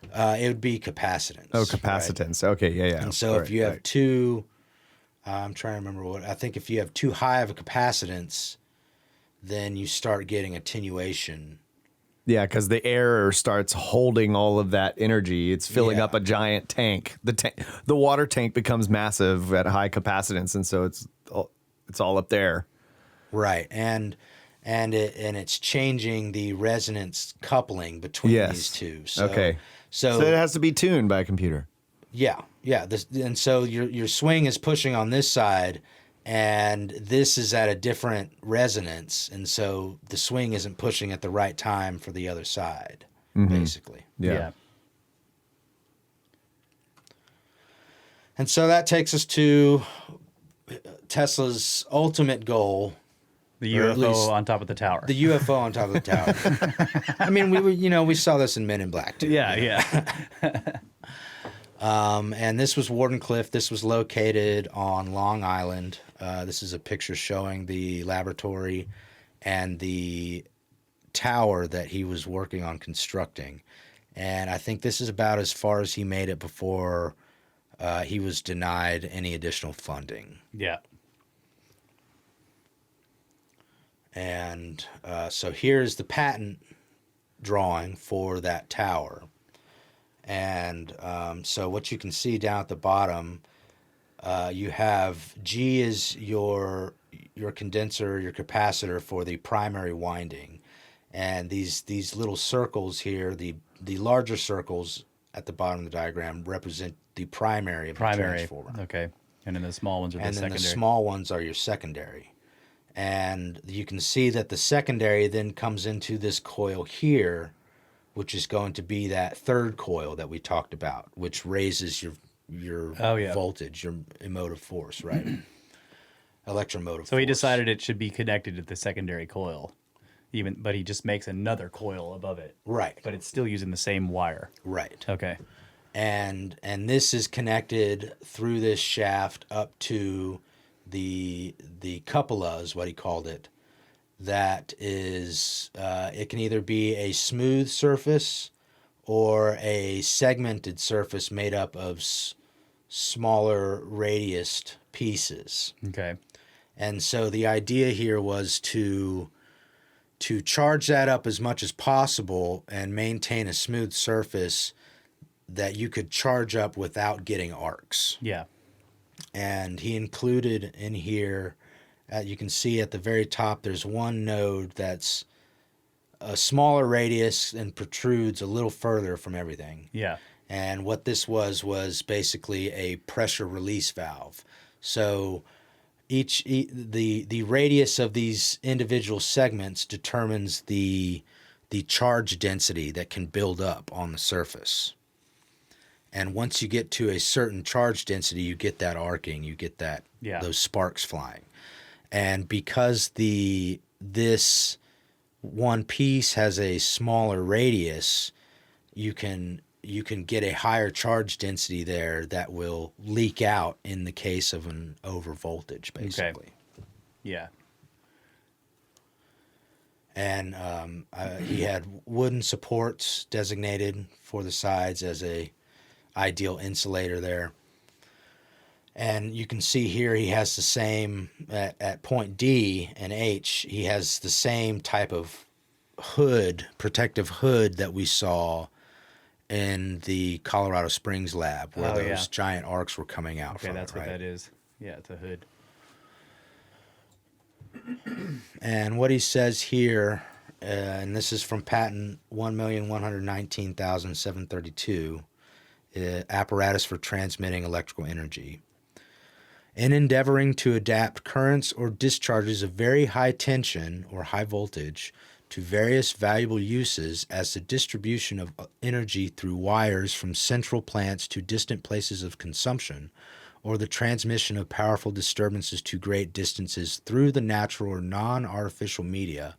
It would be capacitance. Oh, right? capacitance. Okay, yeah. And so if you have two, I'm trying to remember what, I think if you have too high of a capacitance, then you start getting attenuation. Yeah, because the air starts holding all of that energy. It's filling Yeah. up a giant tank. The water tank becomes massive at high capacitance, and so it's all up there. Right. And it's changing the resonance coupling between these two. So, okay. So it has to be tuned by a computer. yeah. And so your swing is pushing on this side, and this is at a different resonance, and so the swing isn't pushing at the right time for the other side, basically. Yeah. And so that takes us to Tesla's ultimate goal. The Or at UFO least on top of the tower. The UFO on top of the tower. I mean, we saw this in Men in Black too. yeah. And this was Wardenclyffe. This was located on Long Island. This is a picture showing the laboratory and the tower that he was working on constructing. And I think this is about as far as he made it before he was denied any additional funding. Yeah. And so here's the patent drawing for that tower. And so what you can see down at the bottom, you have G is your condenser, your capacitor for the primary winding. And these little circles here, the larger circles at the bottom of the diagram represent the primary of the transformer. Okay. And then the small ones are the And then secondary. the small ones are your secondary. And you can see that the secondary then comes into this coil here, which is going to be that third coil that we talked about, which raises your voltage, your emotive force, right? Electromotive So he force. decided it should be connected to the secondary coil, but he just makes another coil above it. Right. But it's still using the same wire. Right. Okay. And this is connected through this shaft up to the cupola is what he called it. That is, it can either be a smooth surface or a segmented surface made up of smaller radiused pieces. Okay. And so the idea here was to charge that up as much as possible and maintain a smooth surface that you could charge up without getting arcs. Yeah. And he included in here, you can see at the very top, there's one node that's a smaller radius and protrudes a little further from everything. Yeah. And what this was basically a pressure release valve. So the radius of these individual segments determines the charge density that can build up on the surface. And once you get to a certain charge density, you get that arcing, you get that those sparks flying. And because this one piece has a smaller radius, you can get a higher charge density there that will leak out in the case of an overvoltage, basically. Okay. Yeah. And he had wooden supports designated for the sides as a ideal insulator there. And you can see here he has the same, at point D and H, he has the same type of hood, protective hood that we saw in the Colorado Springs lab where those giant arcs were coming out from that's it, right? what that is. Yeah, it's a hood. And what he says here, and this is from patent 1,119,732, apparatus for transmitting electrical energy. In endeavoring to adapt currents or discharges of very high tension or high voltage to various valuable uses as the distribution of energy through wires from central plants to distant places of consumption, or the transmission of powerful disturbances to great distances through the natural or non-artificial media,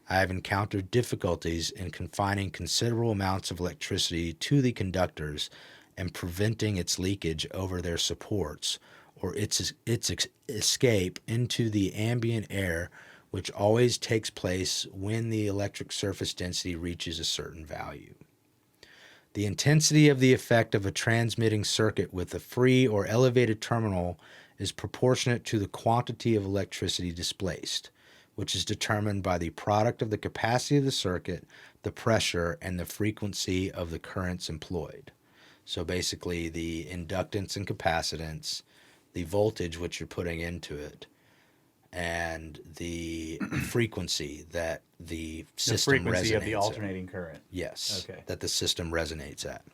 I have encountered difficulties in confining considerable amounts of electricity to the conductors and preventing its leakage over their supports, or its escape into the ambient air, which always takes place when the electric surface density reaches a certain value. The intensity of the effect of a transmitting circuit with a free or elevated terminal is proportionate to the quantity of electricity displaced, which is determined by the product of the capacity of the circuit, the pressure, and the frequency of the currents employed. So basically the inductance and capacitance, the voltage which you're putting into it, and the frequency that the system resonates. The frequency of the alternating current. Yes, Okay. that the system resonates at.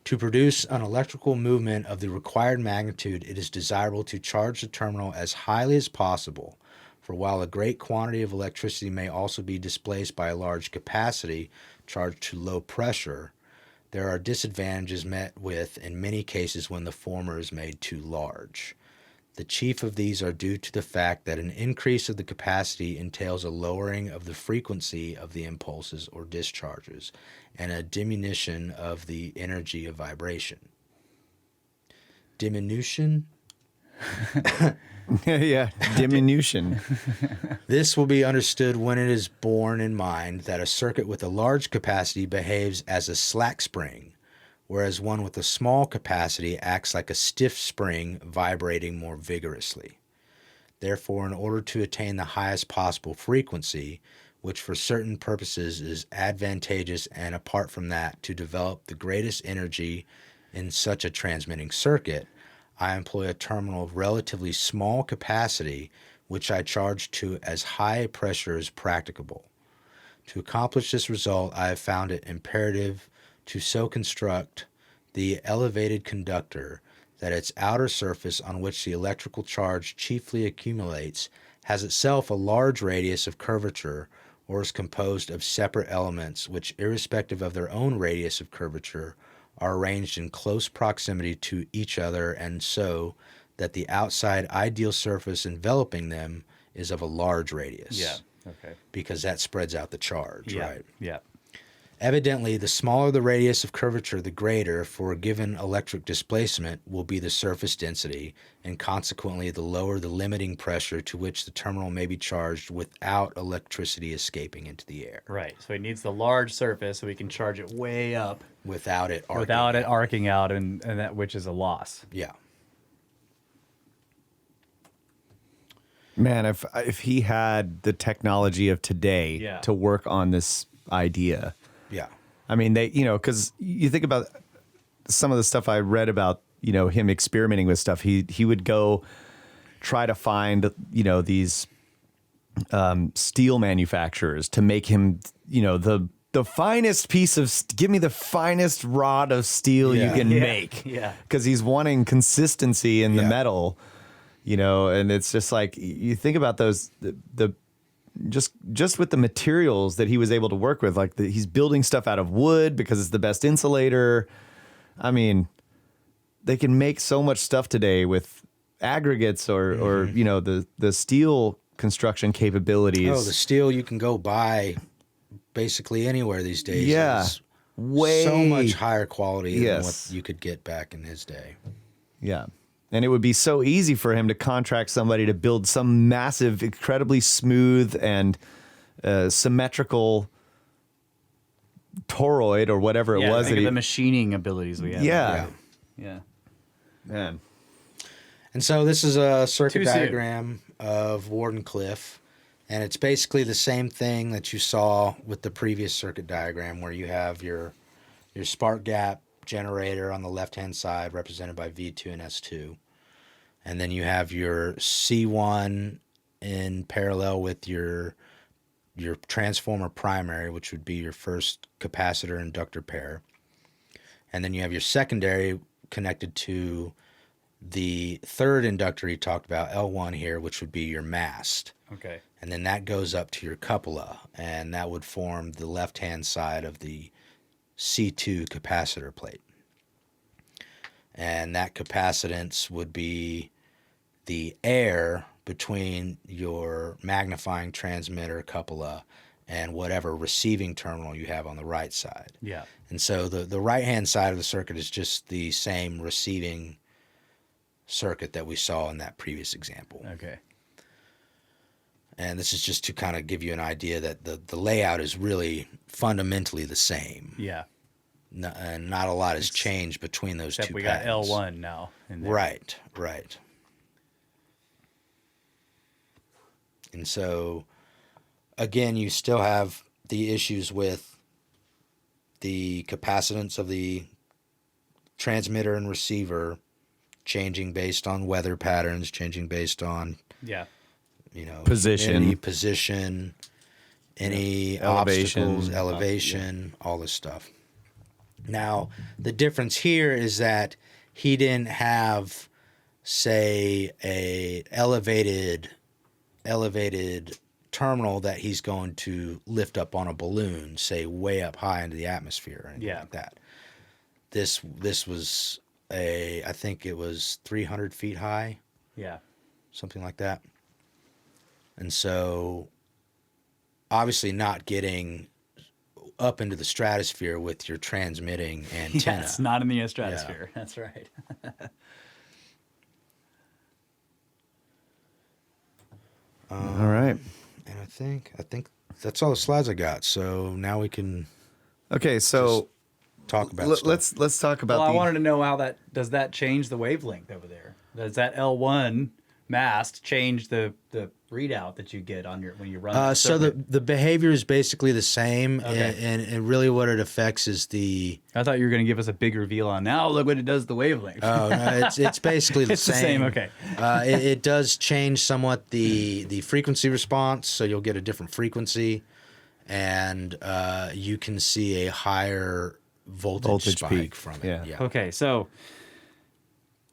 To produce an electrical movement of the required magnitude, it is desirable to charge the terminal as highly as possible, for while a great quantity of electricity may also be displaced by a large capacity charged to low pressure, there are disadvantages met with in many cases when the former is made too large. The chief of these are due to the fact that an increase of the capacity entails a lowering of the frequency of the impulses or discharges and a diminution of the energy of vibration. Diminution? Yeah, diminution. This will be understood when it is borne in mind that a circuit with a large capacity behaves as a slack spring, whereas one with a small capacity acts like a stiff spring vibrating more vigorously. Therefore, in order to attain the highest possible frequency, which for certain purposes is advantageous, and apart from that, to develop the greatest energy in such a transmitting circuit, I employ a terminal of relatively small capacity, which I charge to as high a pressure as practicable. To accomplish this result, I have found it imperative to so construct the elevated conductor that its outer surface, on which the electrical charge chiefly accumulates, has itself a large radius of curvature, or is composed of separate elements which, irrespective of their own radius of curvature, are arranged in close proximity to each other, and so that the outside ideal surface enveloping them is of a large radius. Yeah. Okay. Because that spreads out the charge, Yeah. right? Yeah. Evidently, the smaller the radius of curvature, the greater, for a given electric displacement, will be the surface density, and consequently the lower the limiting pressure to which the terminal may be charged without electricity escaping into the air. Right. So he needs the large surface so we can charge it way up Without it arcing without it out. arcing out, and that which is a loss. Yeah. Man, if he had the technology of today Yeah. to work on this idea, Yeah. I mean, because you think about some of the stuff I read about, him experimenting with stuff. He would go try to find, these steel manufacturers to make him, the finest piece of, give me the finest rod of steel you Yeah. can Yeah. make. Yeah. Because he's wanting consistency in the Yeah. metal, and it's just like, you think about those, just with the materials that he was able to work with, like he's building stuff out of wood because it's the best insulator. I mean, they can make so much stuff today with aggregates or the steel construction capabilities. Oh, the steel you can go buy basically anywhere these days. Yeah. Is Way so much higher quality than Yes. what you could get back in his day. Yeah. And it would be so easy for him to contract somebody to build some massive, incredibly smooth and symmetrical toroid or whatever it Yeah, was. think That of he, the machining abilities we have. yeah. Yeah. Man. And so this is a circuit Too soon. diagram of Wardenclyffe, and it's basically the same thing that you saw with the previous circuit diagram, where you have your spark gap generator on the left-hand side represented by V2 and S2. And then you have your C1 in parallel with your transformer primary, which would be your first capacitor inductor pair. And then you have your secondary connected to the third inductor he talked about, L1 here, which would be your mast. Okay. And then that goes up to your cupola, and that would form the left-hand side of the C2 capacitor plate. And that capacitance would be the air between your magnifying transmitter cupola and whatever receiving terminal you have on the right side. Yeah. And so the right-hand side of the circuit is just the same receiving circuit that we saw in that previous example. Okay. And this is just to kind of give you an idea that the layout is really fundamentally the same. Yeah. And not a lot has changed between those Except two we patterns. got L1 now. In there. Right, right. And so, again, you still have the issues with the capacitance of the transmitter and receiver changing based on weather patterns, changing based on, Yeah. Position. humidity, position, any Elevation. obstacles, elevation, all this stuff. Now, the difference here is that he didn't have, say, a elevated terminal that he's going to lift up on a balloon, say way up high into the atmosphere or anything like that. This was I think it was 300 feet high, Yeah. something like that. And so, obviously not getting up into the stratosphere with your transmitting antenna. Yeah, it's not in the stratosphere. That's right. All right. And I think that's all the slides I got. So now we can Okay, so talk about stuff. let's talk about Well, I the wanted to know how does that change the wavelength over there? Does that L1 mast change the readout that you get on when you run? So the behavior is basically the same, Okay. and really what it affects is the. I thought you were going to give us a big reveal on now. Look what it does to the wavelength. Oh, no, it's basically the It's same. the same, okay. It does change somewhat the frequency response, so you'll get a different frequency, and you can see a higher voltage spike peak. from it. Yeah. Okay, so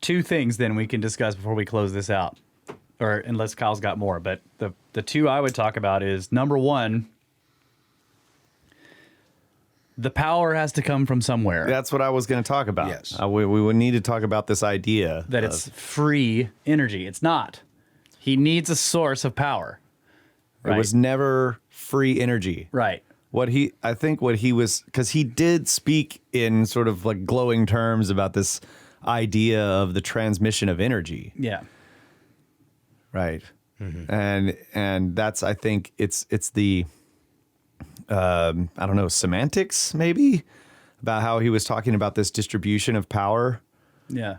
2 things then we can discuss before we close this out, or unless Kyle's got more. But the 2 I would talk about is, number 1, the power has to come from somewhere. That's what I was going to talk about. Yes. We would need to talk about this idea That it's free energy. It's not. He needs a source of power. it was never free energy. Right. I think what he was, because he did speak in sort of like glowing terms about this idea of the transmission of energy, Yeah. right? And that's, I think it's the I don't know, semantics maybe about how he was talking about this distribution of power. Yeah.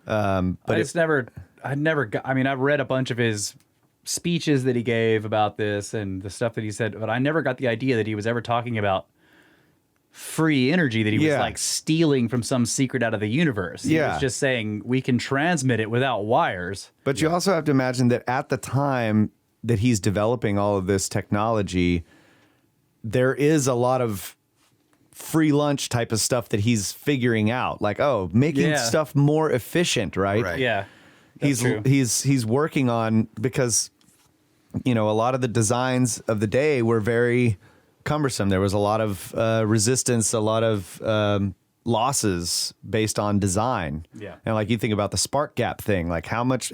But I've read a bunch of his speeches that he gave about this and the stuff that he said, but I never got the idea that he was ever talking about free energy, that he was Yeah. like stealing from some secret out of the universe. He Yeah. was just saying we can transmit it without wires. But you also have to imagine that at the time that he's developing all of this technology, there is a lot of free lunch type of stuff that he's figuring out, like, making Yeah. stuff more efficient, right? Right. Yeah. That's true. He's working on, because a lot of the designs of the day were very cumbersome. There was a lot of resistance, a lot of losses based on design. Yeah. And like you think about the spark gap thing, like how much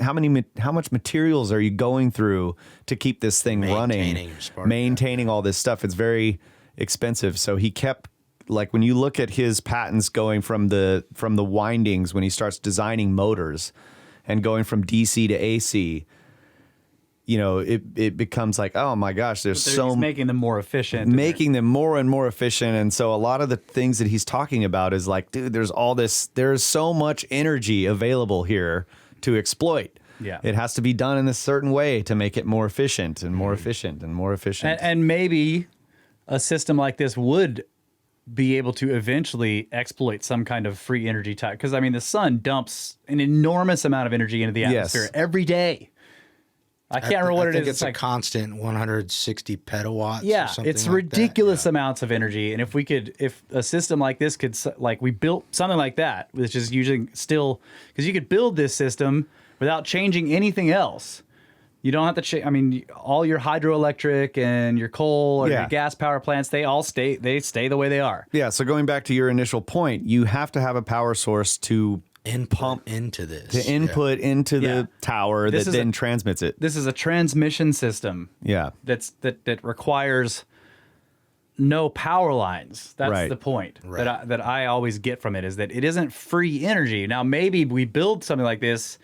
materials are you going through to keep this thing Maintaining your spark maintaining all this stuff? It's very expensive. So he kept, like, when you look at his patents going from the windings, when he starts designing motors and going from DC to AC, it becomes like, oh my gosh, He's making them more efficient. making them more and more efficient. And so a lot of the things that he's talking about is like, dude, there's so much energy available here to exploit. Yeah. It has to be done in a certain way to make it more efficient and more efficient and more efficient. And maybe a system like this would be able to eventually exploit some kind of free energy type. Because, the sun dumps an enormous amount of energy into the atmosphere every day. I can't remember what I it think is. it's a constant 160 petawatts. Yeah, or something it's like ridiculous amounts of energy. And if a system like this could, like we built something like that, which is using still, because you could build this system without changing anything else. You don't have to change. All your hydroelectric and your coal or your gas power plants, they stay the way they are. Yeah. So going back to your initial point, you have to have a power source to Pump into this. to input into Yeah. the tower This that is then transmits it. This is a transmission system. Yeah. That requires no power lines. That's Right. the point Right. that I always get from it, is that it isn't free energy. Now maybe we build something like this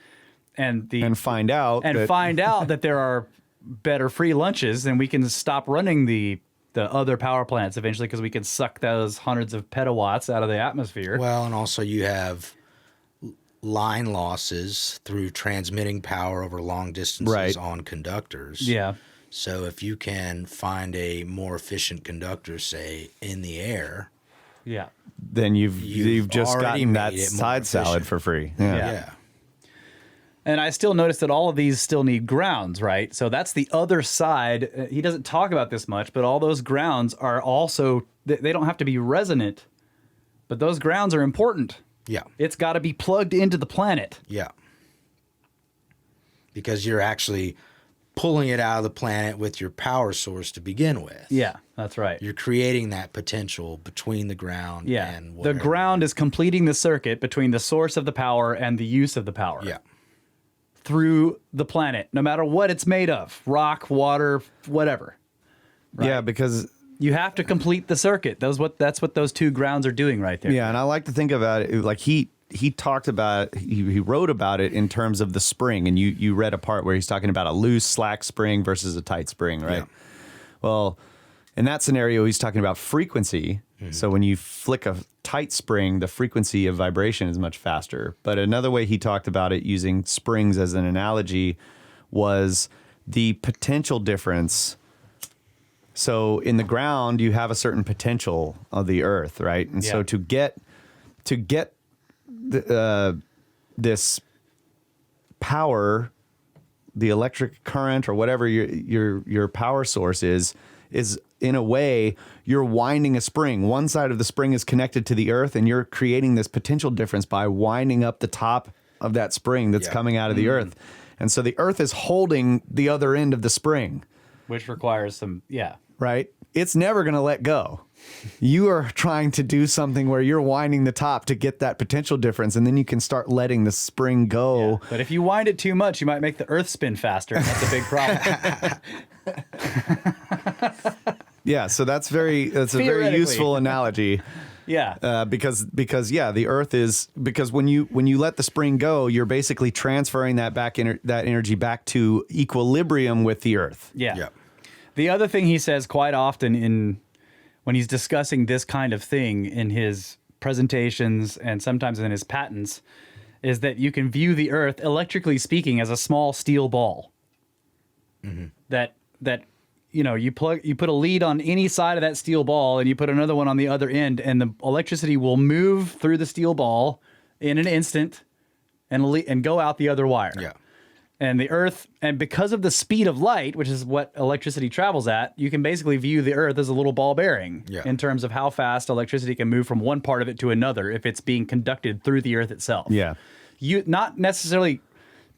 and find out that there are better free lunches, and we can stop running the other power plants eventually, because we can suck those hundreds of petawatts out of the atmosphere. Well, and also you have line losses through transmitting power over long distances Right. on conductors. Yeah. So if you can find a more efficient conductor, say in the air, Yeah. then you've just already gotten made that it more side salad efficient. for free. Yeah. And I still notice that all of these still need grounds, right? So that's the other side. He doesn't talk about this much, but all those grounds are also, they don't have to be resonant, but those grounds are important. Yeah. It's got to be plugged into the planet. Yeah. Because you're actually pulling it out of the planet with your power source to begin with. Yeah, that's right. You're creating that potential between the ground Yeah. and The whatever. ground is completing the circuit between the source of the power and the use of the power. Yeah. Through the planet, no matter what it's made of, rock, water, whatever. Yeah, because You have to complete the circuit. That's what those 2 grounds are doing right there. and I like to think about it like he talked about he wrote about it in terms of the spring, and you read a part where he's talking about a loose slack spring versus a tight spring, right? Yeah. Well, in that scenario, he's talking about frequency, So when you flick a tight spring, the frequency of vibration is much faster. But another way he talked about it using springs as an analogy was the potential difference. So in the ground, you have a certain potential of the earth, right? And so to get this power, the electric current or whatever your power source is in a way you're winding a spring. One side of the spring is connected to the earth, and you're creating this potential difference by winding up the top of that spring that's coming out of the earth. And so the earth is holding the other end of the spring, which requires some right? It's never going to let go. You are trying to do something where you're winding the top to get that potential difference, and then you can start letting the spring go. Yeah. But if you wind it too much, you might make the earth spin faster. That's a big problem. Yeah, so that's a very useful analogy. Yeah. Because the earth is, because when you let the spring go, you're basically transferring that that energy back to equilibrium with the earth. Yeah. The other thing he says quite often when he's discussing this kind of thing in his presentations and sometimes in his patents is that you can view the earth, electrically speaking, as a small steel ball. Mm-hmm. That you put a lead on any side of that steel ball and you put another one on the other end, and the electricity will move through the steel ball in an instant and go out the other wire. Yeah. And the earth, and because of the speed of light, which is what electricity travels at, you can basically view the earth as a little ball bearing in terms of how fast electricity can move from one part of it to another if it's being conducted through the earth itself. Yeah. Not necessarily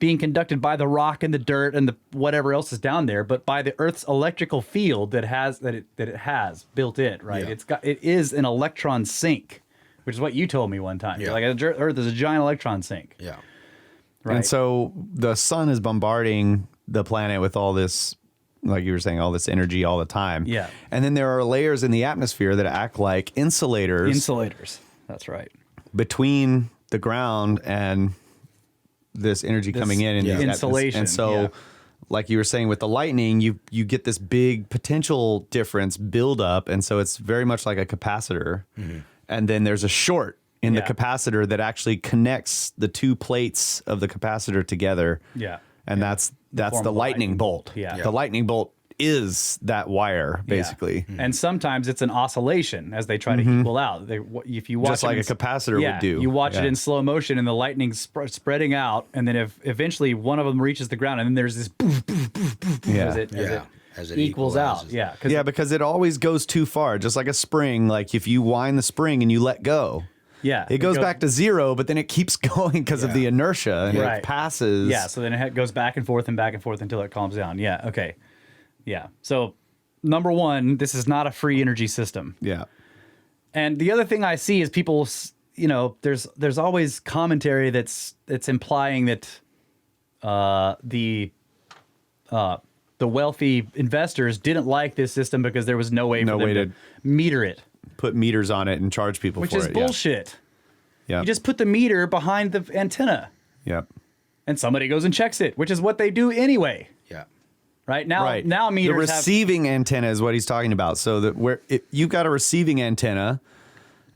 being conducted by the rock and the dirt and the whatever else is down there, but by the earth's electrical field that it has built in, right? Yeah. It is an electron sink, which is what you told me one time. Yeah. Like Earth is a giant electron sink. Yeah. Right. And so the sun is bombarding the planet with all this, like you were saying, all this energy all the time. Yeah. And then there are layers in the atmosphere that act like insulators. Insulators. That's right. Between the ground and this energy coming in. Yeah. Insulation. And so, like you were saying with the lightning, you get this big potential difference build up. And so it's very much like a capacitor. Mm-hmm. And then there's a short in the capacitor that actually connects the two plates of the capacitor together. Yeah. And that's the lightning bolt. Yeah. The lightning bolt is that wire, basically. Yeah. And sometimes it's an oscillation as they try to equal out. If you watch Just like a capacitor would do. You watch it in slow motion and the lightning's spreading out, and then if eventually one of them reaches the ground, and then there's this poof, poof, poof, poof, poof, as it equals out. Yeah. Because it always goes too far. Just like a spring, like if you wind the spring and you let go, it goes back to zero, but then it keeps going because of the inertia, and it passes. Yeah, so then it goes back and forth until it calms down. Yeah, okay. Yeah, so number one, this is not a free energy system. Yeah. And the other thing I see is people, there's always commentary that's implying that the wealthy investors didn't like this system because there was no way for them to meter it. Put meters on it and charge people Which for it. Which is bullshit. Yeah. You just put the meter behind the antenna. Yep. And somebody goes and checks it, which is what they do anyway. Yeah. Right now meters the receiving antenna is what he's talking about. So that if you've got a receiving antenna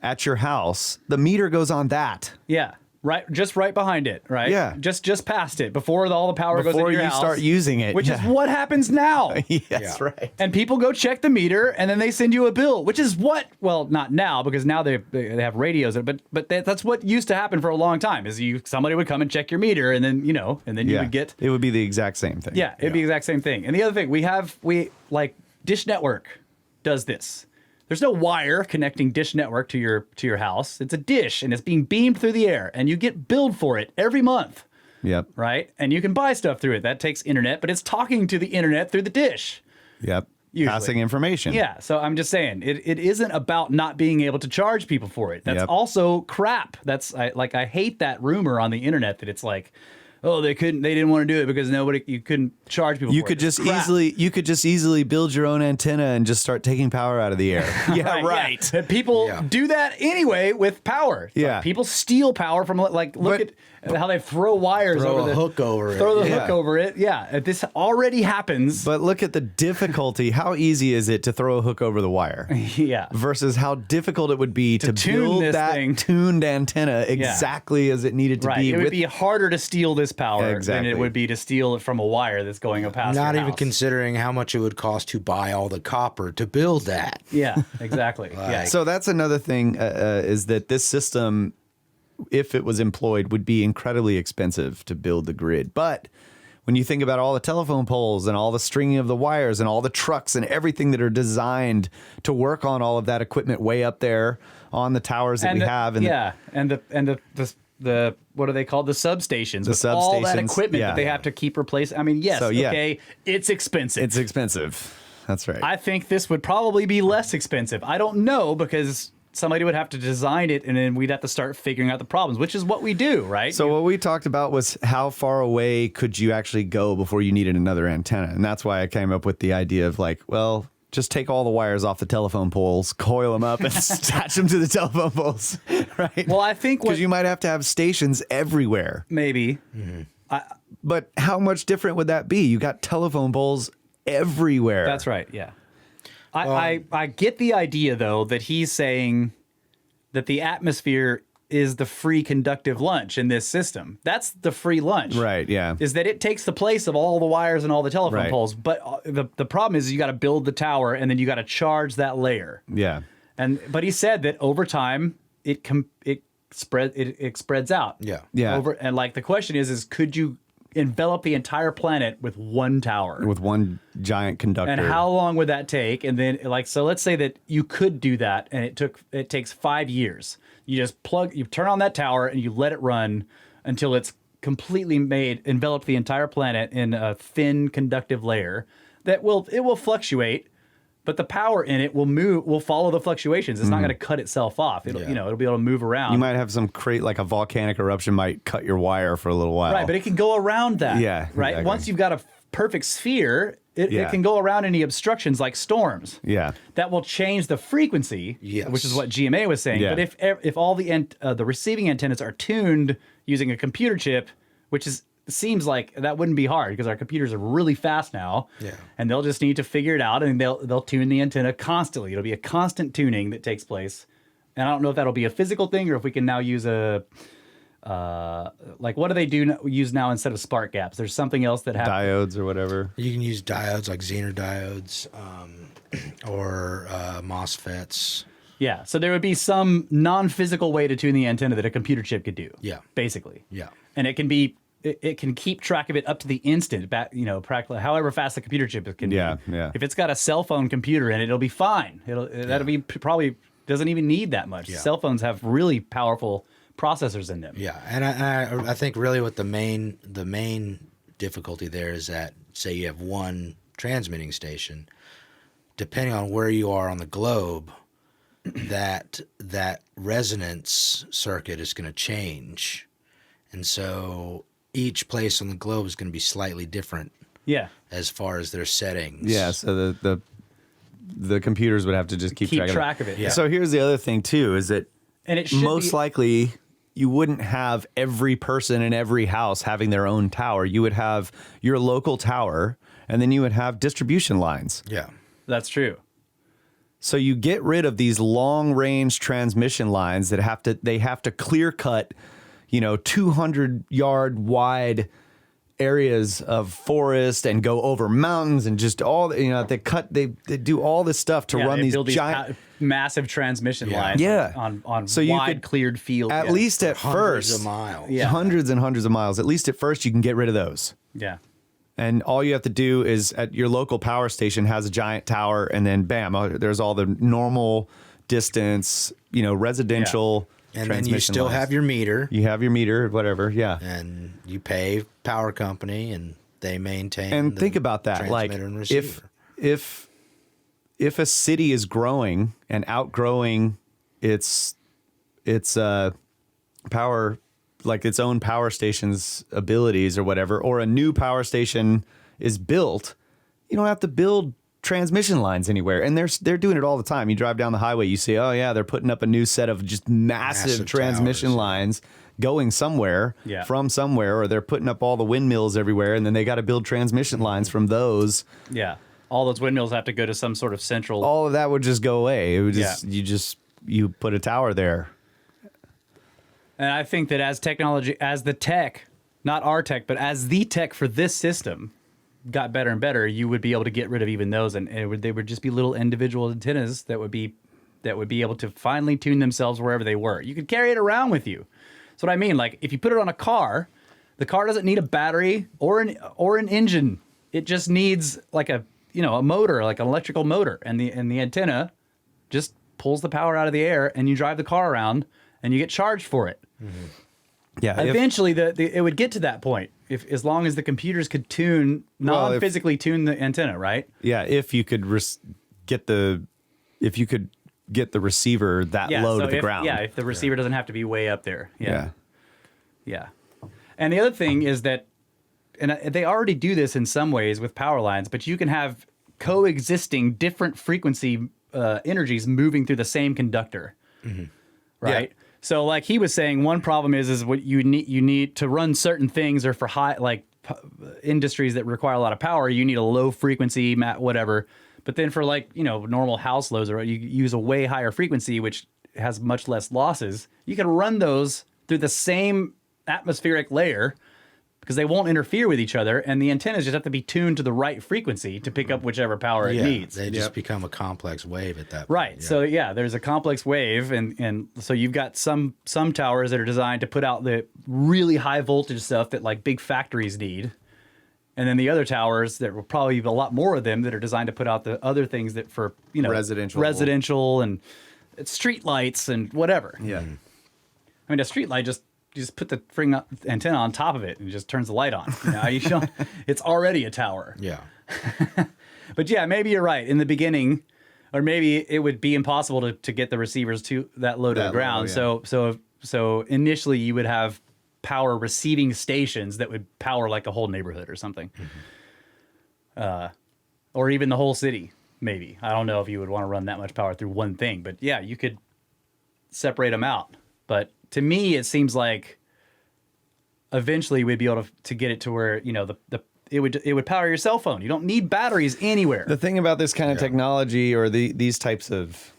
at your house, the meter goes on that. Yeah. Just right behind it, right? Yeah. Just past it before all the power goes into your house. Before you start using it. Which is what happens now. Yes, right. And people go check the meter and then they send you a bill, which is not now because now they have radios, but that's what used to happen for a long time is somebody would come and check your meter and then, you would get. It would be the exact same thing. Yeah, it'd be the exact same thing. And the other thing, we Dish Network does this. There's no wire connecting Dish Network to your house. It's a dish, and it's being beamed through the air, and you get billed for it every month. Yep. Right? And you can buy stuff through it. That takes internet, but it's talking to the internet through the dish. Yep. Usually. Passing information. Yeah. So I'm just saying, it isn't about not being able to charge people for it. That's also crap. I hate that rumor on the internet that it's like, oh, they didn't want to do it because you couldn't charge people. You for could it. It's just crap. easily build your own antenna and just start taking power out of the air. Yeah, right. Yeah. People Yeah. do that anyway with power. It's Yeah. like people steal power from look But- at how they throw wires Throw over a hook over it. Throw the Yeah. hook over it. Yeah, this already happens. But look at the difficulty. How easy is it to throw a hook over the wire? Yeah. Versus how difficult it would be to tune build this that thing. tuned antenna exactly as it needed to Right. be. It would with- be harder to steal this power than Exactly. it would be to steal it from a wire that's going past Not your even house. considering how much it would cost to buy all the copper to build that. Yeah, exactly. Yeah. So that's another thing is that this system, if it was employed, would be incredibly expensive to build the grid. But when you think about all the telephone poles and all the stringing of the wires and all the trucks and everything that are designed to work on all of that equipment way up there on the towers that we have, and the what are they called? The substations. With all that substations, equipment yeah. that they have to keep replacing. I mean, yes, So, yeah. okay, it's expensive. it's expensive. That's right. I think this would probably be less expensive. I don't know because somebody would have to design it and then we'd have to start figuring out the problems, which is what we do, right? So what we talked about was how far away could you actually go before you needed another antenna, and that's why I came up with the idea of like, well, just take all the wires off the telephone poles, coil them up, and attach them to the telephone poles, right? Well, I think because you might have to have stations everywhere. maybe. But how much different would that be? You got telephone poles everywhere. That's right. Yeah. I get the idea though that he's saying that the atmosphere is the free conductive lunch in this system. That's the free lunch. Right, yeah. Is that it takes the place of all the wires and all the telephone Right. poles. But the problem is you got to build the tower and then you got to charge that layer. Yeah. But he said that over time it spreads out. Yeah. Yeah. And like the question is could you envelop the entire planet with one tower? With one giant conductor. And how long would that take? And then, so let's say that you could do that, and it takes 5 years. You just you turn on that tower, and you let it run until it's completely envelop the entire planet in a thin conductive layer it will fluctuate, but the power in it will follow the fluctuations. It's not going to cut itself off. It'll be able to move around. You might have some like a volcanic eruption might cut your wire for a little while. Right, but it can go around that. Yeah, Right. exactly. Once you've got a perfect sphere, it Yeah. can go around any obstructions like storms. Yeah. That will change the frequency, Yes. which is what GMA was saying. Yeah. But if all the receiving antennas are tuned using a computer chip, which seems like that wouldn't be hard because our computers are really fast now. Yeah. And they'll just need to figure it out, and they'll tune the antenna constantly. It'll be a constant tuning that takes place. And I don't know if that'll be a physical thing or if we can now use like what do they use now instead of spark gaps? There's something else that happens. Diodes or whatever. You can use diodes like Zener diodes or MOSFETs. Yeah, so there would be some non-physical way to tune the antenna that a computer chip could do. Yeah. Basically. Yeah. And it can keep track of it up to the instant, practically however fast the computer chip can Yeah, be. yeah. If it's got a cell phone computer in it, it'll be fine. That'll be probably doesn't even need that much. Yeah. Cell phones have really powerful processors in them. Yeah, and I think really what the main difficulty there is that say you have one transmitting station, depending on where you are on the globe, that resonance circuit is going to change, and so each place on the globe is going to be slightly different. Yeah. As far as their settings. Yeah, so the computers would have to just keep track of it. Yeah. So here's the other thing too, is that And it should most likely you wouldn't have every person in every house having their own tower. You would have your local tower, and then you would have distribution lines. Yeah. That's true. So you get rid of these long range transmission lines that have to clear cut, 200-yard wide areas of forest and go over mountains and just all, they do all this stuff to run they these build giant massive transmission lines Yeah. on So you wide could- cleared fields. at Yeah. least at Hundreds first, of miles. Yeah. hundreds and hundreds of miles. At least at first, you can get rid of those. Yeah. And all you have to do is at your local power station has a giant tower, and then bam, there's all the normal distance, residential. And then you transmission still lines. have your meter, You have your meter, whatever. Yeah. and you pay power company, and they maintain. And the think about that. Like transmitter and receiver. if a city is growing and outgrowing its power like its own power station's abilities or whatever, or a new power station is built, you don't have to build transmission lines anywhere. And they're doing it all the time. You drive down the highway, you see, oh yeah, they're putting up a new set of just massive transmission towers, lines going somewhere from somewhere, or they're putting up all the windmills everywhere, and then they got to build transmission lines from those. Yeah. All those windmills have to go to some sort of central. All of that would just go away. It would you put a tower there. And I think that as technology, as the tech, not our tech, but as the tech for this system got better and better, you would be able to get rid of even those, and they would just be little individual antennas that would be able to finely tune themselves wherever they were. You could carry it around with you. That's what I mean. Like if you put it on a car, the car doesn't need a battery or an engine. It just needs like a motor, like an electrical motor, and the antenna just pulls the power out of the air, and you drive the car around, and you get charged for it. Mm-hmm. Yeah. Eventually, it would get to that point, as long as the computers could non-physically tune the antenna, right? Yeah, if you could get the receiver that low to the ground. Yeah, if the receiver doesn't have to be way up there. Yeah. And the other thing is that, and they already do this in some ways with power lines, but you can have coexisting different frequency energies moving through the same conductor, right? Yeah. So, like he was saying, one problem is what you need to run certain things, or for high industries that require a lot of power, you need a low frequency whatever. But then for normal house loads, or you use a way higher frequency, which has much less losses, you can run those through the same atmospheric layer because they won't interfere with each other, and the antennas just have to be tuned to the right frequency to pick up whichever power it needs. They just become a complex wave at that point. Right. Yeah. So there's a complex wave, and so you've got some towers that are designed to put out the really high voltage stuff that like big factories need. And then the other towers, there will probably be a lot more of them that are designed to put out the other things that for residential and street lights and whatever. Yeah. I mean, a street light you just put the antenna on top of it and it just turns the light on. It's already a tower. Yeah. But yeah, maybe you're right. In the beginning, or maybe it would be impossible to get the receivers to that low to the ground. Low, yeah. So initially you would have power receiving stations that would power like a whole neighborhood or something. Or even the whole city, maybe. I don't know if you would want to run that much power through one thing, but yeah, you could separate them out. But to me, it seems like eventually we'd be able to get it to where, it would power your cell phone. You don't need batteries anywhere. The thing about this kind of technology, or these types of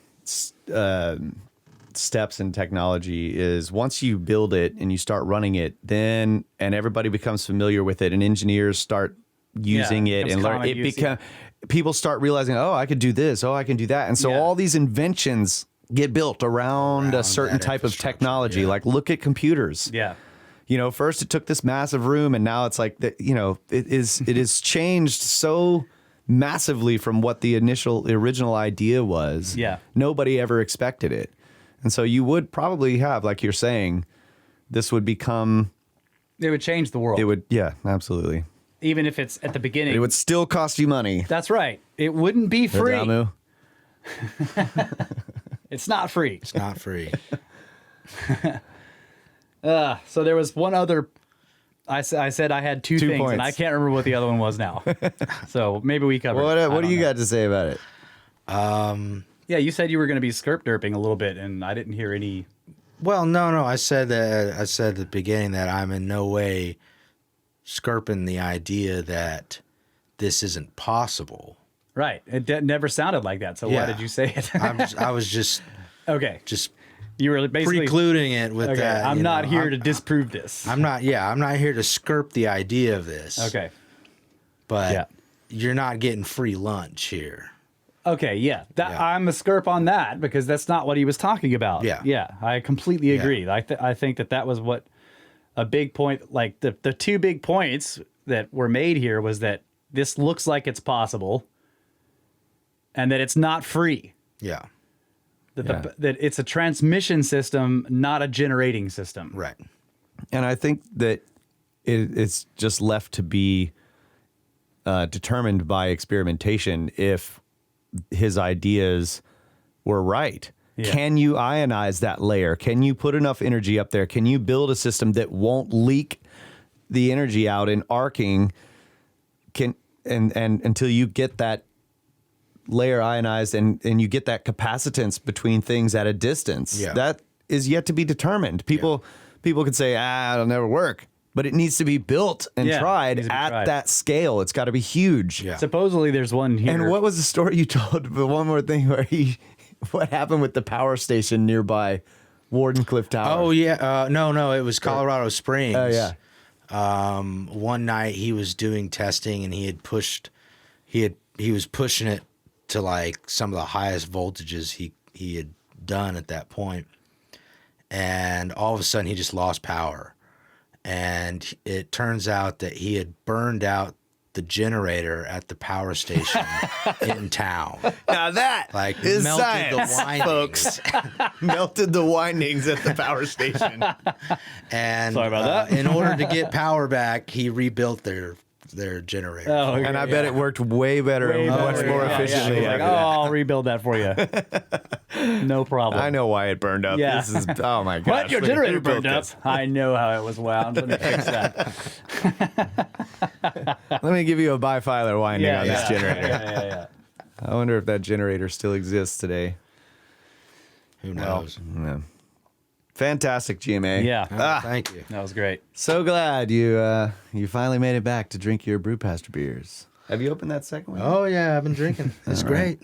steps in technology, is once you build it and you start running it, and everybody becomes familiar with it, and engineers start using it and learn it, people start realizing, oh, I could do this, oh, I can do that, and so all these inventions get built around a certain type of technology. Yeah. Like look at computers. Yeah. First it took this massive room, and now it's like that. It is changed so massively from what the original idea was. Yeah. Nobody ever expected it. And so you would probably have, like you're saying, this would become... It would change the world. It would, yeah, absolutely. Even if it's at the beginning. But it would still cost you money. That's right. It wouldn't be free. Adamu. It's not free. It's not free. So there was one other... I said I had two things, points. and I can't remember what the other one was now. So maybe we covered What it. do you got to say about it? Yeah, you said you were going to be skirp derping a little bit, and I didn't hear any... Well, no. I said at the beginning that I'm in no way skirping the idea that this isn't possible. Right. It never sounded like that, so why did you say it? I was just... Okay. Just... You were basically precluding it with that. I'm not here to disprove this. I'm not here to skirp the idea of this. Okay. But you're not getting free lunch here. Okay, yeah. I'm a skirp on that because that's not what he was talking about. Yeah. Yeah, I completely agree. I think that was what a big point, like the two big points that were made here was that this looks like it's possible and that it's not free. Yeah. That it's a transmission system, not a generating system. Right. And I think that it's just left to be determined by experimentation if his ideas were right. Yeah. Can you ionize that layer? Can you put enough energy up there? Can you build a system that won't leak the energy out in arcing? And until you get that layer ionized and you get that capacitance between things at a distance, that is yet to be determined. People could say, it'll never work. But it needs to be built and tried at that scale. It's got to be huge. Yeah. Supposedly there's one here. And what was the story you told? But one more thing where what happened with the power station nearby Wardenclyffe Tower? Oh yeah, no, it was Colorado Springs. Oh yeah. One night he was doing testing and he was pushing it to like some of the highest voltages he had done at that point, and all of a sudden he just lost power. And it turns out that he had burned out the generator at the power station in town. Now that is melted science, the windings. folks. Melted the windings at the power station. And Sorry about that. in order to get power back, he rebuilt their generator. Oh, okay. And I bet it worked way better and much more efficiently. Like, I'll rebuild that for you. No problem. I know why it burned up. Yeah. This is, oh my gosh. What? Your Who generator built burned up? this? I know how it was wound. Let me fix that. Let me give you a bifilar winding on this generator. Yeah. I wonder if that generator still exists today. Who knows? Yeah. Fantastic, GMA. Yeah. Thank you. That was great. So glad you finally made it back to drink your Brewpastor beers. Have you opened that second one? Oh yeah, I've been drinking. It's great.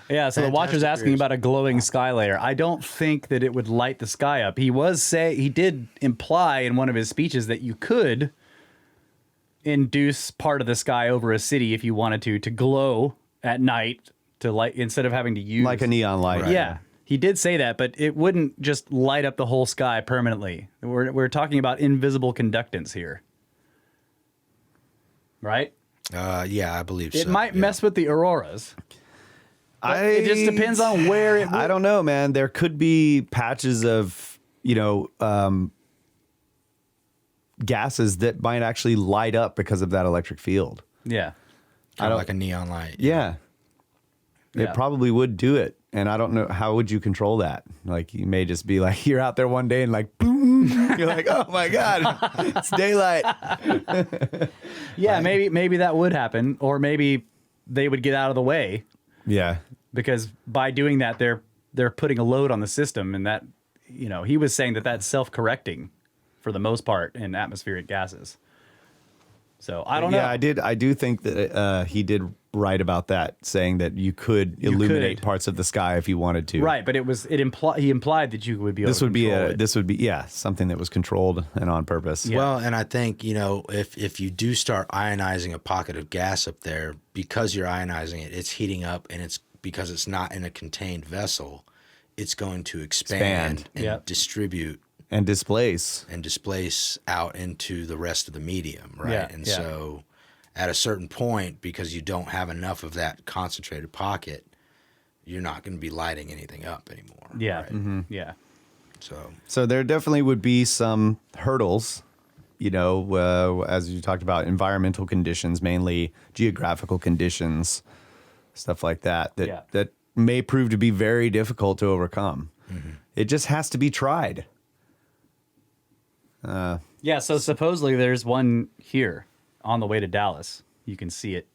Yeah, so the watcher's Fantastic asking beers. about a glowing sky layer. I don't think that it would light the sky up. He did imply in one of his speeches that you could induce part of the sky over a city if you wanted to glow at night to light instead of having to use Like a neon light. Right. Yeah. He did say that, but it wouldn't just light up the whole sky permanently. We're talking about invisible conductance here. Right? Yeah, I believe so. It might yeah. mess with the auroras. But it just depends on where it I don't know, man. There could be patches of, gases that might actually light up because of that electric field. Yeah. Kind of like a neon light. Yeah. Yeah. It probably would do it. And I don't know, how would you control that? Like, you may just be like, you're out there one day and like, boom. You're like, oh my God, it's daylight. Yeah, maybe that would happen, or maybe they would get out of the way Yeah. because by doing that they're putting a load on the system, and that he was saying that that's self-correcting for the most part in atmospheric gases. So I don't know. Yeah, I do think that he did write about that, saying that you could illuminate could. parts of the sky if you wanted to. Right, but he implied that you would be able to control it. This would be something that was controlled and on purpose. Yeah. Well, and I think, if you do start ionizing a pocket of gas up there, because you're ionizing it, it's heating up, and it's because it's not in a contained vessel, it's going to expand and Yep. distribute And displace. and displace out into the rest of the medium, right? Yeah, And yeah. so at a certain point, because you don't have enough of that concentrated pocket, you're not going to be lighting anything up anymore. Yeah. Right? Yeah. So there definitely would be some hurdles, as you talked about, environmental conditions, mainly geographical conditions, stuff like that, that may prove to be very difficult to overcome. Mm-hmm. It just has to be tried. Yeah, so supposedly there's one here on the way to Dallas. You can see it.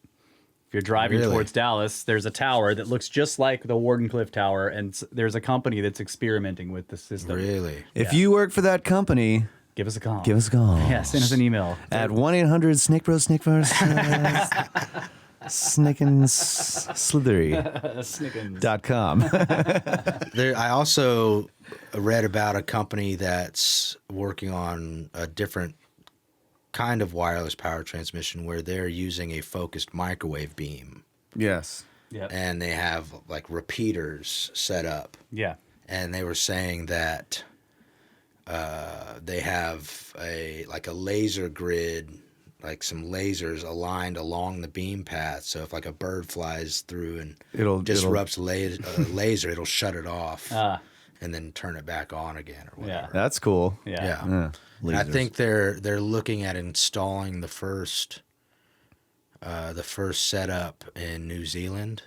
If you're driving Really? towards Dallas, there's a tower that looks just like the Wardenclyffe Tower, and there's a company that's experimenting with the system. Really? If you work for that company, Give us a call. give us a call. Yeah, send us an email. At 1-800-SNICKBROS, slithery.com. I also read about a company that's working on a different kind of wireless power transmission where they're using a focused microwave beam, Yes. Yep. and they have like repeaters set up, Yeah. and they were saying that they have a laser grid, like some lasers aligned along the beam path. So if like a bird flies through and It'll- disrupts a laser, it'll shut it off Ah. and then turn it back on again or whatever. That's cool. Yeah. Yeah. And I Lasers. think they're looking at installing the first setup in New Zealand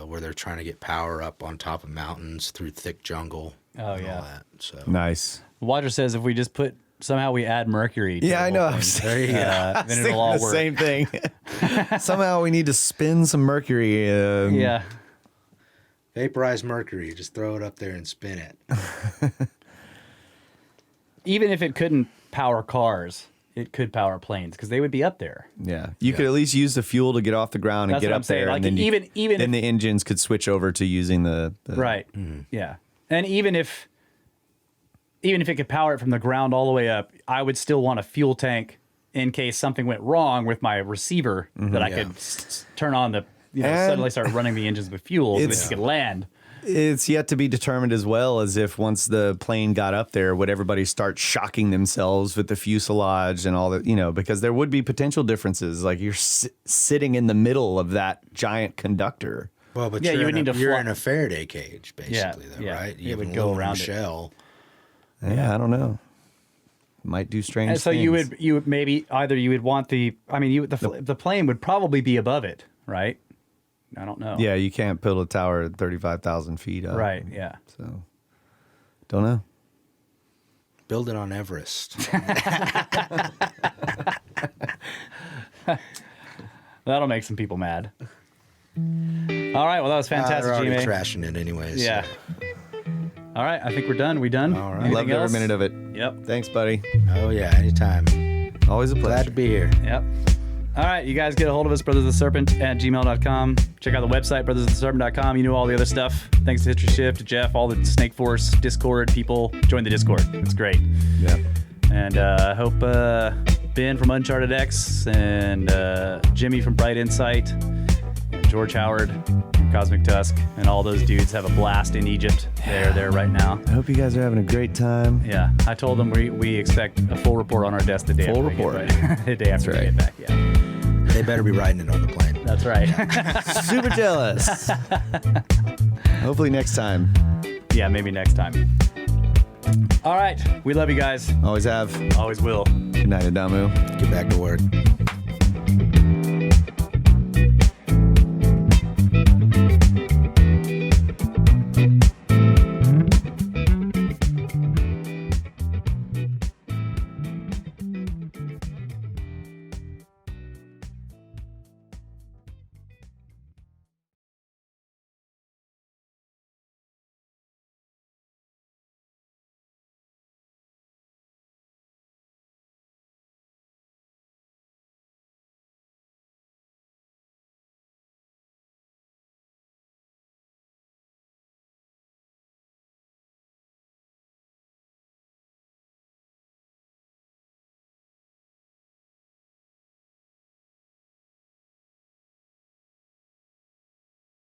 where they're trying to get power up on top of mountains through thick jungle. Oh, and yeah. all that. So Nice. Roger says if we just somehow we add mercury. To Yeah, the I know. whole I'm thing, there you go. then it'll all the work. same thing. Somehow we need to spin some mercury. Yeah. Vaporized mercury, just throw it up there and spin it. Even if it couldn't power cars, it could power planes because they would be up there. Yeah, you could at least use the fuel to get off the ground and That's get what up I'm saying. there, Like and then even then if, the engines could switch over to using the right, yeah, and even if it could power it from the ground all the way up, I would still want a fuel tank in case something went wrong with my receiver that I Yeah. could turn on the And- suddenly start running the engines with fuel so that It's- you could land. It's yet to be determined as well as if once the plane got up there, would everybody start shocking themselves with the fuselage and all that, because there would be potential differences. Like you're sitting in the middle of that giant conductor. Well, but Yeah, you're, you would in, need to you're fly- in a Faraday cage, basically, though, yeah. right? It You have would an go aluminum around it. shell. Yeah, I don't know. Might do strange And so things. you would maybe either you would want the plane would probably be above it, right? I don't know. Yeah, you can't build a tower at 35,000 feet up. Right. Yeah. So, don't know. Build it on Everest. That'll make some people mad. All right. Well, that was fantastic, They're already G-May. trashing it anyways. Yeah. All right. I think we're done. We done? All right. Anything Loved every else? minute of it. Yep. Thanks, buddy. Oh, yeah, anytime. Always a Glad pleasure. to be here. Yep. All right. You guys get a hold of us, brothersoftheserpent@gmail.com. Check out the website, brothersoftheserpent.com. You know all the other stuff. Thanks to History Shift, to Jeff, all the Snake Force Discord people. Join the Discord. It's great. Yeah. And I hope Ben from Uncharted X and Jimmy from Bright Insight and George Howard from Cosmic Tusk and all those dudes have a blast in Egypt. They're there right now. I hope you guys are having a great time. Yeah, I told them we expect a full report on our desk the day Full after report. we get back. The day after we get back, yeah. They better be riding it on the plane. That's right. Super jealous. Hopefully next time. Yeah, maybe next time. All right, we love you guys. Always have. Always will. Good night, Adamu. Get back to work.